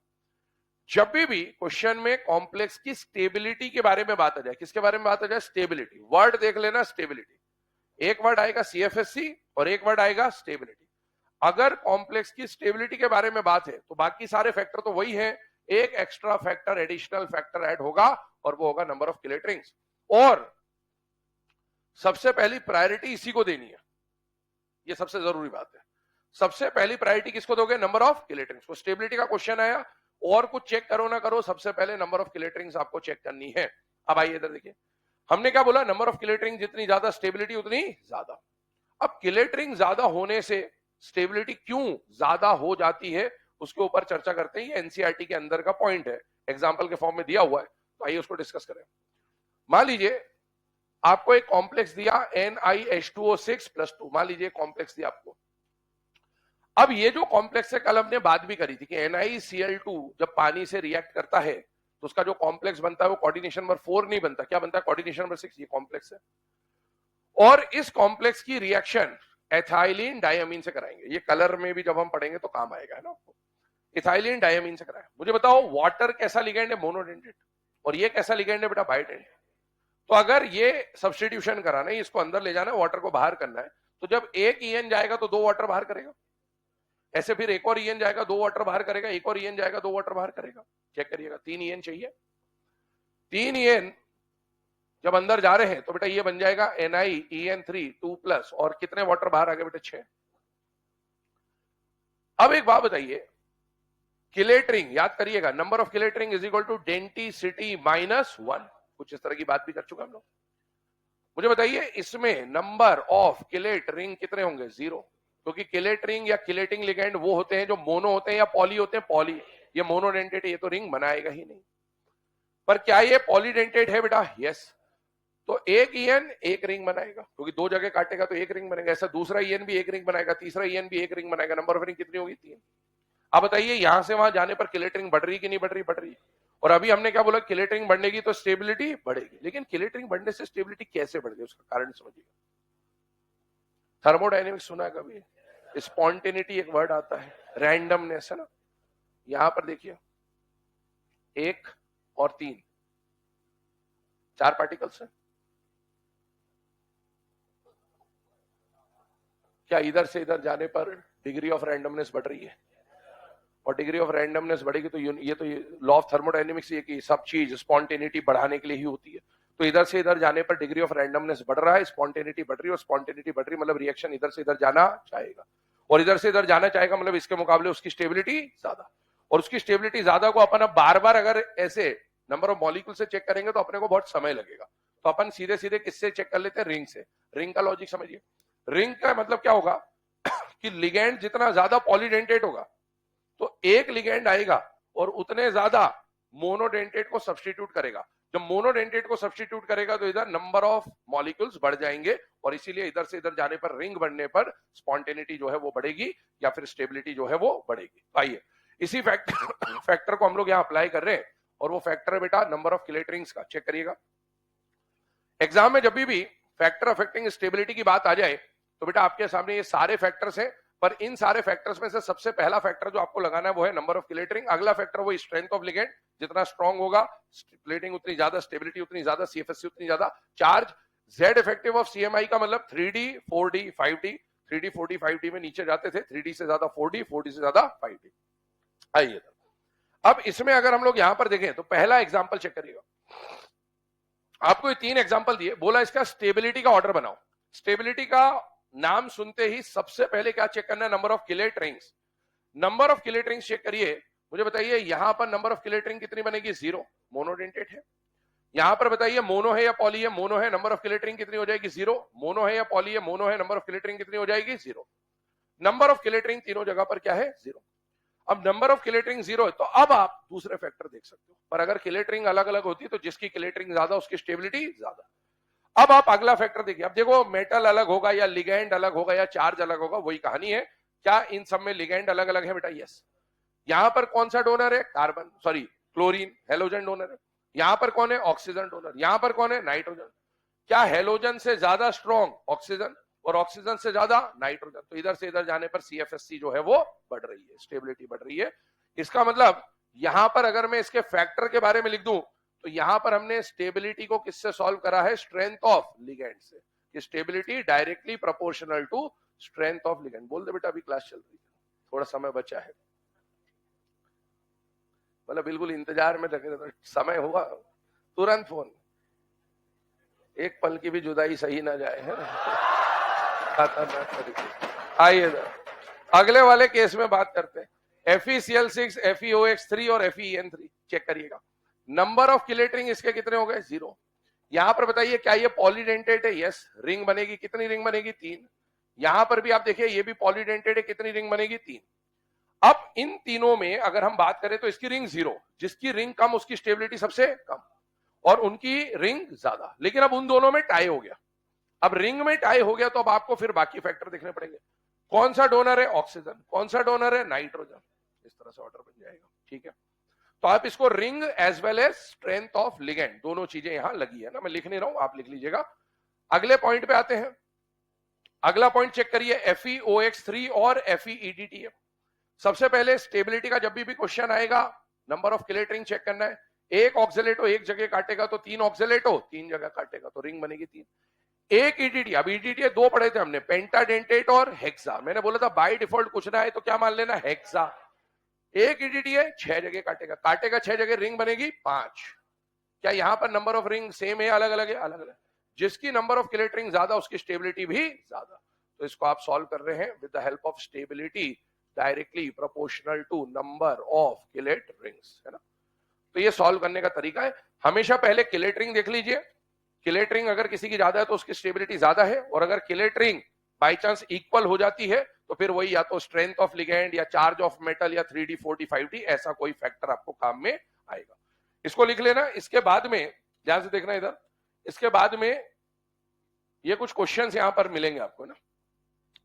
जब भी क्वेश्चन में कॉम्प्लेक्स की स्टेबिलिटी के बारे में बात आ जाए, किसके बारे में बात आ जाए, स्टेबिलिटी, वर्ड देख लेना स्टेबिलिटी, एक वर्ड आएगा सीएफएससी और एक वर्ड आएगा स्टेबिलिटी। अगर कॉम्प्लेक्स की स्टेबिलिटी के बारे में बात है तो बाकी सारे फैक्टर तो वही है, एक extra factor, additional factor add होगा, और वो होगा नंबर ऑफ किलेट रिंग्स। और सबसे पहली प्रायोरिटी इसी को देनी है, ये सबसे जरूरी बात है। सबसे पहली प्रायोरिटी किसको दोगे, नंबर ऑफ किलेट रिंग्स को। स्टेबिलिटी का क्वेश्चन आया, और कुछ चेक करो ना करो, सबसे पहले नंबर ऑफ किलेट रिंग्स आपको चेक करनी है। अब आइए इधर देखिए, हमने क्या बोला, नंबर ऑफ किलेट रिंग जितनी ज्यादा स्टेबिलिटी उतनी ज्यादा। अब किलेट रिंग ज्यादा होने से स्टेबिलिटी क्यों ज्यादा हो जाती है, उसके ऊपर चर्चा करते हैं। ये एनसीईआरटी के अंदर का पॉइंट है, एग्जाम्पल के फॉर्म में दिया हुआ है, तो आइए उसको डिस्कस करें। मान लीजिए आपको एक कॉम्प्लेक्स दिया NiH2O6+2, मान लीजिए कॉम्प्लेक्स दिया आपको। अब ये जो कॉम्प्लेक्स है, कल हमने बात भी करी थी कि NiCl2 जब पानी से रिएक्ट करता है तो उसका जो कॉम्प्लेक्स बनता है वो कोऑर्डिनेशन नंबर 4 नहीं बनता, क्या बनता है, कोऑर्डिनेशन नंबर 6। ये कॉम्प्लेक्स है, और इस कॉम्प्लेक्स की रिएक्शन एथाइलिन डायमीन से कराएंगे। ये कलर में भी जब हम पढ़ेंगे तो काम आएगा, है ना आपको। इथाइलिन डायमीन से कराएं। मुझे बताओ वाटर कैसा लिगेंड है, मोनोडेंटेट, और ये कैसा लिगेंड है बेटा, बाइडेंटेट। तो अगर ये सब्स्टिट्यूशन कराना है, इसको अंदर ले जाना है, वाटर को बाहर करना है, तो जब एक ईएन जाएगा तो 2 वाटर बाहर करेगा, ऐसे फिर एक और ईएन जाएगा 2 वाटर बाहर करेगा, एक और ईएन जाएगा 2 वाटर बाहर करेगा। चेक करिएगा, 3 ईएन चाहिए। 3 ईएन जब अंदर जा रहे हैं तो बेटा ये बन जाएगा NiEN3 2+, और कितने वाटर बाहर आ गए बेटा, 6। अब एक बात बताइए, किलेट रिंग याद करिएगा, number of chelate ring is equal to density -1, कुछ इस तरह की बात भी कर चुका हम लोग। मुझे बताइए इसमें नंबर ऑफ किलेट रिंग कितने होंगे, 0, क्योंकि किलेट रिंग या किलेटिंग लिगेंड वो होते हैं जो मोनो होते हैं या पॉली होते हैं। पॉली, ये मोनोडेंटेट है, ये तो रिंग बनाएगा ही नहीं। पर क्या ये पॉलीडेंटेट है बेटा, यस। तो एक ईएन एक रिंग बनाएगा, क्योंकि 2 जगह काटेगा तो एक रिंग बनेगा। ऐसा दूसरा ईएन भी एक रिंग बनाएगा, तीसरा ईएन भी एक रिंग बनाएगा। नंबर ऑफ रिंग कितनी होगी, 3। अब बताइए यहां से वहां जाने पर किलेट रिंग बढ़ रही कि नहीं बढ़ रही, बढ़ रही। और अभी हमने क्या बोला, किलेट रिंग बढ़नेगी तो स्टेबिलिटी बढ़ेगी। लेकिन किलेट रिंग बढ़ने से स्टेबिलिटी कैसे बढ़ गई, उसका कारण समझिए। थर्मोडायनेमिक्स सुना है कभी, स्पॉन्टेनिटी एक वर्ड आता है, रैंडमनेस, है ना। यहां पर देखिए 1 और 3, 4 पार्टिकल्स हैं। क्या इधर से इधर जाने पर डिग्री ऑफ रैंडमनेस बढ़ रही है, और डिग्री ऑफ रैंडमनेस बढ़ेगी तो ये तो लॉ ऑफ थर्मोडायनेमिक्स ये कि सब चीज स्पॉन्टेनिटी बढ़ाने के लिए ही होती है। तो इधर से इधर जाने पर डिग्री ऑफ रैंडमनेस बढ़ रहा है, स्पॉन्टेनिटी बढ़ रही है, और स्पॉन्टेनिटी बढ़ रही मतलब रिएक्शन इधर से इधर जाना चाहेगा, और इधर से इधर जाना चाहेगा मतलब इसके मुकाबले उसकी स्टेबिलिटी ज्यादा। और उसकी स्टेबिलिटी ज्यादा को अपन अब बार बार अगर ऐसे नंबर ऑफ मॉलिक्यूल से चेक करेंगे तो अपने को बहुत समय लगेगा। तो अपन सीधे सीधे किससे चेक कर लेते हैं, रिंग से। रिंग का लॉजिक समझिए। रिंग का मतलब क्या होगा कि लिगेंड जितना ज्यादा पॉलीडेंटेट होगा तो एक लिगेंड आएगा और उतने ज्यादा मोनोडेंटेट को सब्स्टिट्यूट करेगा। जब मोनोडेंटेट को सब्स्टिट्यूट करेगा तो इधर नंबर ऑफ मॉलिक्यूल्स बढ़ जाएंगे, और इसीलिए इधर से इधर जाने पर, रिंग बढ़ने पर स्पॉन्टेनिटी जो है वो बढ़ेगी, या फिर स्टेबिलिटी जो है वो बढ़ेगी। आइए इसी फैक्टर को हम लोग यहाँ अप्लाई कर रहे हैं, और वो फैक्टर है बेटा नंबर ऑफ किलेट रिंग्स का। चेक करिएगा, एग्जाम में जब भी फैक्टर अफेक्टिंग स्टेबिलिटी की बात आ जाए तो बेटा आपके सामने ये सारे फैक्टर्स हैं, पर इन सारे फैक्टर्स में से सबसे पहला फैक्टर जो आपको लगाना है वो है नंबर ऑफ किलेट रिंग। अगला फैक्टर वो स्ट्रेंथ ऑफ लिगेंड, जितना स्ट्रॉन्ग होगा प्लेटिंग उतनी ज्यादा, स्टेबिलिटी उतनी ज्यादा, सीएफएससी उतनी ज्यादा। Charge, Z effective of CMI का मतलब 3D 4D 5D, 3D 4D 5D में नीचे जाते थे, 3D से ज्यादा 4D, 4D से ज्यादा 5D। आइए अब इसमें अगर हम लोग यहां पर देखें तो पहला एग्जांपल चेक करिएगा, आपको ये 3 एग्जांपल दिए, बोला इसका स्टेबिलिटी का ऑर्डर बनाओ। स्टेबिलिटी का नाम सुनते ही सबसे पहले क्या चेक करना है, number of chelate rings. Number of chelate rings check करिए, मुझे बताइए यहां पर नंबर ऑफ किलेट रिंग कितनी बनेगी, 0, मोनोडेंटेट है। यहां पर बताइए मोनो है या पॉली है, मोनो है, नंबर ऑफ किलेट रिंग कितनी हो जाएगी, 0। मोनो है या पॉली है, मोनो है, नंबर ऑफ किलेट रिंग कितनी हो जाएगी, 0। नंबर ऑफ किलेट रिंग तीनों जगह पर क्या है, 0। अब नंबर ऑफ किलेट रिंग 0 है तो अब आप दूसरे फैक्टर देख सकते हो, पर अगर किलेट रिंग अलग अलग होती तो जिसकी किलेट रिंग ज्यादा उसकी स्टेबिलिटी ज्यादा। अब आप अगला फैक्टर देखिए, अब देखो मेटल अलग होगा या लिगेंड अलग होगा या चार्ज अलग होगा, वही कहानी है। क्या इन सब में लिगेंड अलग अलग है बेटा, यस। यहां पर कौन सा डोनर है, carbon, sorry chlorine, halogen donor है। यहां पर कौन है, ऑक्सीजन डोनर। यहां पर कौन है, नाइट्रोजन। क्या हेलोजन से ज्यादा स्ट्रॉन्ग ऑक्सीजन और ऑक्सीजन से ज्यादा नाइट्रोजन, तो इधर से इधर जाने पर CFSC जो है वो बढ़ रही है, स्टेबिलिटी बढ़ रही है। इसका मतलब यहां पर अगर मैं इसके फैक्टर के बारे में लिख दूं तो यहां पर हमने स्टेबिलिटी को किससे सॉल्व करा है, स्ट्रेंथ ऑफ लिगेंड से, कि stability directly proportional to strength of ligand. बोल दे बेटा अभी क्लास चल रही है, थोड़ा समय बचा है, मतलब बिल्कुल इंतजार में लगे रहते, समय हुआ तुरंत फोन, एक पल की भी जुदाई सही ना जाए, है ना, खतरनाक तरीके। आइए अगले वाले केस में बात करते हैं, FeCl6, FeOX3 और FeN3 चेक करिएगा। नंबर ऑफ किलेट रिंग इसके कितने हो गए, 0। यहां पर बताइए क्या ये पॉलीडेंटेट है, यस, रिंग बनेगी, कितनी रिंग बनेगी, 3। यहां पर भी आप देखिए ये भी पॉलीडेंटेट है, कितनी रिंग बनेगी, 3। अब इन तीनों में अगर हम बात करें तो इसकी रिंग 0, जिसकी रिंग कम उसकी स्टेबिलिटी सबसे कम, और उनकी रिंग ज्यादा। लेकिन अब उन दोनों में टाई हो गया, अब रिंग में टाई हो गया तो अब आपको फिर बाकी फैक्टर देखने पड़ेंगे। कौन सा डोनर है, ऑक्सीजन, कौन सा डोनर है, नाइट्रोजन। इस तरह से ऑर्डर बन जाएगा, ठीक है। तो आप इसको ring as well as strength of ligand, दोनों चीजें यहां लगी है ना, मैं लिख नहीं रहा हूं, आप लिख लीजिएगा। अगले पॉइंट पे आते हैं। अगला पॉइंट चेक करिए, FeOX3 और FeEDT। सबसे पहले स्टेबिलिटी का जब भी क्वेश्चन आएगा, number of chelate ring check करना है। एक ऑक्सिलेटो एक जगह काटेगा तो 3 ऑक्सिलेटो 3 जगह काटेगा तो रिंग बनेगी 3। एक ईडीटी, अब ईडीटी 2 पढ़े थे हमने, पेंटाडेंटेट और हेक्सा। मैंने बोला था बाय डिफॉल्ट कुछ ना है तो क्या मान लेना, हेक्सा। एक ईडीटी है 6 जगह काटेगा, काटेगा 6 जगह, रिंग बनेगी 5। क्या यहां पर नंबर ऑफ रिंग सेम है, अलग अलग है, अलग अलग। जिसकी नंबर ऑफ किलेट रिंग ज्यादा उसकी स्टेबिलिटी भी ज्यादा। तो इसको आप सॉल्व कर रहे हैं with the help of stability directly proportional to number of chelate rings, है ना। तो ये सॉल्व करने का तरीका है, हमेशा पहले किलेट रिंग देख लीजिए। किलेट रिंग अगर किसी की ज्यादा है तो उसकी स्टेबिलिटी ज्यादा है, और अगर chelate ring by chance equal हो जाती है तो फिर वही या तो स्ट्रेंथ ऑफ लिगेंड या चार्ज ऑफ मेटल या 3D 4D 5D ऐसा कोई फैक्टर आपको काम में आएगा। इसको लिख लेना। इसके बाद में ध्यान से देखना इधर, इसके बाद में ये कुछ क्वेश्चंस यहां पर मिलेंगे आपको ना,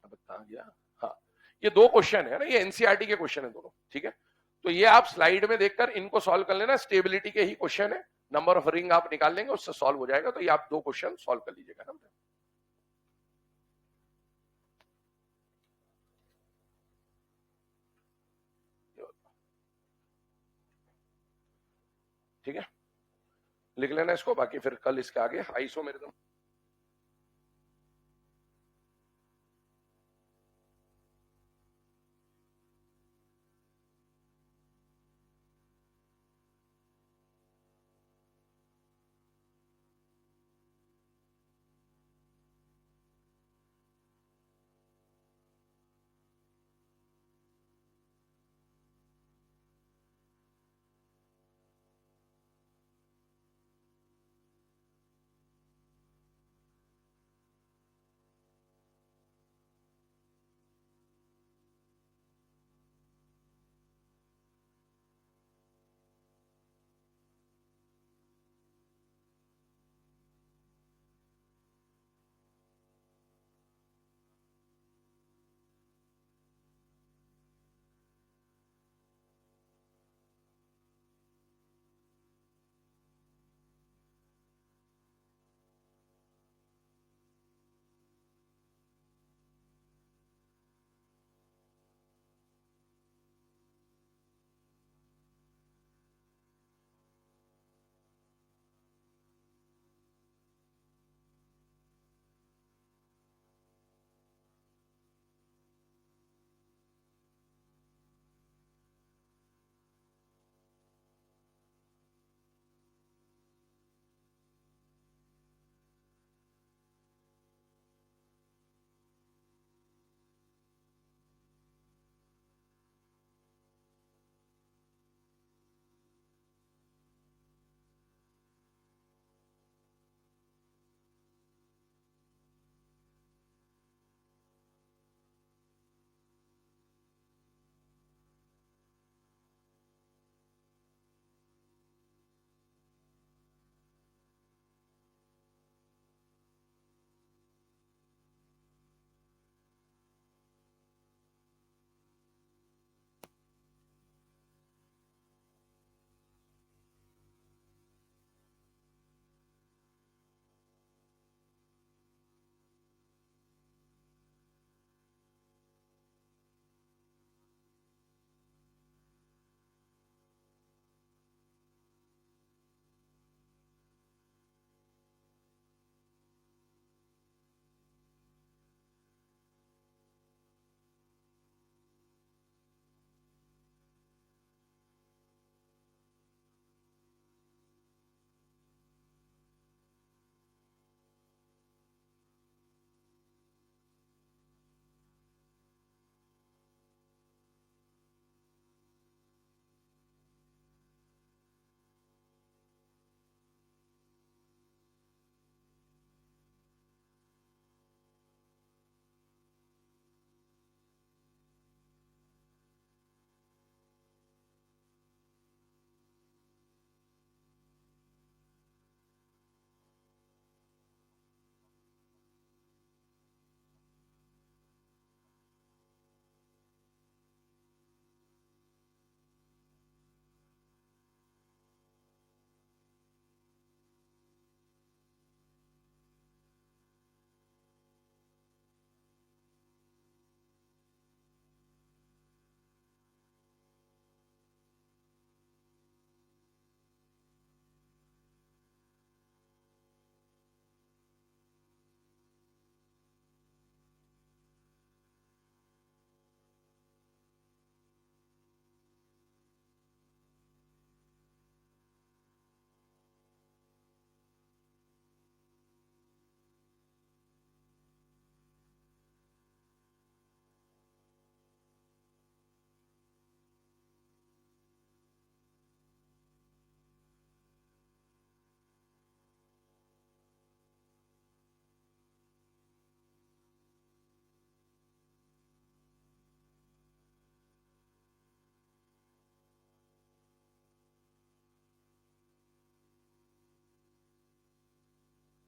बता गया, हाँ ये 2 क्वेश्चन है ना, ये एनसीईआरटी के क्वेश्चन है दोनों, ठीक है। तो ये आप स्लाइड में देखकर इनको सॉल्व कर लेना, स्टेबिलिटी के ही क्वेश्चन है, नंबर ऑफ रिंग आप निकाल लेंगे उससे सॉल्व हो जाएगा। तो ये आप 2 क्वेश्चन सॉल्व कर लीजिएगा ना, ठीक है। लिख लेना इसको, बाकी फिर कल इसके आगे आईसो मेरे दम।